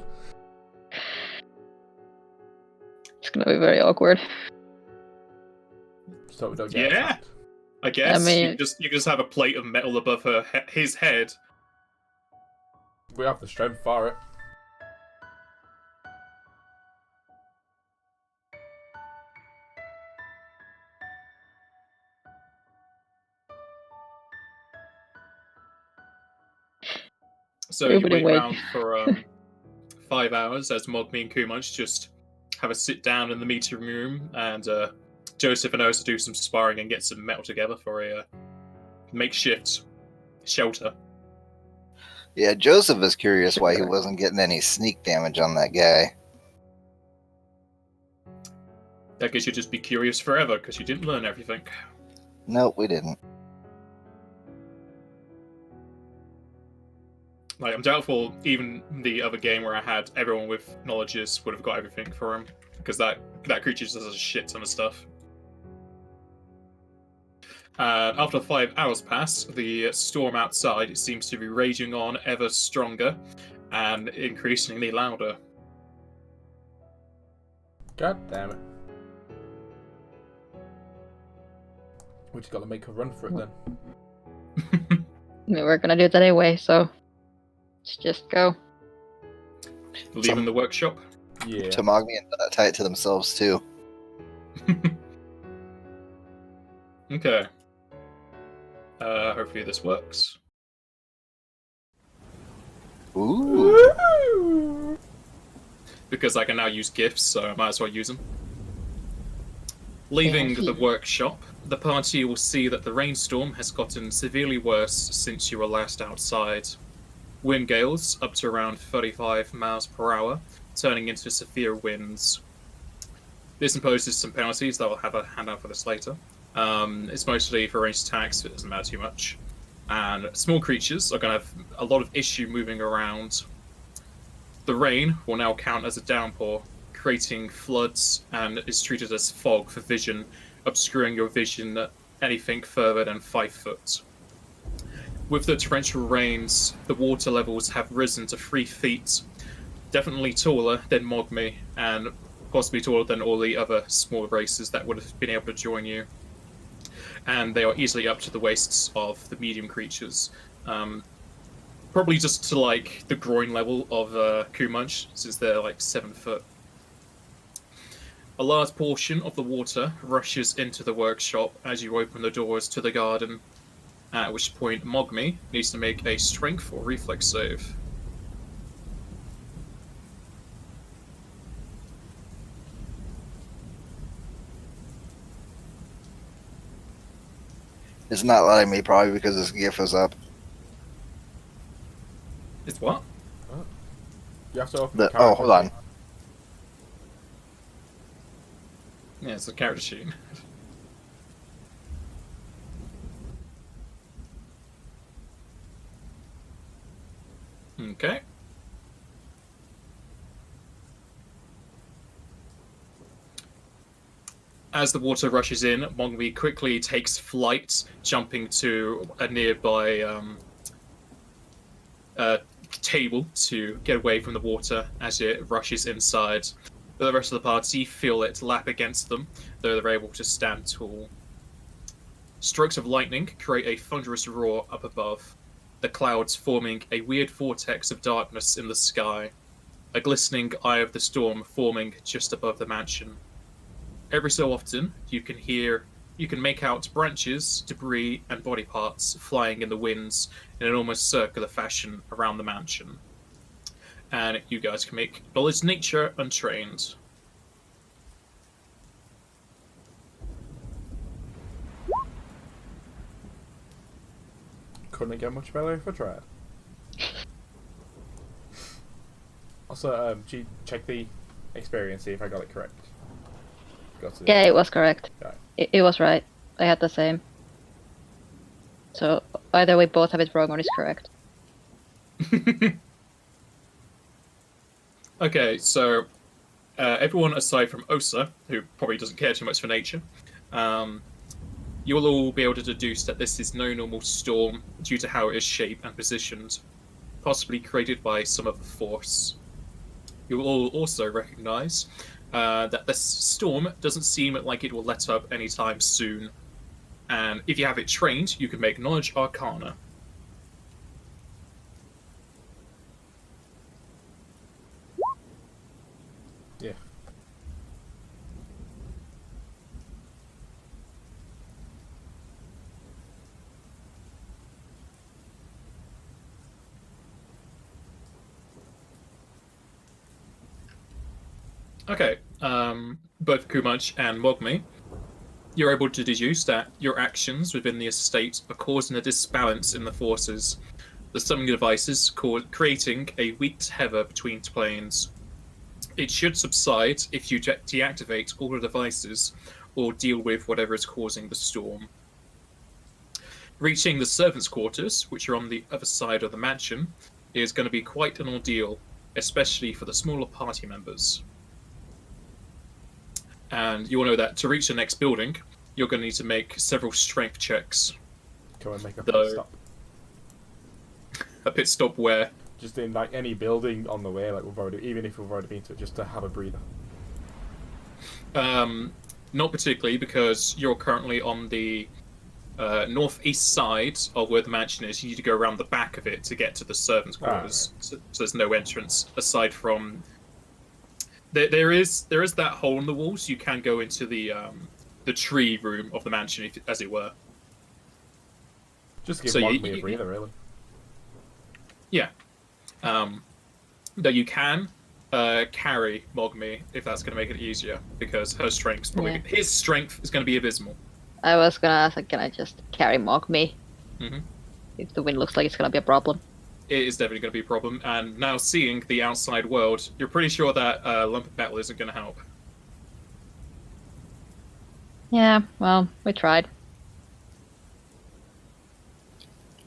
It's gonna be very awkward. So we don't get Yeah. attacked. I guess I mean- you can just have a plate of metal above his head. We have the strength for it. So you Everybody wait wait. around for 5 hours as Mogmi and Kumunch just have a sit down in the meeting room, and Joseph and Osa do some sparring and get some metal together for a makeshift shelter. Yeah, Joseph is curious why he wasn't getting any sneak damage on that guy. I guess you'd just be curious forever because you didn't learn everything. Nope, we didn't. Like, I'm doubtful even the other game where I had everyone with knowledges would have got everything for him, because that creature just does a shit ton of stuff. After 5 hours pass, the storm outside seems to be raging on ever stronger and increasingly louder. God damn it. We just gotta make a run for it then. I mean, we're gonna do it anyway, so let's just go. Leaving the workshop. Yeah. Tamagmi and tie it to themselves too. Okay. Hopefully this works. Ooh. Because I can now use gifts, so I might as well use them. Leaving the workshop, the party will see that the rainstorm has gotten severely worse since you were last outside. Wind gales up to around 35 miles per hour, turning into severe winds. This imposes some penalties that I'll have a handout for this later. It's mostly for ranged attacks, it doesn't matter too much. And small creatures are going to have a lot of issue moving around. The rain will now count as a downpour, creating floods, and is treated as fog for vision, obscuring your vision anything further than 5 foot. With the torrential rains, the water levels have risen to 3 feet, definitely taller than Mogmi, and possibly taller than all the other small races that would have been able to join you. And they are easily up to the waists of the medium creatures. Probably just to like the groin level of Kumunch, since they're like 7 foot. A large portion of the water rushes into the workshop as you open the doors to the garden, at which point Mogmi needs to make a strength or reflex save. It's not letting me, probably because this GIF is up. It's what? You have to open the Oh, character hold on. sheet. Yeah, it's a character sheet. Okay. As the water rushes in, Mongmi quickly takes flight, jumping to a nearby table to get away from the water as it rushes inside. But the rest of the party feel it lap against them, though they're able to stand tall. Strokes of lightning create a thunderous roar up above, the clouds forming a weird vortex of darkness in the sky, a glistening eye of the storm forming just above the mansion. Every so often, you can make out branches, debris, and body parts flying in the winds in an almost circular fashion around the mansion. And you guys can make knowledge nature untrained. Couldn't get much better if I tried. Also, check the experience, see if I got it correct. Yeah, it was correct. Right. It was right. I had the same. So either we both have it wrong or it's correct. Okay, so everyone aside from Osa, who probably doesn't care too much for nature, you will all be able to deduce that this is no normal storm due to how it is shaped and positioned, possibly created by some other force. You will all also recognize that this storm doesn't seem like it will let up anytime soon. And if you have it trained, you can make Knowledge Arcana. Yeah. Okay, both Kumaj and Mogmi, you're able to deduce that your actions within the estate are causing a disbalance in the forces. The summoning device is creating a weak tether between planes. It should subside if you deactivate all the devices or deal with whatever is causing the storm. Reaching the servants' quarters, which are on the other side of the mansion, is going to be quite an ordeal, especially for the smaller party members. And you'll know that to reach the next building, you're going to need to make several strength checks. Can we make a pit stop? A pit stop where? Just in like any building on the way, like even if we've already been to it, just to have a breather. Not particularly, because you're currently on the northeast side of where the mansion is. You need to go around the back of it to get to the servants' quarters. Right. So there's no entrance aside from. There is that hole in the wall, so you can go into the tree room of the mansion, as it were. Just to give me a breather, really. Yeah. Though you can carry Mogmi if that's going to make it easier, because her strength his strength is going to be abysmal. I was gonna ask, can I just carry Mogmi? Mm-hmm. If the wind looks like it's gonna be a problem. It is definitely going to be a problem, and now seeing the outside world, you're pretty sure that lump of metal isn't going to help. Yeah, well, we tried.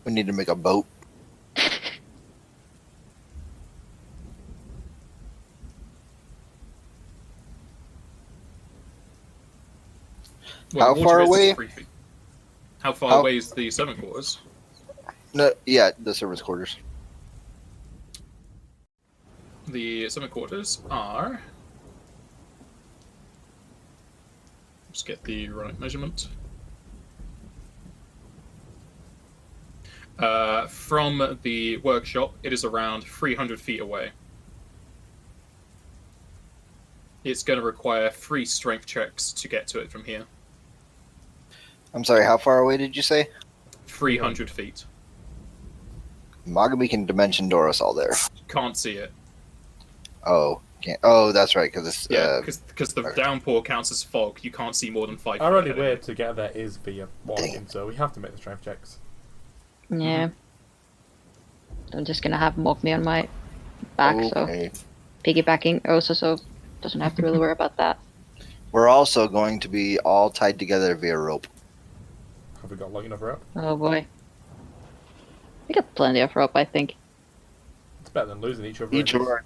We need to make a boat. Well, how far away? How far away is the servant quarters? No, yeah, the service quarters. The servant quarters are. Just get the right measurement. From the workshop, it is around 300 feet away. It's going to require 3 strength checks to get to it from here. I'm sorry, how far away did you say? 300 feet. Mogami can dimension door us all there. Can't see it. Oh, can't. Oh, that's right, because it's because the downpour counts as fog. You can't see more than 5 feet. Our only way to get there is via walking, so we have to make the strength checks. Yeah. I'm just gonna have Mogmi on my back, okay. So piggybacking also, so doesn't have to really worry about that. We're also going to be all tied together via rope. Have we got long enough rope? Oh boy. We got plenty of rope, I think. It's better than losing each other. Each of our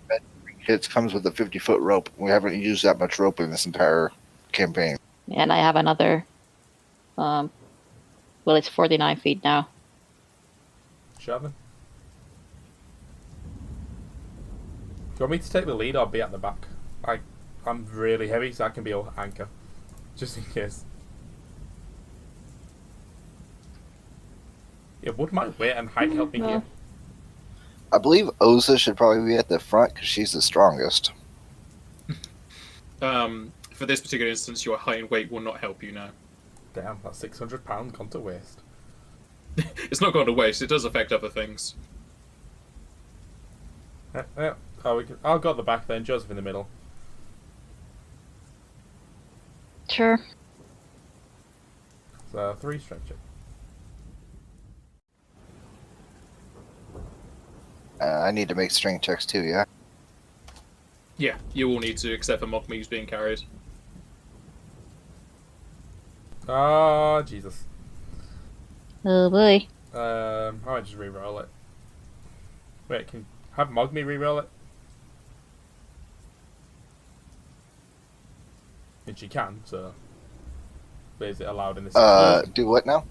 hits comes with a 50-foot rope. We haven't used that much rope in this entire campaign. And I have another. Well, it's 49 feet now. Shoving? you want me to take the lead or be at the back? I'm really heavy, so I can be an anchor. Just in case. Yeah, would my weight and height help me here? I believe Oza should probably be at the front because she's the strongest. For this particular instance, your height and weight will not help you now. Damn, that's £600 gone to waste. It's not gone to waste. It does affect other things. Yeah. Oh, I'll go at the back then. Joseph in the middle. Sure. So 3 strength check. I need to make strength checks too, yeah? Yeah, you will need to, except for Mogmi who's being carried. Oh, Jesus. Oh boy. I might just re-roll it. Wait, can have Mogmi re-roll it? And she can, so... But is it allowed in this? Do what now?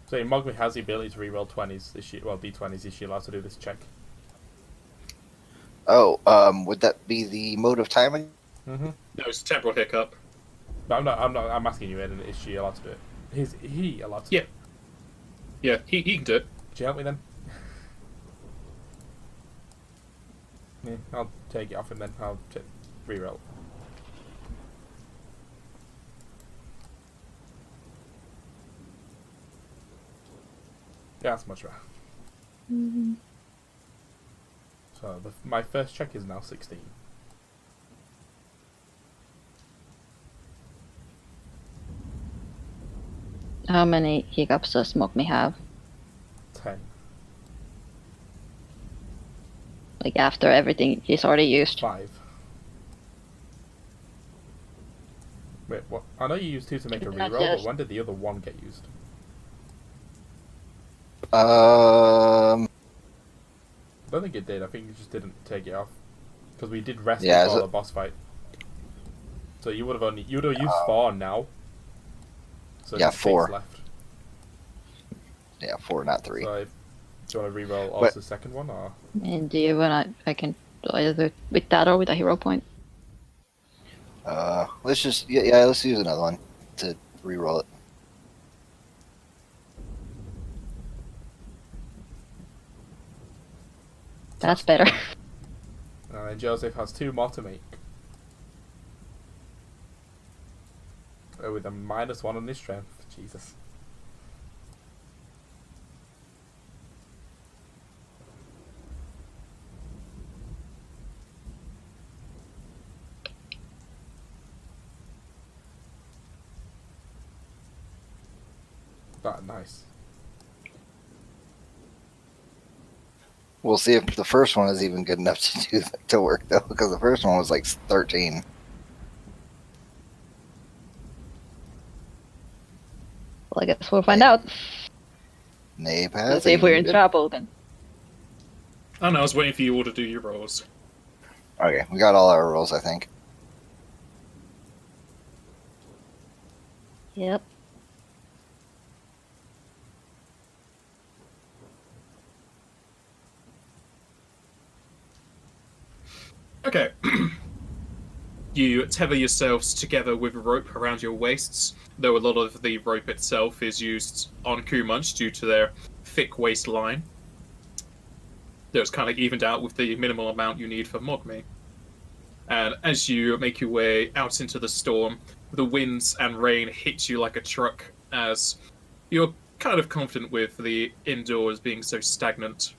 So Mogmi has the ability to re-roll 20s. Is she, well, D20s. Is she allowed to do this check? Oh, would that be the mode of timing? Mm-hmm. No, it's a temporal hiccup. But I'm asking you, Eden, is she allowed to do it? Is he allowed to do it? Yeah, he can do it. Could you help me then? Yeah, I'll take it off and then I'll re-roll. Yeah, that's much better. Mm-hmm. So my first check is now 16. How many hiccups does Smoke me have? 10. Like after everything he's already used. 5. Wait, what? I know you used 2 to make a Not reroll, but just- when did the other 1 get used? Um, I don't think it did. I think you just didn't take it off because we did rest Yeah, before so- the boss fight. So you would have used 4 now. So Yeah, just 6 4. left. yeah, 4, not 3. So do you want to reroll also But- the second one or? And do you wanna? I can do either with that or with a hero point. Let's just let's use another one to re-roll it. That's better. And then Joseph has 2 more to make. Oh, with a -1 on his strength. Jesus. That nice. We'll see if the first one is even good enough to work though, because the first one was like 13. Well, I guess we'll find out. Nay, Let's see if we're in trouble then. Oh no, I was waiting for you all to do your rolls. Okay, we got all our rolls, I think. Yep. Okay. You tether yourselves together with a rope around your waists, though a lot of the rope itself is used on Kumunch due to their thick waistline. Though it's kind of evened out with the minimal amount you need for Mogmi. And as you make your way out into the storm, the winds and rain hit you like a truck as you're kind of confident with the indoors being so stagnant.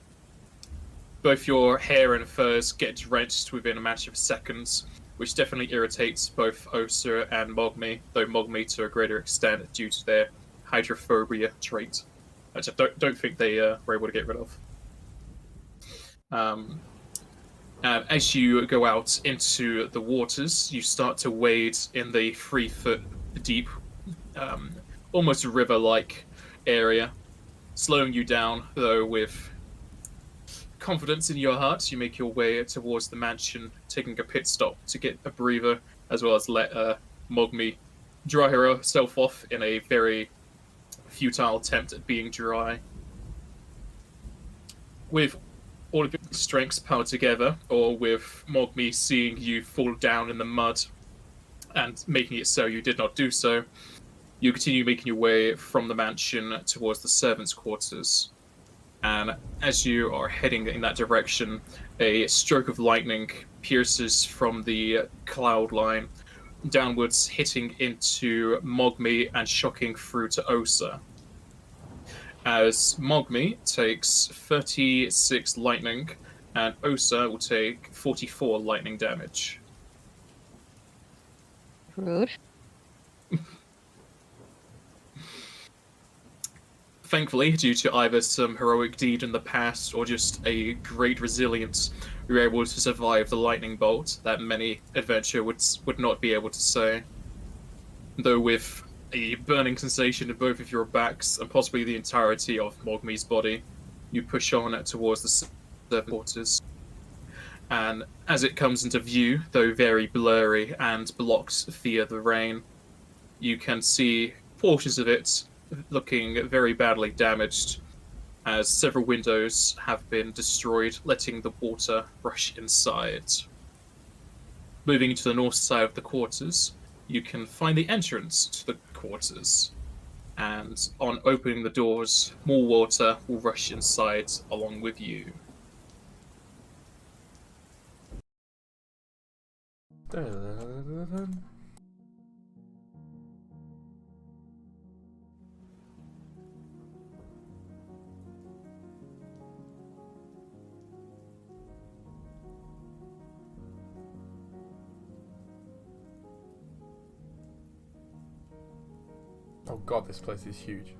Both your hair and furs get drenched within a matter of seconds, which definitely irritates both Osa and Mogmi, though Mogmi to a greater extent due to their hydrophobia trait, which I don't think they were able to get rid of. And as you go out into the waters, you start to wade in the 3-foot deep, almost river-like area, slowing you down, though with confidence in your heart, you make your way towards the mansion, taking a pit stop to get a breather, as well as let Mogmi dry herself off in a very futile attempt at being dry. with all of your strengths powered together, or with Mogmi seeing you fall down in the mud and making it so you did not do so, you continue making your way from the mansion towards the servants' quarters. And as you are heading in that direction, a stroke of lightning pierces from the cloud line downwards, hitting into Mogmi and shocking through to Osa. As Mogmi takes 36 lightning, and Osa will take 44 lightning damage. Rude. Thankfully, due to either some heroic deed in the past or just a great resilience, we were able to survive the lightning bolt that many adventurers would not be able to say. Though with a burning sensation in both of your backs and possibly the entirety of Mogmi's body, you push on towards the servant quarters. And as it comes into view, though very blurry and blocks via the rain, you can see portions of it looking very badly damaged, as several windows have been destroyed, letting the water rush inside. Moving to the north side of the quarters, you can find the entrance to the quarters, and on opening the doors, more water will rush inside along with you. Oh god, this place is huge.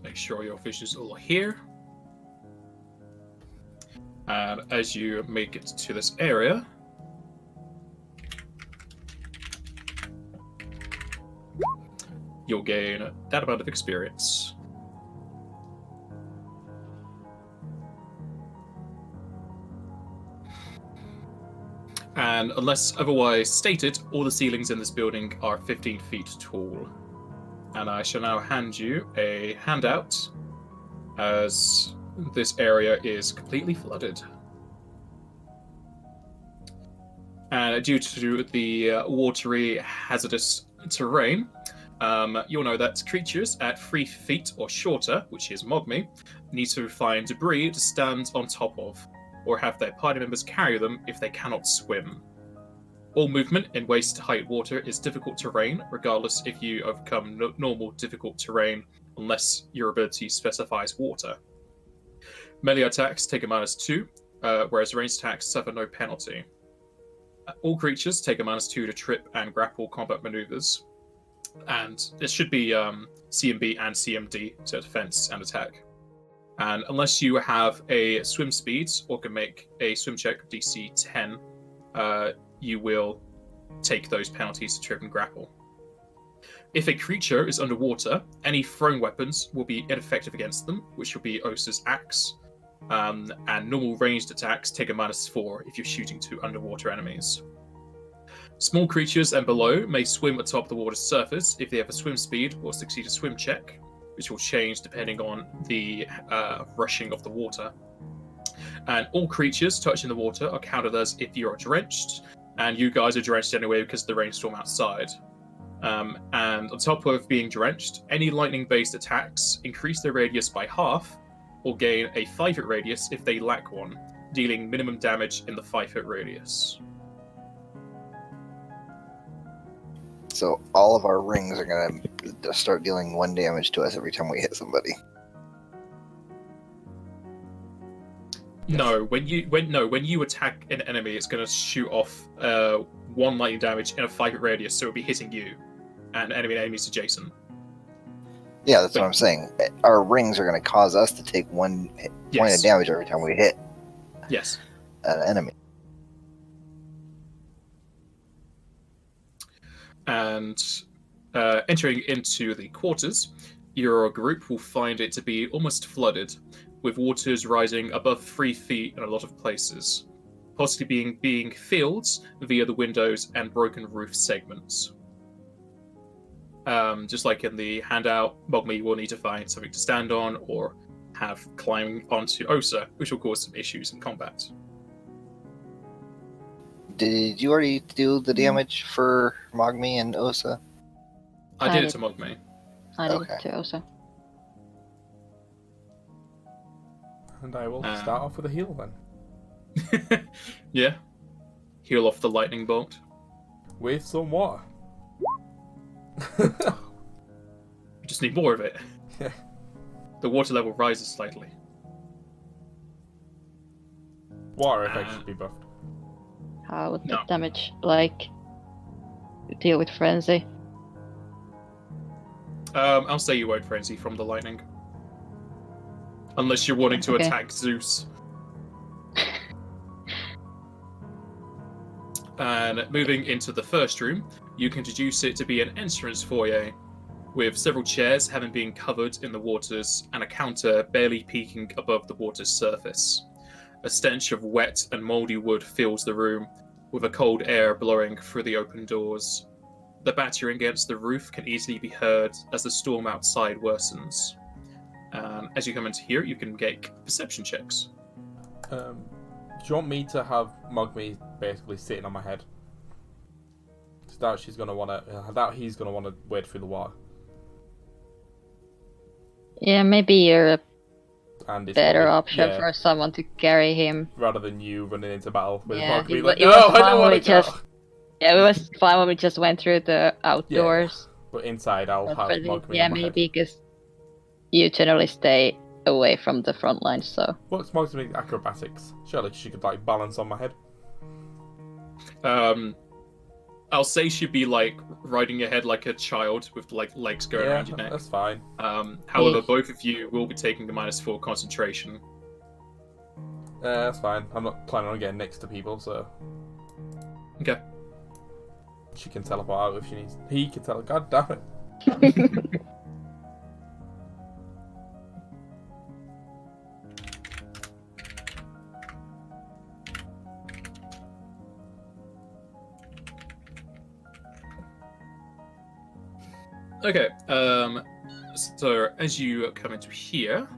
Make sure your fish is all here. And as you make it to this area, you'll gain that amount of experience. And unless otherwise stated, all the ceilings in this building are 15 feet tall. And I shall now hand you a handout, as this area is completely flooded. And due to the watery, hazardous terrain, you'll know that creatures at 3 feet or shorter, which is Mogmi, need to find debris to stand on top of, or have their party members carry them if they cannot swim. All movement in waist-height water is difficult terrain, regardless if you overcome normal difficult terrain, unless your ability specifies water. Melee attacks take a -2, whereas ranged attacks suffer no penalty. All creatures take a -2 to trip and grapple combat maneuvers, and it should be CMB and CMD, so defense and attack. And unless you have a swim speed or can make a swim check DC 10, you will take those penalties to trip and grapple. If a creature is underwater, any thrown weapons will be ineffective against them, which will be Osa's axe, and normal ranged attacks take a -4 if you're shooting to underwater enemies. Small creatures and below may swim atop the water's surface if they have a swim speed or succeed a swim check, which will change depending on the rushing of the water. And all creatures touching the water are counted as if you are drenched, and you guys are drenched anyway because of the rainstorm outside. And on top of being drenched, any lightning-based attacks increase their radius by half, or gain a 5-foot radius if they lack one, dealing minimum damage in the 5-foot radius. So all of our rings are going to start dealing 1 damage to us every time we hit somebody. No, when you attack an enemy, it's going to shoot off 1 lightning damage in a 5-foot radius, so it'll be hitting you and enemies adjacent. Yeah, that's what I'm saying. Our rings are going to cause us to take 1 point of damage every time we hit an enemy. And entering into the quarters, your group will find it to be almost flooded, with waters rising above 3 feet in a lot of places, possibly being fields via the windows and broken roof segments. Just like in the handout, Mogmi will need to find something to stand on or have climbing onto Osa, which will cause some issues in combat. Did you already do the damage for Mogmi and Osa? I did it to Mogmi. I did Okay. it too also. And I will start off with a heal then. Yeah. Heal off the lightning bolt. With some water. You just need more of it. Yeah. The water level rises slightly. Water effect should be buffed. How would the No. damage deal with frenzy? I'll say you won't frenzy from the lightning. Unless you're wanting to Okay. attack Zeus. And moving into the first room, you can deduce it to be an entrance foyer, with several chairs having been covered in the waters and a counter barely peeking above the water's surface. A stench of wet and mouldy wood fills the room, with a cold air blowing through the open doors. The battering against the roof can easily be heard as the storm outside worsens. As you come into here, you can make perception checks. Do you want me to have Mogmi basically sitting on my head? I doubt he's gonna wanna wade through the water. Yeah, maybe you're a And it's better gonna be- option yeah, for someone to carry him. rather than you running into battle with Yeah, Mogmi it like, was no, I fine don't when want we to go. just- Yeah, it was fine when we just went through the outdoors. But inside, I'll But have for the- Mogmi yeah, on my head. maybe because you generally stay away from the front lines, so. What's Mogmi's acrobatics? Surely she could like balance on my head. I'll say she'd be like riding your head like a child with like legs going around your neck. That's fine. However, both of you will be taking a -4 concentration. That's fine. I'm not planning on getting next to people, so Okay. she can teleport out if she needs. He can teleport. God damn it! Okay. So as you come into here,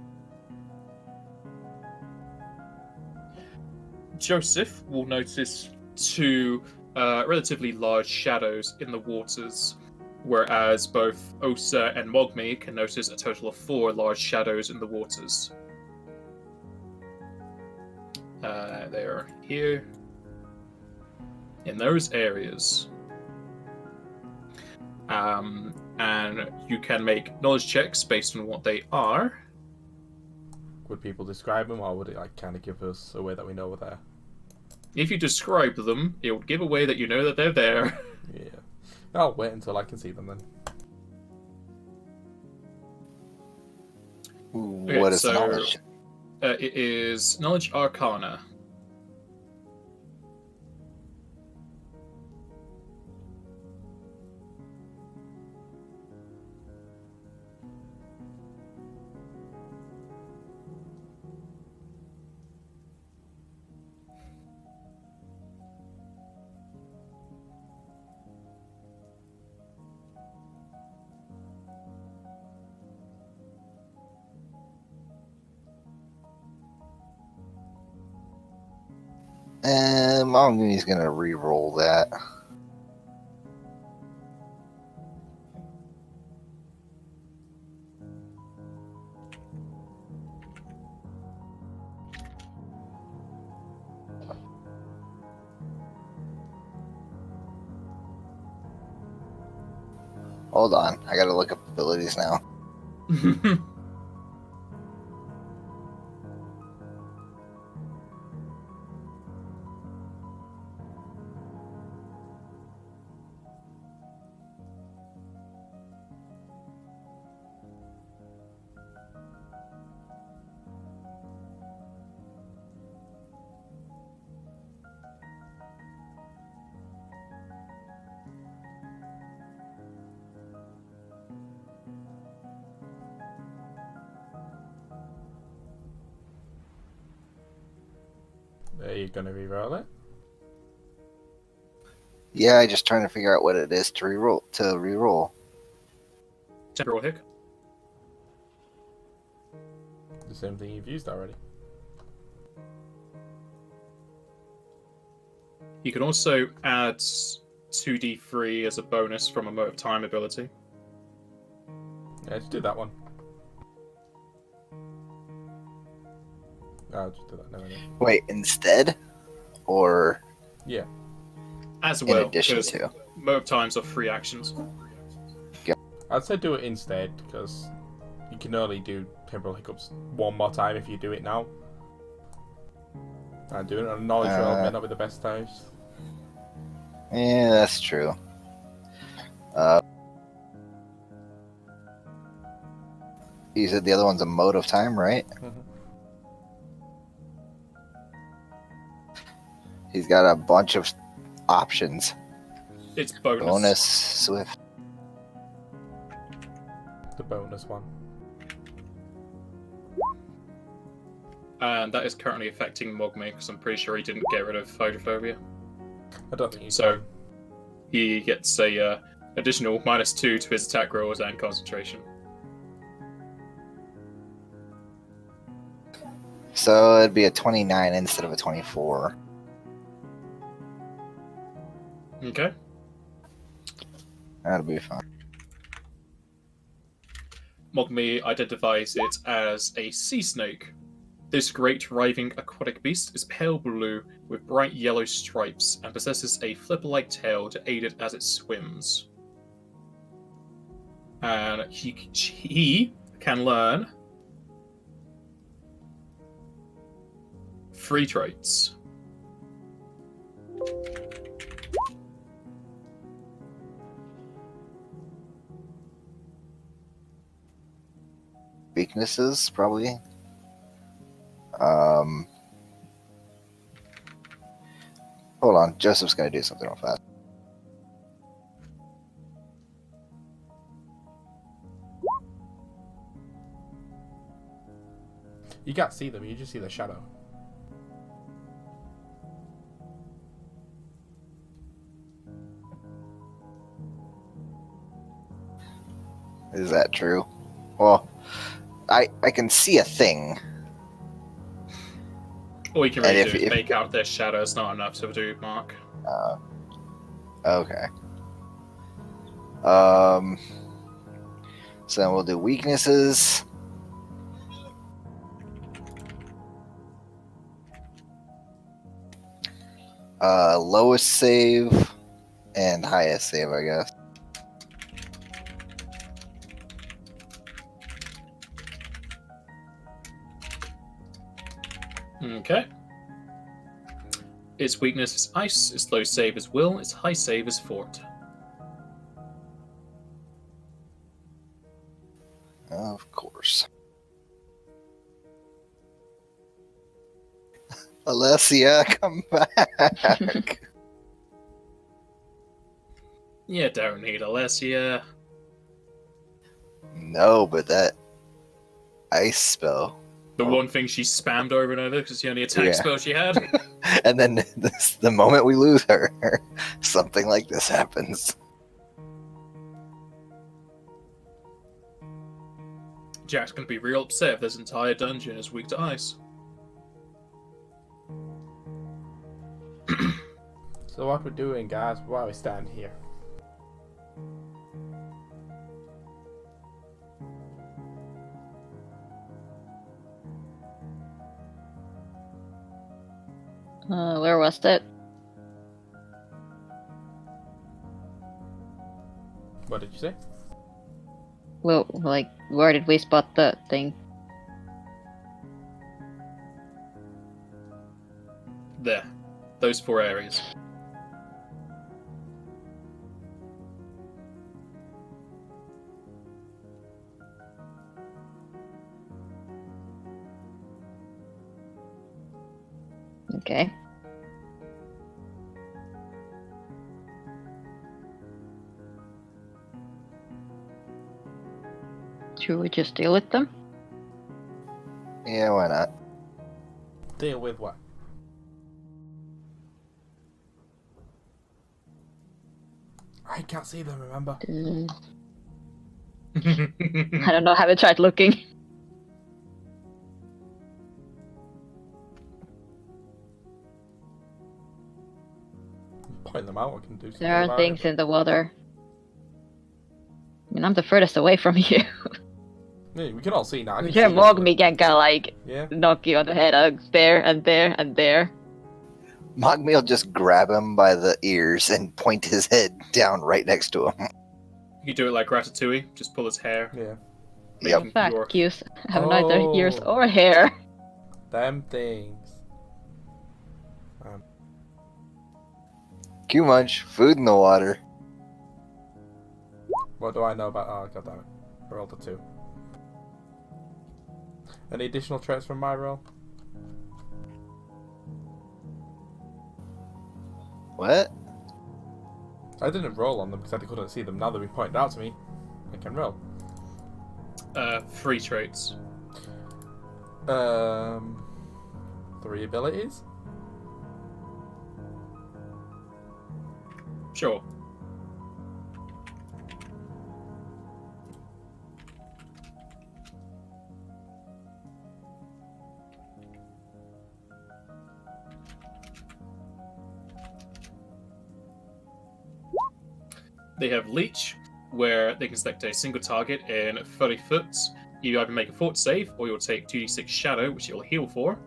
Joseph will notice two relatively large shadows in the waters, whereas both Osa and Mogmi can notice a total of 4 large shadows in the waters. They are here in those areas. And you can make knowledge checks based on what they are. Would people describe them, or would it like kind of give us a way that we know they're there? If you describe them, it will give away that you know that they're there. Yeah. I'll wait until I can see them then. Okay, What is so- the knowledge? It is Knowledge Arcana. Mogmi's gonna re-roll that. Hold on, I gotta look up abilities now. Are you gonna reroll it? Yeah, I just trying to figure out what it is to reroll. Temporal hick. The same thing you've used already. You can also add 2d3 as a bonus from a Mote of Time ability. Yeah, just do that one. I'll just do that now. Wait, instead? Or Yeah. As in well, addition because to? Mote of Times are free actions. I'd say do it instead, because you can only do temporal hiccups one more time if you do it now. And doing it on a knowledge roll may not be the best times. Yeah, that's true. You said the other one's a mode of time, right? Mm-hmm. He's got a bunch of options. It's bonus. Bonus, swift. The bonus one. And that is currently affecting Mogme, because I'm pretty sure he didn't get rid of hydrophobia. I don't think you So- can. He gets a additional -2 to his attack rolls and concentration. So it'd be a 29 instead of a 24. Okay. That'll be fine. Mogme identifies it as a sea snake. This great writhing aquatic beast is pale blue with bright yellow stripes and possesses a flipper-like tail to aid it as it swims. And he can learn 3 traits. Weaknesses, probably. Hold on. Joseph's gonna do something real fast. You can't see them, you just see the shadow. Is that true? Well, I can see a thing. All you can And really if- do is if- make out their shadow. It's not enough to do, Mark. Okay. So then we'll do weaknesses. Lowest save and highest save, I guess. Okay. Its weakness is ice, its low save is will, its high save is fort. Of course. Alessia, come back. You don't need Alessia. No, but that ice spell. The one thing she spammed over and over because it's the only attack Yeah. spell she had. And then the moment we lose her, something like this happens. Jack's gonna be real upset if this entire dungeon is weak to ice. So what we're doing, guys, while we stand here. Where was that? What did you say? Well, like, where did we spot the thing? There. Those 4 areas. Okay. Should we just deal with them? Yeah, why not? Deal with what? I can't see them, remember? I don't know. Haven't tried looking. Point them out, I can do something There are about things it. in the water. I mean, I'm the furthest away from you. Yeah, we can all see now. I I'm can sure see Mogmi can kinda like Yeah. knock you on the head. There and there and there. Mogmi will just grab him by the ears and point his head down right next to him. You do it like Ratatouille, just pull his hair. Yeah. Yep. Making Fact, your- Qs have neither ears Oh. or hair. Them things. Q Munch, food in the water. What do I know about... Oh, god damn it. I rolled a 2. Any additional traits from my roll? What? I didn't roll on them because I couldn't see them. Now they've been pointed out to me, I can roll. 3 traits. 3 abilities? Sure. They have Leech, where they can select a single target in 30 foot. You either make a fort save, or you'll take 2d6 Shadow, which you'll heal for.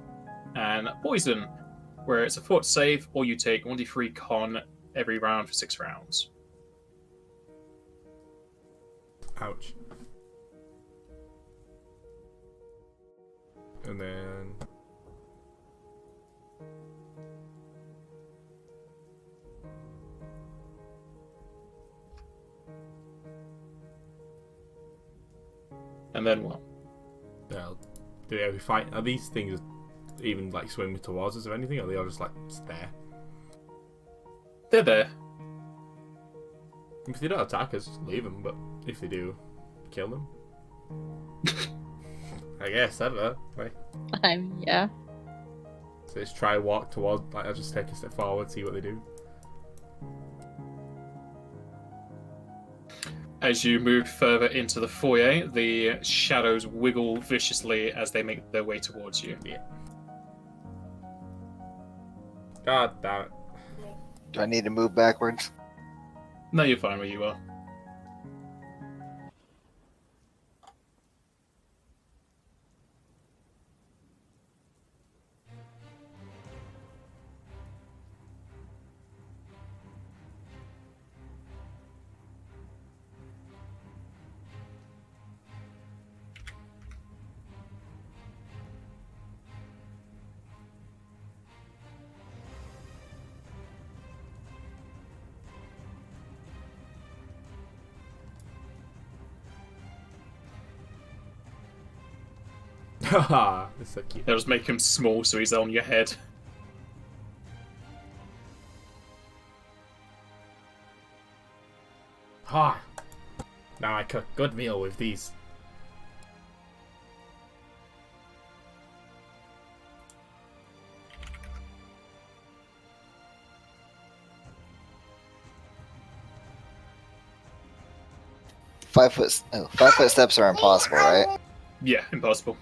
And Poison, where it's a fort save, or you take 1d3 Con every round for 6 rounds. Ouch. And then... And then what? Do they fight? Are these things even like swimming towards us or anything? Or are they all just like there? They're there. If they don't attack us, just leave them. But if they do, kill them. I guess, I don't know. Like, Yeah. so just try walk towards, like, I'll just take a step forward, see what they do. As you move further into the foyer, the shadows wiggle viciously as they make their way towards you. Yeah. God damn it. Do I need to move backwards? No, you're fine where you are. Haha, it's so cute. They'll just make him small so he's on your head. Ha! Now I cook good meal with these. Five foot steps are impossible, right? Yeah, impossible.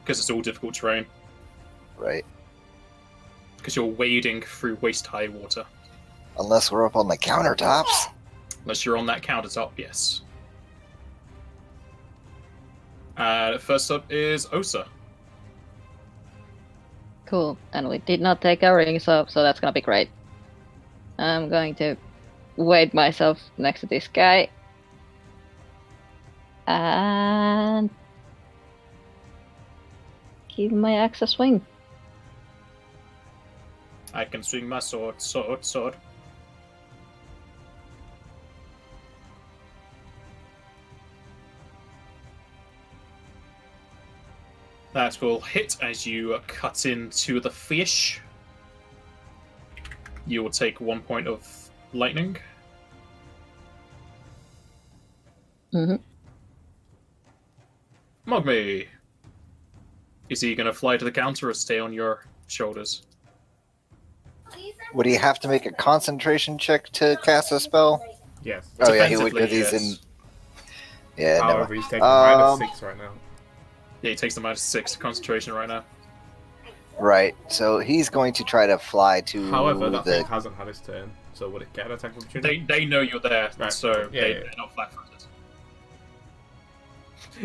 Because it's all difficult terrain. Right. Because you're wading through waist-high water. Unless we're up on the countertops. Unless you're on that countertop, yes. First up is Osa. Cool. And we did not take our rings off, so that's gonna be great. I'm going to wade myself next to this guy. And give my axe a swing. I can swing my sword. That will hit as you cut into the fish. You will take 1 point of lightning. Mm-hmm. Mogmi! Is he going to fly to the counter or stay on your shoulders? Would he have to make a concentration check to cast a spell? Yes. Oh yeah, he would because Defensively, he's in. yes. Yeah, However, never. he's taking -6 right now. Yeah, he takes the -6 concentration right now. Right, so he's going to try to fly to However, that the. thing hasn't had his turn, so would it get an attack of opportunity? They know you're there, Right. so Yeah, they're not flat-footed.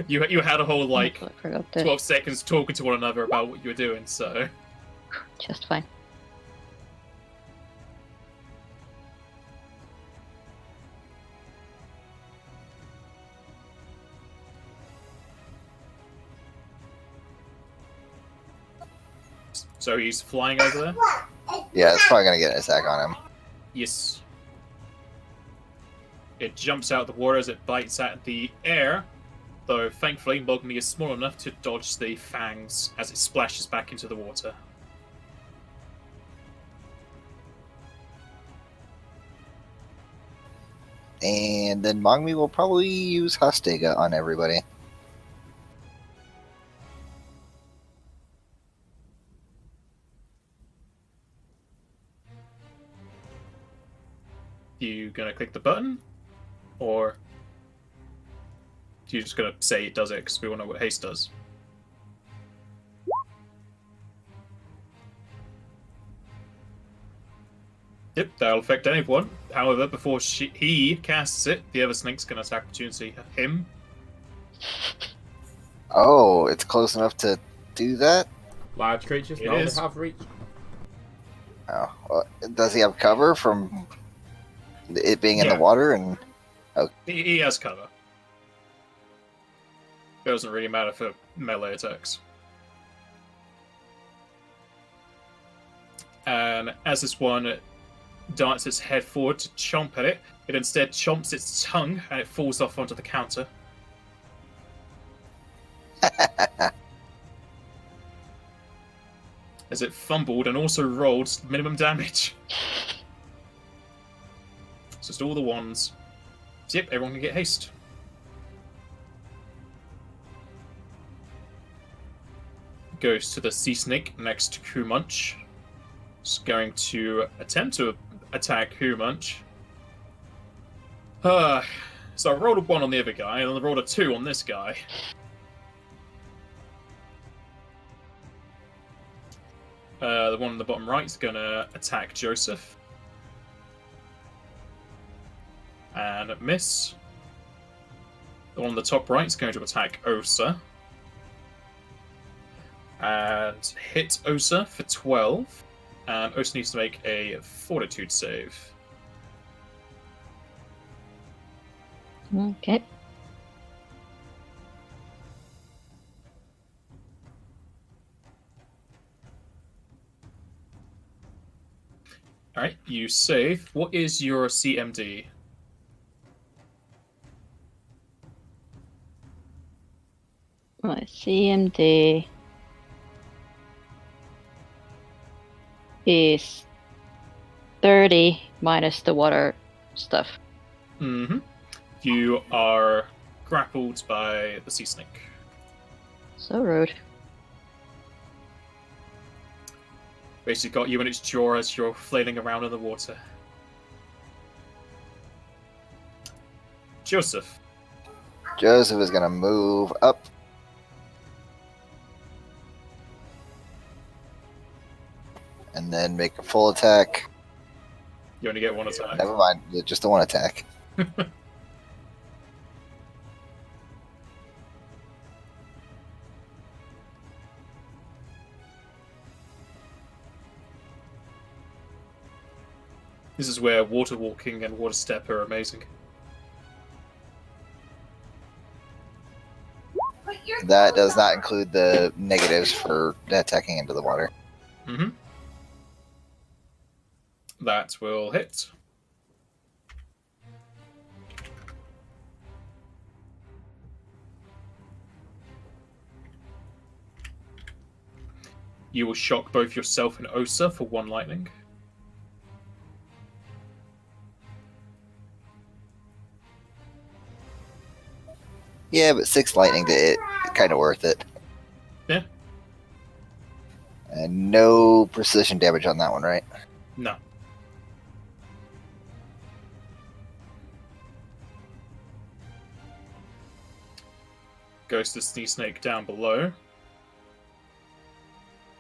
You had a whole like I forgot this. 12 seconds talking to one another about what you were doing, so Just fine. he's flying over there. Yeah, it's probably gonna get an attack on him. Yes. It jumps out of the water as it bites at the air, though thankfully Mogni is small enough to dodge the fangs as it splashes back into the water. And then Mongmi will probably use Hostega on everybody. You gonna click the button? Or you just gonna say it does it because we want to know what haste does? Yep, that'll affect anyone. However, before he casts it, the other snake's gonna attack opportunity him. Oh, it's close enough to do that? Large creatures It now is. have reach. Oh, well, does he have cover from it being in Yeah. the water? And He has cover. It doesn't really matter for melee attacks. And as this one darts its head forward to chomp at it, it instead chomps its tongue and it falls off onto the counter. As it fumbled and also rolled minimum damage. It's just all the ones. So yep, everyone can get haste. Goes to the sea snake next to Kumunch. It's going to attempt to attack Kumunch. So I rolled a 1 on the other guy, and then I rolled a 2 on this guy. The one on the bottom right is going to attack Joseph. And miss. The one on the top right is going to attack Osa. And hit Osa for 12. And Osa needs to make a fortitude save. Okay. Alright, you save. What is your CMD? My CMD is 30 minus the water stuff. Mm-hmm. You are grappled by the sea snake. So rude. Basically got you in its jaw as you're flailing around in the water. Joseph. Joseph is going to move up. And then make a full attack. You only get one attack. Never mind, just the one attack. This is where water walking and water step are amazing. That does not include the negatives for attacking into the water. Mm-hmm. That will hit. You will shock both yourself and Osa for 1 lightning. Yeah, but 6 lightning to it, kind of worth it. Yeah. And no precision damage on that one, right? No. Goes to the Sea Snake down below.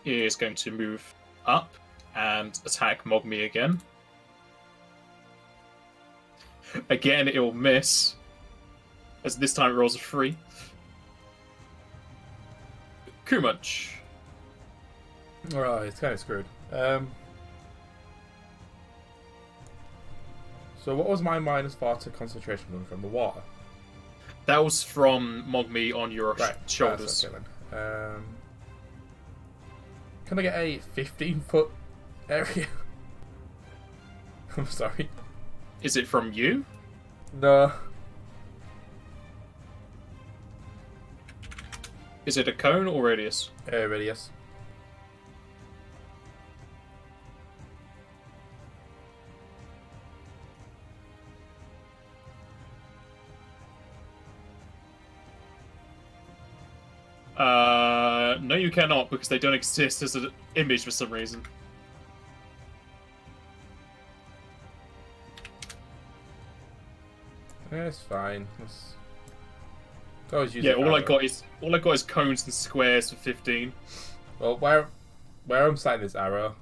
Is going to move up and attack Mogmi again. Again, it will miss. As this time it rolls a 3. Kumunch. Alright, it's kind of screwed. So what was my -4 to concentration coming from? The water? That was from Mogmi on your shoulders. Okay, then. Can I get a 15-foot area? I'm sorry. Is it from you? No. Is it a cone or radius? Radius. No, you cannot, because they don't exist as an image for some reason. Yeah, it's fine. Always use Yeah, the all I arrow. got is cones and squares for 15. Well, where I'm sighting this arrow.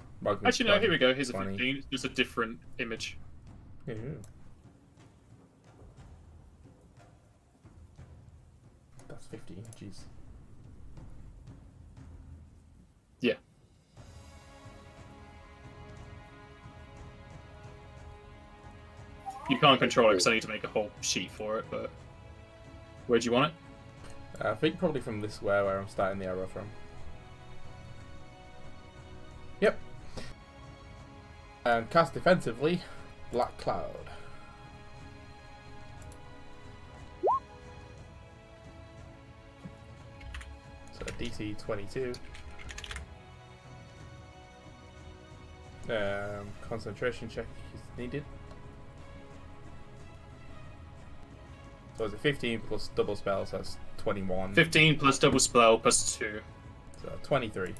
Actually, no. Here we go. Here's a 20. 15. It's just a different image. Yeah. That's 15. Jeez. Yeah. You can't control it because I need to make a whole sheet for it. But where do you want it? I think probably from this square where I'm starting the arrow from. Yep. And cast defensively, Black Cloud. So DC 22. Concentration check is needed. So is it 15 plus double spells? That's 21. 15 plus double spell plus 2. So 23.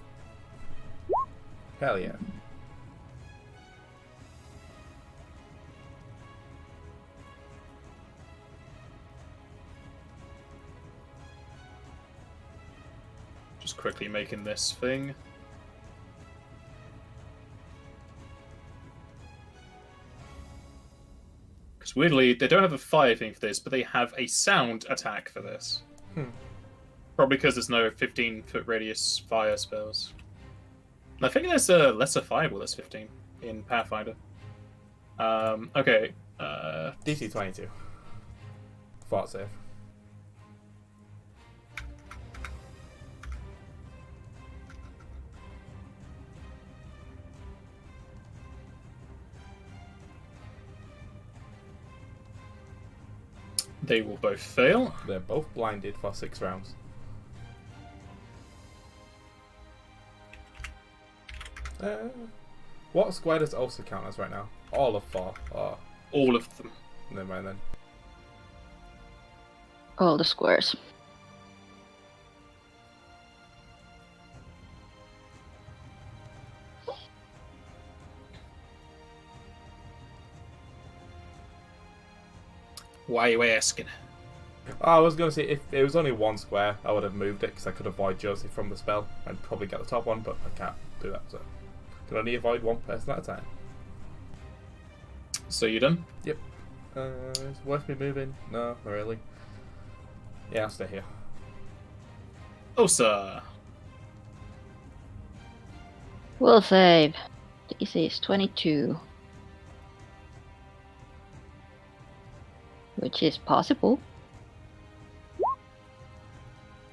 Hell yeah. Just quickly making this thing. Because weirdly, they don't have a fire thing for this, but they have a sound attack for this. Probably because there's no 15-foot radius fire spells. And I think there's a lesser fireball that's 15 in Pathfinder. Okay. DC 22. Fart save. They will both fail. They're both blinded for 6 rounds. What square does also count as right now? All of 4. Oh, All of them. never mind then. All the squares. Why are you asking? Oh, I was going to say, if it was only 1 square, I would have moved it because I could avoid Joseph from the spell and probably get the top one, but I can't do that, so can only avoid 1 person at a time. So you done? Yep. It's worth me moving? No, not really. Yeah, I'll stay here. Oh, sir. Will save. DC is 22. Which is possible.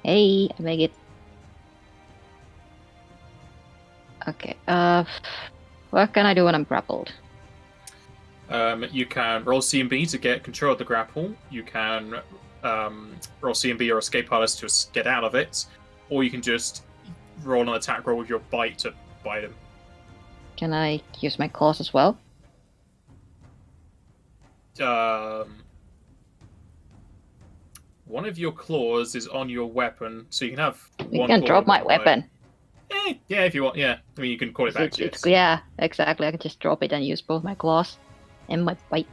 Hey, I make it. Okay, what can I do when I'm grappled? You can roll C&B to get control of the grapple. You can roll C&B or escape artist to get out of it. Or you can just roll an attack roll with your bite to bite him. Can I use my claws as well? One of your claws is on your weapon, so you can have You one can claw drop on my the bite. weapon. Yeah, if you want. Yeah, I mean, you can call it back to It's, it. yeah, exactly. I can just drop it and use both my claws and my bite.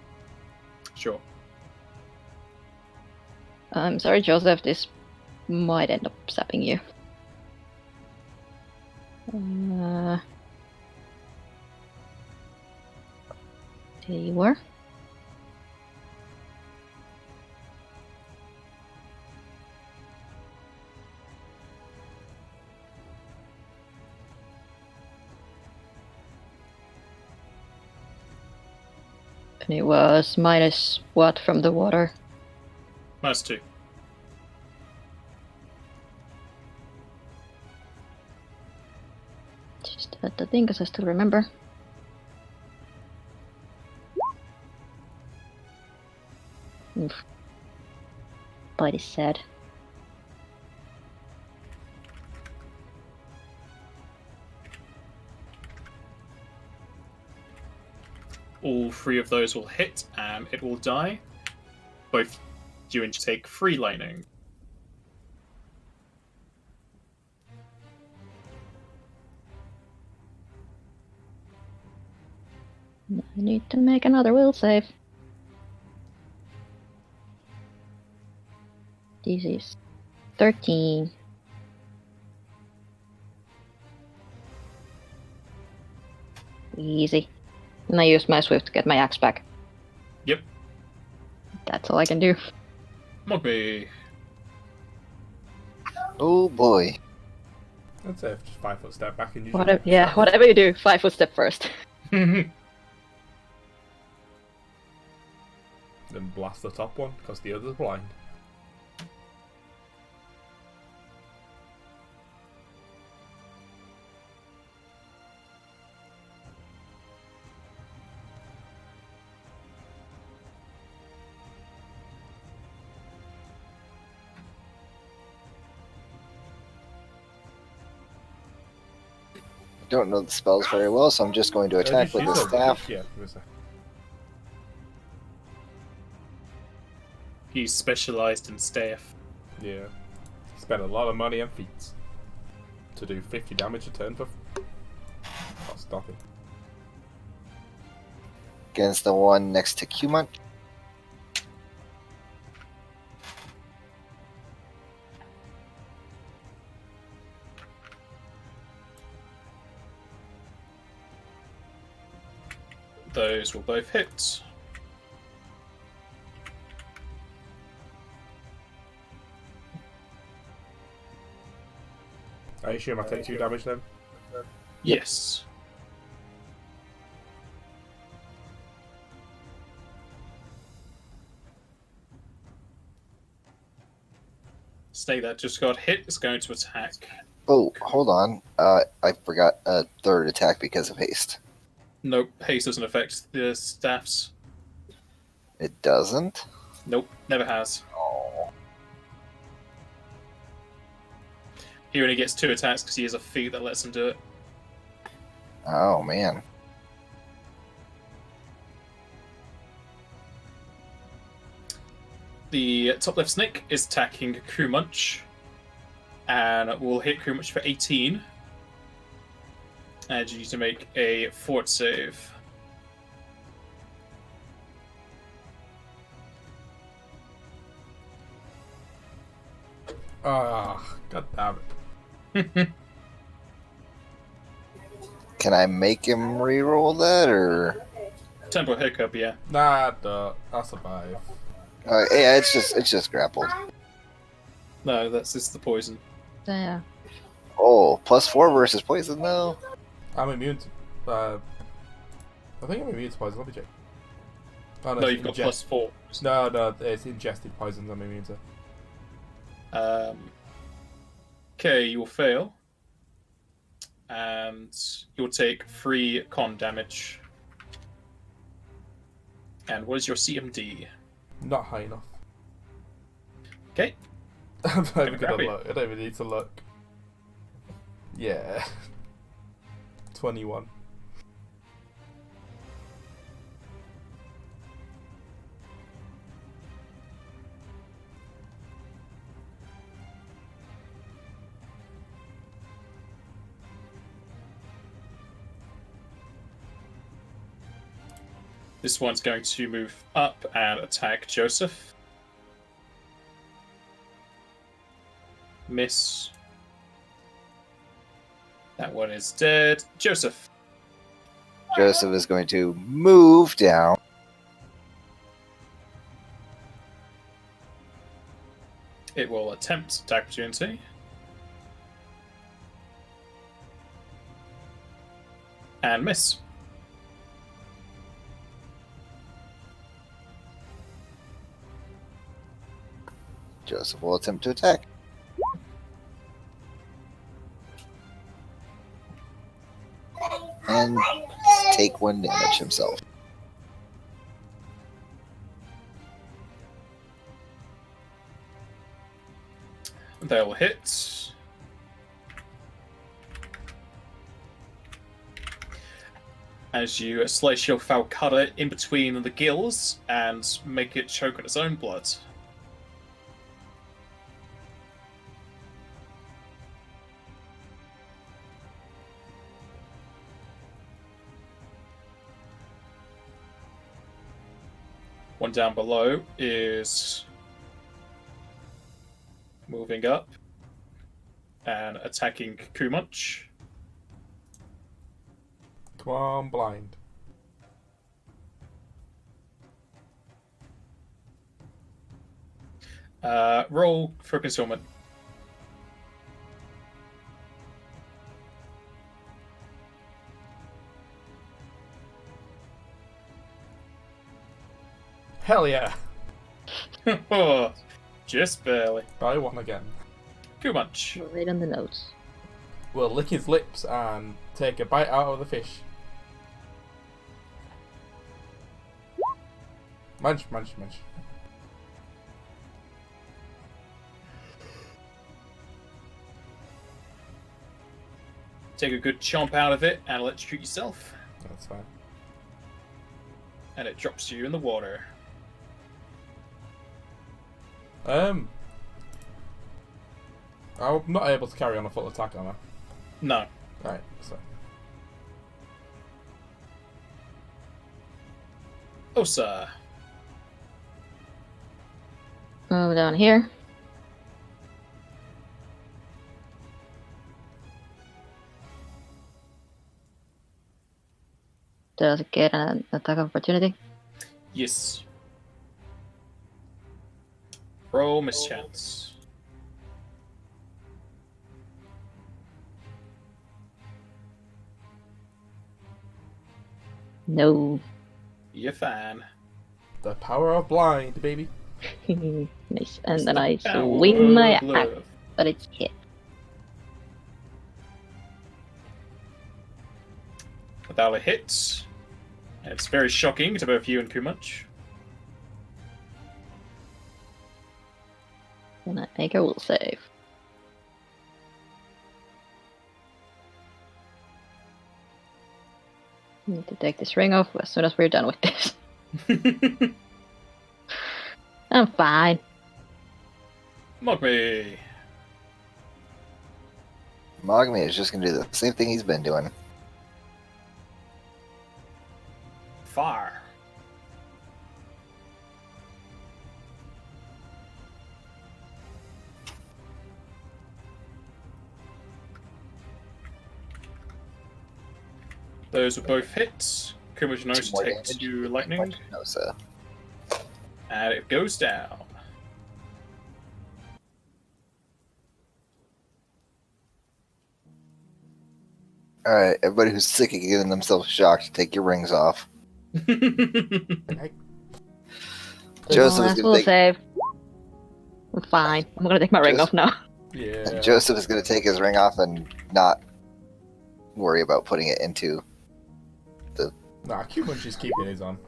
Sure. I'm sorry, Joseph. This might end up sapping you. There you are. And it was minus what from the water? -2. Just add the thing, because I still remember. Oof. Bite is sad. All 3 of those will hit, and it will die. Both you and take 3 lightning. I need to make another will save. This is 13. Easy. And I used my swift to get my axe back. Yep. That's all I can do. Mogby. Oh boy. I'd say just 5 foot step back and you Whatever, yeah, whatever you do, 5 foot step first. Then blast the top one because the other's blind. I don't know the spells very well, so I'm just going to attack with the staff. Yeah, He's specialized in staff. yeah. Spend a lot of money on feats to do 50 damage a turn for. That's nothing. Against the one next to Qmunt. Those will both hit. I assume I take 2 damage then. Yes. Snake that just got hit is going to attack. Oh, hold on. I forgot a third attack because of haste. Nope, haste doesn't affect the staffs. It doesn't? Nope, never has. Oh. He only gets 2 attacks because he has a feat that lets him do it. Oh, man. The top left snake is attacking Kumunch, and will hit Kumunch for 18. And you need to make a fort save. Ah, god damn it. Can I make him reroll that, or? Tempo hiccup, yeah. Nah, I'll survive. Yeah, it's just grappled. No, that's just the poison. Yeah. Oh, +4 versus poison though. I'm immune to. I think I'm immune to poison. Let me check. Oh, No, it's you've got +4. No, it's ingested poisons I'm immune to. Okay, you will fail. And you'll take 3 con damage. And what is your CMD? Not high enough. Okay. I'm not even Grab gonna it. look. I don't even need to look. Yeah. 21. This one's going to move up and attack Joseph. Miss. That one is dead. Joseph. Joseph is going to move down. It will attempt attack opportunity. And miss. Joseph will attempt to attack. And take 1 damage himself. They'll hit. As you slice your falcata in between the gills and make it choke on its own blood. One down below is moving up and attacking Kumunch. Come on, blind. Roll for concealment. Hell yeah! Oh, just barely. I won again. Kumunch. Right on the notes. We'll lick his lips and take a bite out of the fish. Munch, munch, munch. Take a good chomp out of it and electrocute yourself. That's fine. And it drops you in the water. I'm not able to carry on a full attack, am I? No. Right, so. Osa. Move down here. Does it get an attack of opportunity? Yes. Roll mischance. No. You're fine. The power of blind, baby. Nice. And then The I power swing my of axe, love. but it's hit. Without a hit. And it's very shocking to both you and Kumunch. And I make a will save. Need to take this ring off as soon as we're done with this. I'm fine. Mogme. Mogme is just going to do the same thing he's been doing. Fire. Those were both hits. Kumunch knows More to take damage. 2 lightning. No, sir. And it goes down. Alright, everybody who's sick of getting themselves shocked, take your rings off. Joseph is Last going will to take save. I'm fine. I'm gonna take my ring Just- off now. Yeah. Joseph is going to take his ring off and not worry about putting it into. Nah, Q-Munch is keeping his on.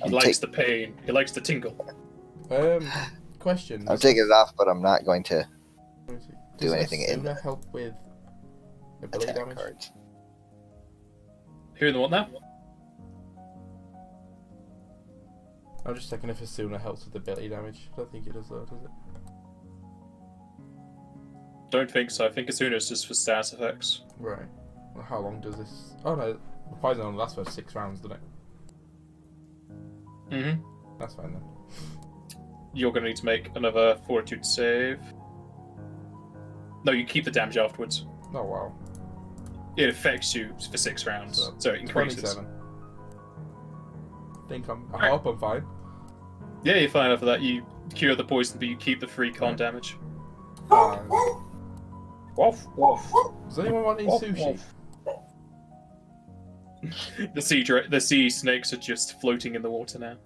He likes the pain. He likes the tingle. Question. I'm taking it off, but I'm not going to Does anything in Asuna help with ability attack damage? cards. Who in the what now? I'm just checking if Asuna helps with ability damage. I don't think it does though, does it? Don't think so. I think Asuna's just for stat effects. Right. Well, How long does this? Oh no, the poison only lasts for 6 rounds, doesn't it? Mm-hmm. That's fine then. You're going to need to make another fortitude save. No, you keep the damage afterwards. Oh wow. It affects you for 6 rounds, so it increases. 27. I Right. hope I'm fine. Yeah, you're fine after that. You cure the poison, but you keep the free con damage. Woof, woof. Does anyone want any Woof, sushi? woof. The sea snakes are just floating in the water now.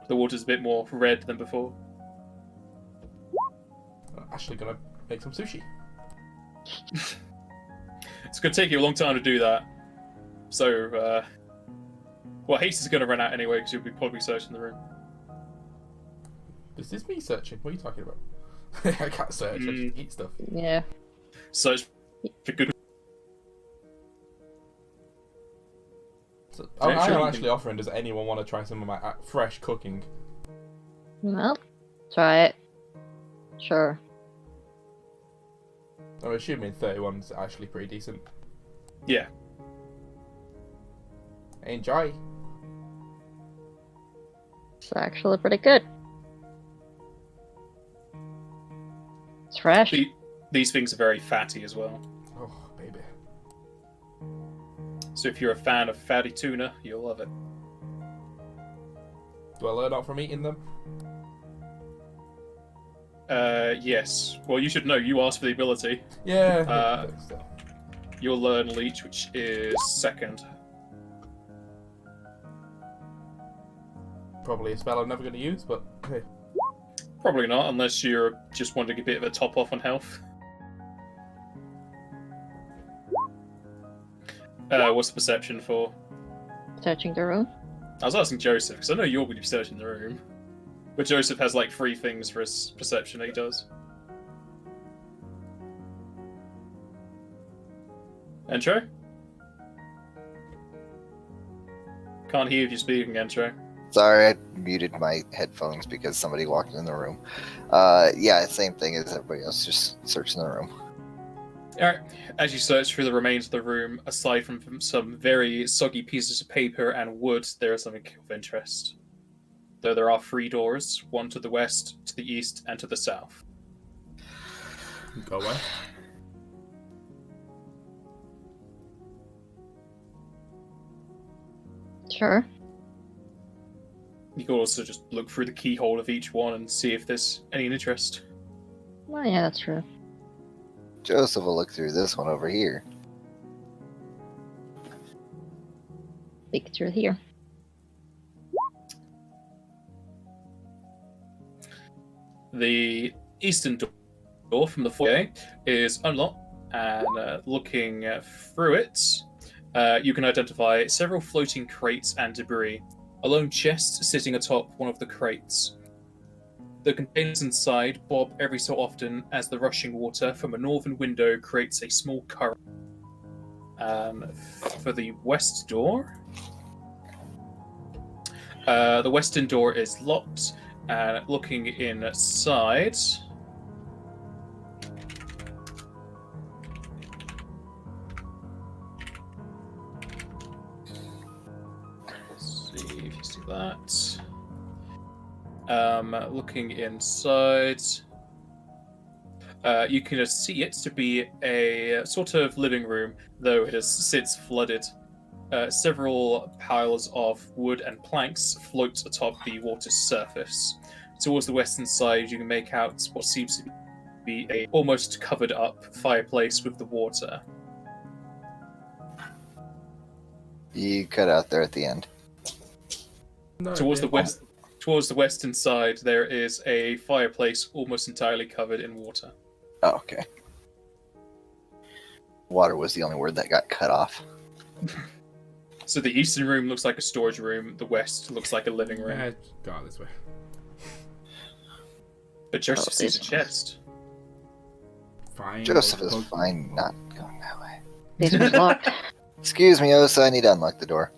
The water's a bit more red than before. I'm actually gonna make some sushi. It's going to take you a long time to do that. So, well, haste is going to run out anyway because you'll be probably searching the room. This is me searching. What are you talking about? I can't search. I just eat stuff. Yeah. Search for good. So, I'm I sure am you actually offering. Does anyone want to try some of my fresh cooking? Well, try it. Sure. I'm assuming 31's actually pretty decent. Yeah. Enjoy. It's actually pretty good. It's fresh. These things are very fatty as well. Oh, baby. So if you're a fan of fatty tuna, you'll love it. Do I learn out from eating them? Yes. Well, you should know. You asked for the ability. Yeah. You'll learn Leech, which is second. Probably a spell I'm never going to use, but hey. Probably not, unless you're just wanting a bit of a top off on health. What's the perception for? Searching the room. I was asking Joseph, because I know you're going to be searching the room. But Joseph has like 3 things for his perception that he does. Entro? Can't hear if you're speaking, Entro. Sorry, I muted my headphones because somebody walked in the room. Yeah, same thing as everybody else, just searching the room. Alright, as you search through the remains of the room, aside from some very soggy pieces of paper and wood, there is something of interest. Though there are 3 doors, one to the west, to the east, and to the south. Go away. Sure. You can also just look through the keyhole of each one and see if there's any interest. Well, yeah, that's true. Joseph will look through this one over here. Peek through here. The eastern door from the foyer is unlocked, and looking through it, you can identify several floating crates and debris. A lone chest sitting atop one of the crates. The containers inside bob every so often as the rushing water from a northern window creates a small current. For the west door, the western door is locked, and looking inside, let's see if you see that. Looking inside, you can see it to be a sort of living room, though it sits flooded. Several piles of wood and planks float atop the water's surface. Towards the western side, you can make out what seems to be a almost covered up fireplace with the water. You cut out there at the end. No, Towards the western side, there is a fireplace almost entirely covered in water. Oh, okay. Water was the only word that got cut off. So the eastern room looks like a storage room. The west looks like a living room. Go out this way. But Joseph sees a chest. Fine. Joseph is fine not going that way. This was locked. Excuse me, Osa, I need to unlock the door.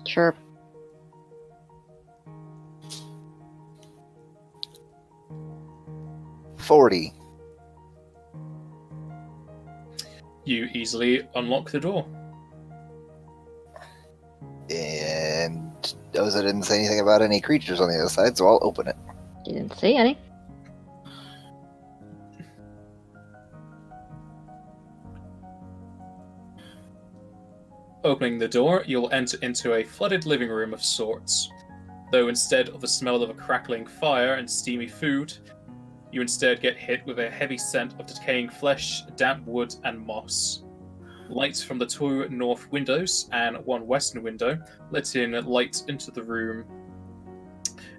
Sure. You easily unlock the door. And Doza didn't say anything about any creatures on the other side, so I'll open it. You didn't see any. Opening the door, you'll enter into a flooded living room of sorts. Though instead of the smell of a crackling fire and steamy food, you instead get hit with a heavy scent of decaying flesh, damp wood, and moss. Lights from the 2 north windows and 1 western window let in light into the room,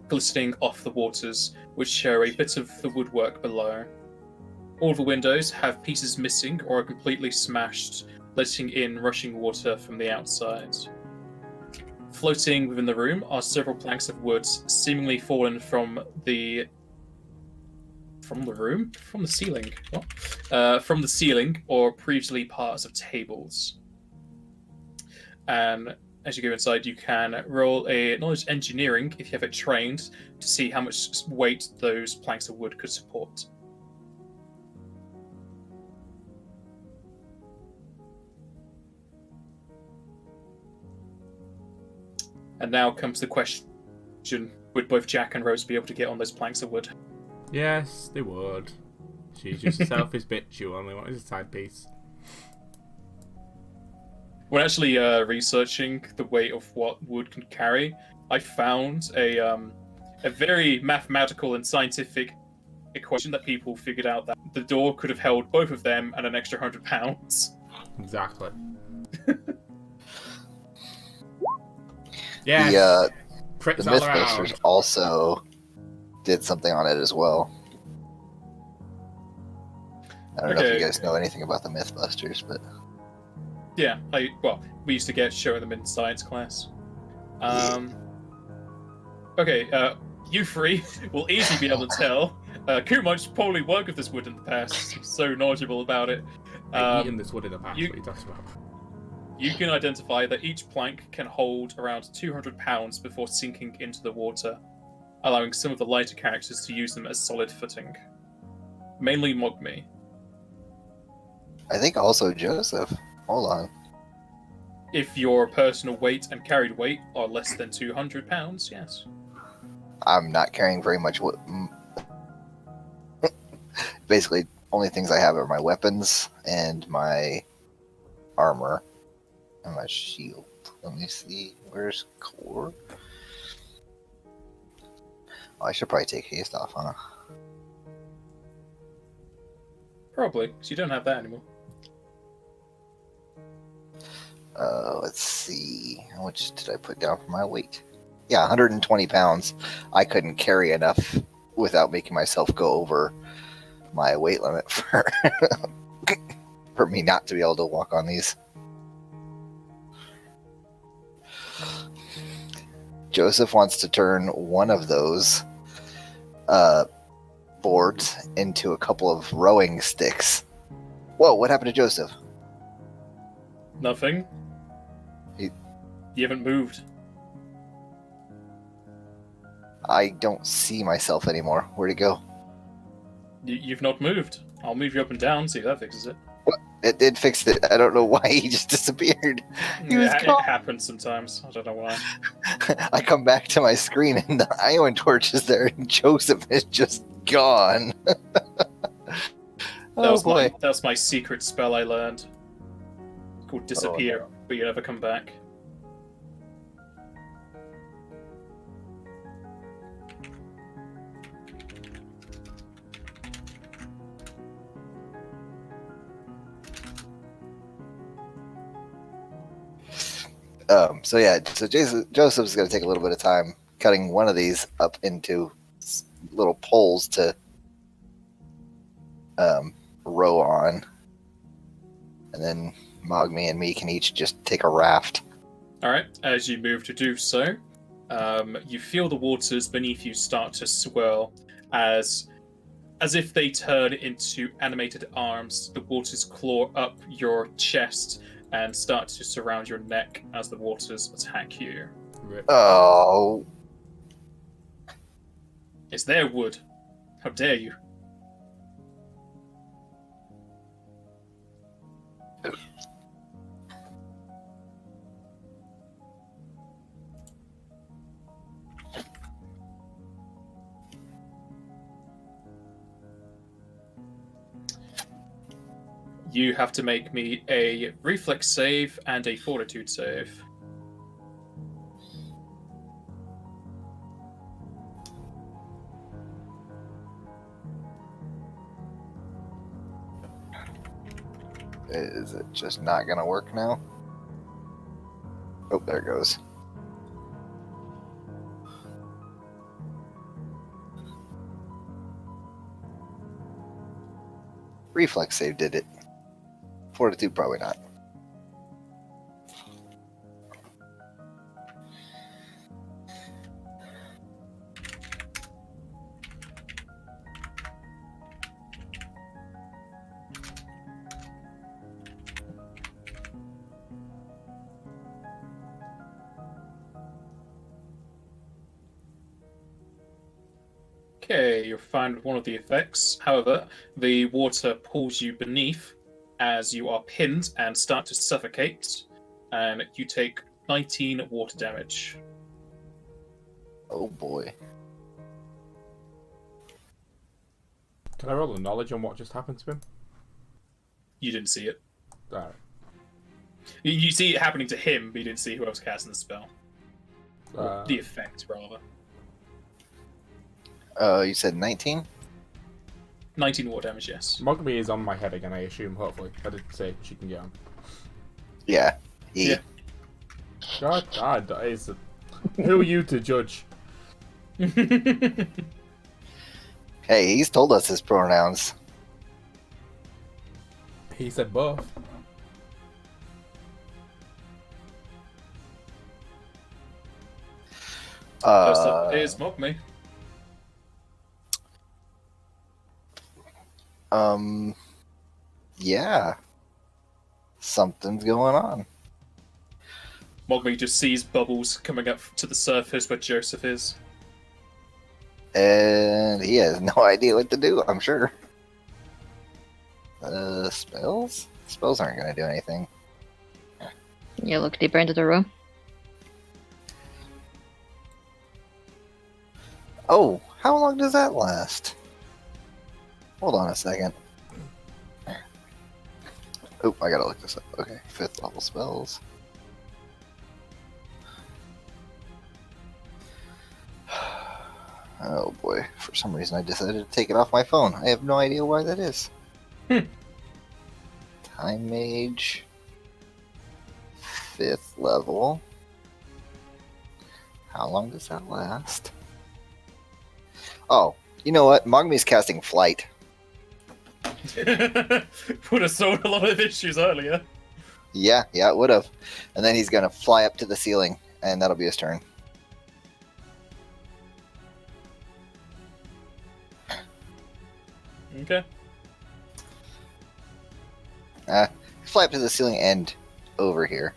glistening off the waters, which show a bit of the woodwork below. All the windows have pieces missing or are completely smashed, letting in rushing water from the outside. Floating within the room are several planks of wood, seemingly fallen from the ceiling, or previously parts of tables. And as you go inside, you can roll a knowledge engineering if you have it trained to see how much weight those planks of wood could support. And now comes the question: would both Jack and Rose be able to get on those planks of wood? Yes, they would. She's just a selfish bitch who only wanted a side piece. When actually researching the weight of what wood can carry, I found a very mathematical and scientific equation that people figured out that the door could have held both of them and an extra 100 pounds. Exactly. Yes. The Mythbusters also did something on it as well. I don't know if you guys know anything about the Mythbusters, but yeah, we used to get showing them in science class. Okay, you three will easily be able to tell. Kumach probably worked with this wood in the past. He's so knowledgeable about it. Eaten this wood in the past. What are you talking about? You can identify that each plank can hold around 200 pounds before sinking into the water, allowing some of the lighter characters to use them as solid footing. Mainly Mogmi. I think also Joseph. Hold on. If your personal weight and carried weight are less than 200 pounds, yes. I'm not carrying very much. Basically, only things I have are my weapons and my armor and my shield. Let me see. Where's core? Oh, I should probably take haste off, huh? Probably, because you don't have that anymore. Let's see. How much did I put down for my weight? Yeah, 120 pounds. I couldn't carry enough without making myself go over my weight limit for for me not to be able to walk on these. Joseph wants to turn one of those boards into a couple of rowing sticks. Whoa, what happened to Joseph? Nothing. You haven't moved. I don't see myself anymore. Where'd he go? You've not moved. I'll move you up and down, see if that fixes it. It did fix it. I don't know why he just disappeared. It happens sometimes. I don't know why. I come back to my screen and the Iron Torch is there and Joseph is just gone. That was my secret spell I learned. It's called Disappear, but you never come back. So Joseph's going to take a little bit of time cutting one of these up into little poles to row on, and then Mogmi and me can each just take a raft. All right. As you move to do so, you feel the waters beneath you start to swirl as if they turn into animated arms. The waters claw up your chest and start to surround your neck as the waters attack you. Oh. It's their wood. How dare you? You have to make me a reflex save and a fortitude save. Is it just not gonna work now? Oh, there it goes. Reflex save did it. Fortitude, probably not. Okay, you're fine with one of the effects. However, the water pulls you beneath as you are pinned and start to suffocate, and you take 19 water damage. Oh boy. Can I roll a knowledge on what just happened to him? You didn't see it. Alright. You see it happening to him, but you didn't see who else casting the spell. Or the effect, rather. You said 19? 19 water damage, yes. Mogami is on my head again, I assume, hopefully. I did say she can get on. Yeah. Yeah. God, that is who are you to judge? Hey, he's told us his pronouns. He said both. First up is Mogme. Yeah. Something's going on. Mogme just sees bubbles coming up to the surface where Joseph is. And he has no idea what to do, I'm sure. Spells? Spells aren't going to do anything. You look deeper into the room. Oh, how long does that last? Hold on a second. Oh, I gotta look this up. Okay, 5th level spells. Oh boy, for some reason I decided to take it off my phone. I have no idea why that is. Time Mage. 5th level. How long does that last? Oh, you know what? Mogmi's casting Flight. Would have solved a lot of issues earlier. Yeah, it would have. And then he's gonna fly up to the ceiling, and that'll be his turn. Okay. Fly up to the ceiling and over here.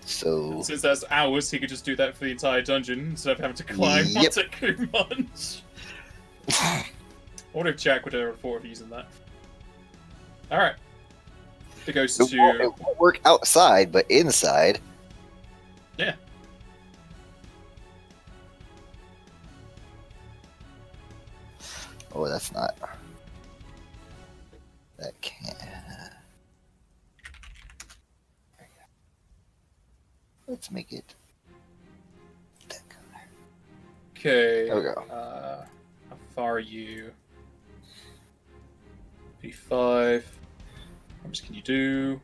So Since that's hours, he could just do that for the entire dungeon instead of having to climb Yep. onto Kumunch. I wonder if Jack would ever thought of using that. Alright. It goes it to... won't work outside, but inside. Yeah. Oh, that's not. That can't. Let's make it that color. Okay. There we go. How far are you? 85. How much can you do?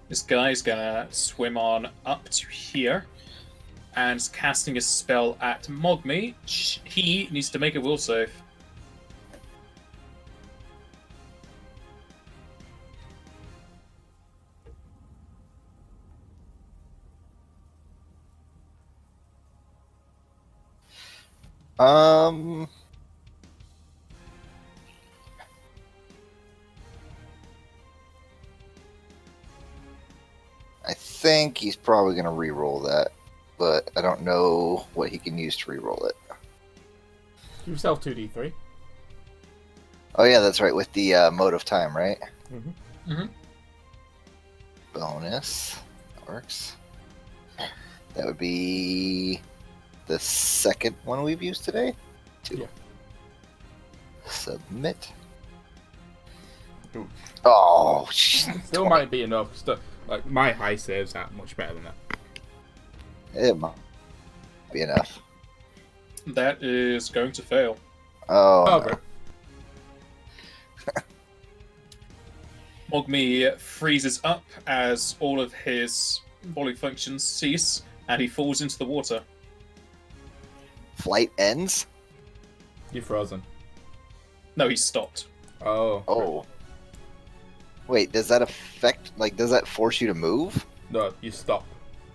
This guy's gonna swim on up to here and is casting a spell at Mogme. He needs to make a will save. I think he's probably going to re-roll that, but I don't know what he can use to re-roll it. Give yourself 2d3. Oh yeah, that's right, with the mode of time, right? Mm-hmm. Mm-hmm. bonus. That works. That would be the second one we've used today. 2. Yeah. Submit. Ooh. Oh, Still might be enough. Still, like my high saves are much better than that. it might be enough. That is going to fail. Oh, Okay. Mogmi freezes up as all of his bodily functions cease, and he falls into the water. Flight ends. You're frozen. No, he's stopped. Oh. Oh. Wait, does that affect? Like, does that force you to move? No, you stop.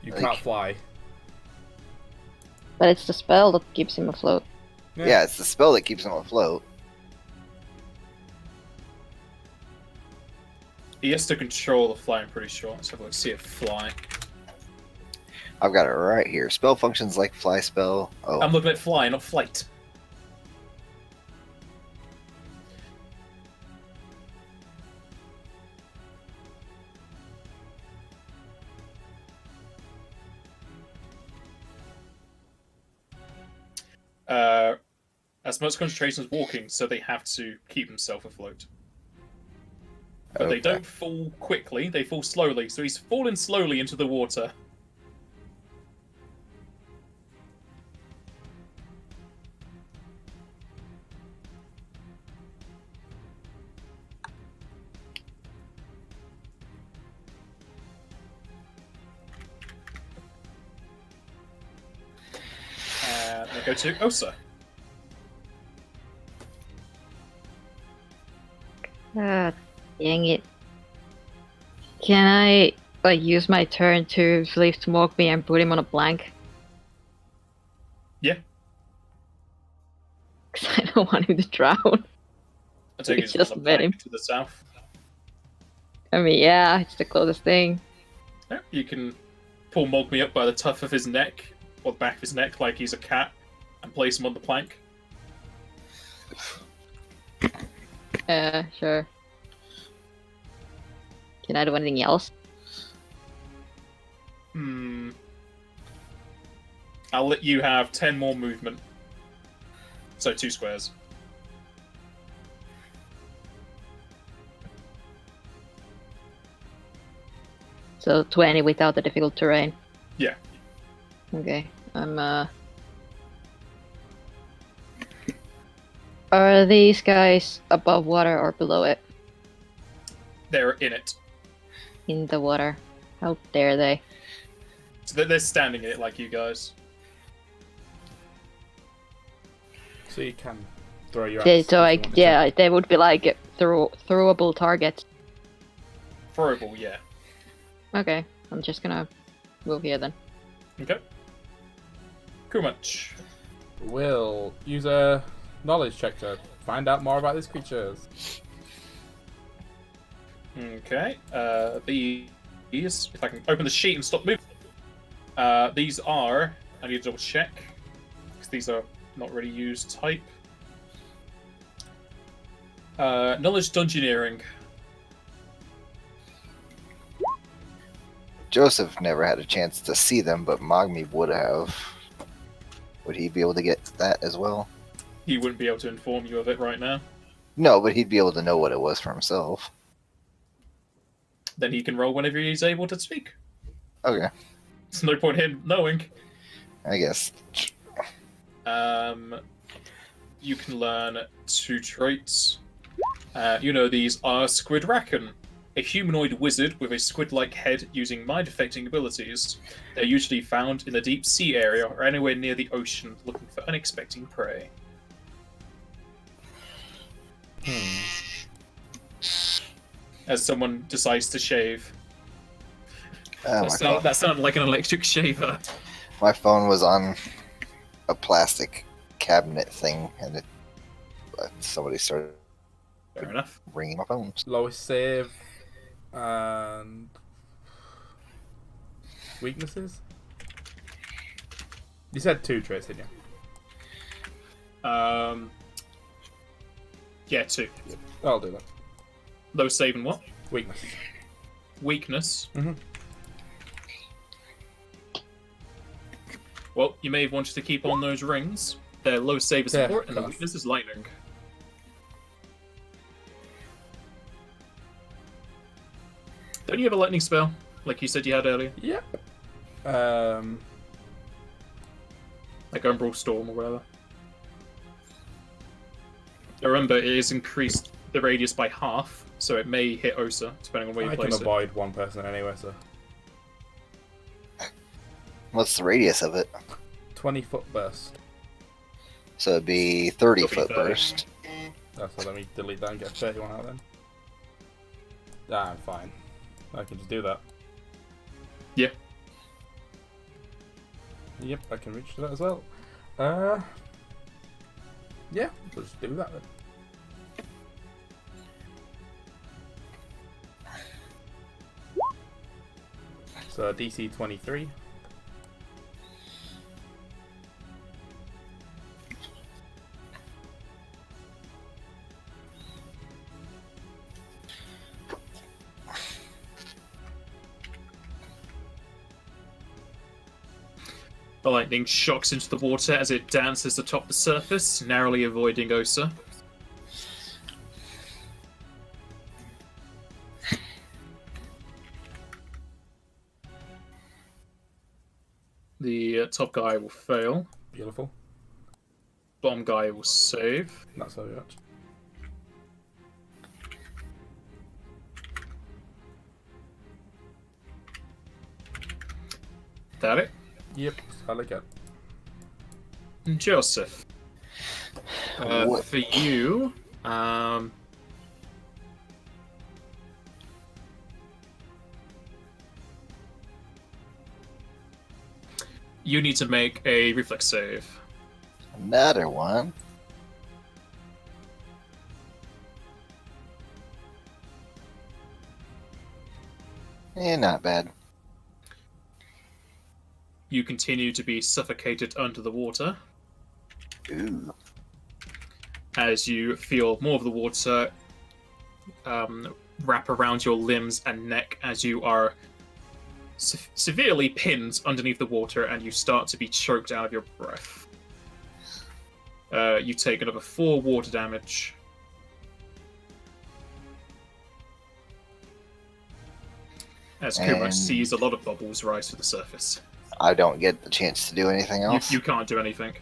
You Like- can't fly. But it's the spell that keeps him afloat. Yeah, it's the spell that keeps him afloat. He has to control the fly, I'm pretty sure. Let's have a look, see it fly. I've got it right here. Spell functions like fly spell. Oh, I'm looking at fly, not flight. As much concentration as walking, so they have to keep themselves afloat. But they okay. don't fall quickly, they fall slowly, so he's fallen slowly into the water. And they go to Osa. Ah, dang it. Can I use my turn to lift Mogmi and put him on a blank? Yeah. Because I don't want him to drown. I take We it just on the met plank him. to the south. I mean, yeah, it's the closest thing. Yeah, you can pull Mogmi up by the tuft of his neck, or the back of his neck, like he's a cat, and place him on the plank. Sure. Can I do anything else? I'll let you have 10 more movement. So 2 squares. So 20 without the difficult terrain. Yeah. Okay. Are these guys above water or below it? They're in it. In the water. How dare they? So they're standing in it like you guys. So you can throw your They, axe so if you wanted to. yeah, they would be like throwable targets. Throwable, yeah. Okay, I'm just gonna move here then. Okay. Kumach. We'll use a knowledge check to find out more about these creatures. Okay. These, if I can open the sheet and stop moving. These are, I need to double check, because these are not really used type. Knowledge Dungeoneering. Joseph never had a chance to see them, but Mogmi would have. Would he be able to get that as well? He wouldn't be able to inform you of it right now. No, but he'd be able to know what it was for himself. Then he can roll whenever he's able to speak. Okay, There's no point in him knowing. I guess. You can learn 2 traits. These are Squid Racken, a humanoid wizard with a squid-like head using mind-affecting abilities. They're usually found in the deep sea area or anywhere near the ocean looking for unexpected prey. As someone decides to shave. Oh, That sounded like an electric shaver. my phone was on a plastic cabinet thing, and somebody started Fair enough. ringing my phone. Lowest save and weaknesses. You said 2 traits, didn't you? Yeah, 2. I'll do that. Low save and what? Weaknesses. weakness. Mhm. Well, you may have wanted to keep on those rings. They're low saber Yeah, support, and the class. weakness is lightning. Don't you have a lightning spell, like you said you had earlier? Yep. Like Umbral Storm or whatever. Remember, it is increased the radius by half, so it may hit Osa, depending on where you I can place it. avoid one person anyway, so What's the radius of it? 20-foot burst. So it'd be 30 It'll be foot 30. burst. Oh, so let me delete that and get 31 out then. Ah, I'm fine. I can just do that. Yeah. Yep, I can reach to that as well. Yeah, we'll just do that then. So DC 23. The lightning shocks into the water as it dances atop the surface, narrowly avoiding Osa. The top guy will fail. Beautiful. Bottom guy will save. Not so much. That it? Yep, I like it. Joseph. What? For you, you need to make a reflex save. Another one. Not bad. You continue to be suffocated under the water Ooh. as you feel more of the water wrap around your limbs and neck as you are severely pinned underneath the water and you start to be choked out of your breath. You take another 4 water damage. As Kuma And- sees a lot of bubbles rise to the surface. I don't get the chance to do anything else. You can't do anything.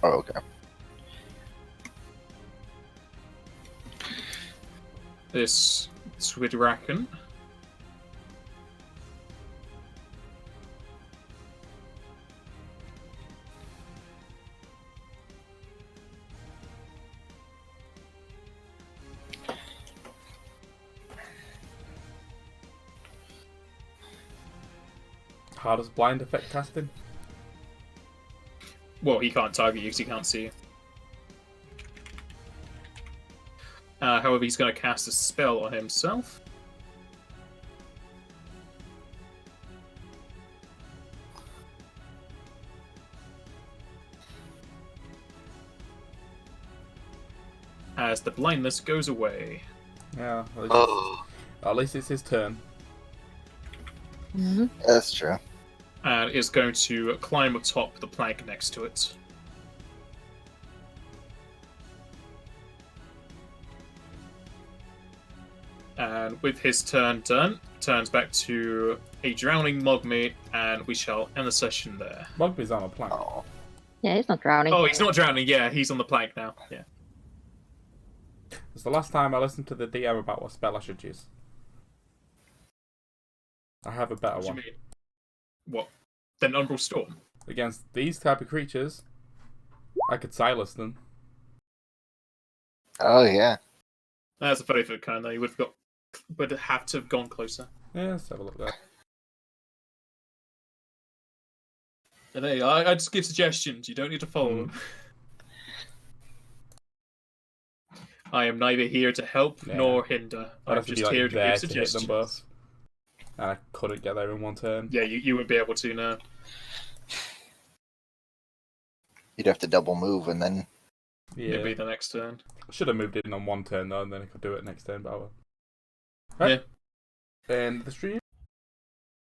Oh, okay. This Swidraken. How does blind affect casting? Well, he can't target you because he can't see you. However, he's going to cast a spell on himself. As the blindness goes away. Yeah, Oh, at least it's his turn. Mhm. that's true. And is going to climb atop the plank next to it. And with his turn done, turns back to a drowning Mogmate, and we shall end the session there. Mugby's on a plank. Oh, Yeah, he's not drowning. Oh, he's not drowning. Yeah, he's on the plank now. Yeah. It's the last time I listened to the DM about what spell I should use. I have a better What do you one. mean? What? Then Umbral Storm? Against these type of creatures, I could silence them. oh yeah. That's a funny foot kind though. You would have to have gone closer. Yeah, let's have a look there. And there you go. I just give suggestions. You don't need to follow them. I am neither here to help Yeah. nor hinder. I'd I'm have to be just like here to there give to hit suggestions. them both. And I couldn't get there in one turn. Yeah, you wouldn't be able to now. You'd have to double move and then. Yeah. It'd be the next turn. Should have moved in on one turn though, and then I could do it next turn, but I will. Yeah. End the stream.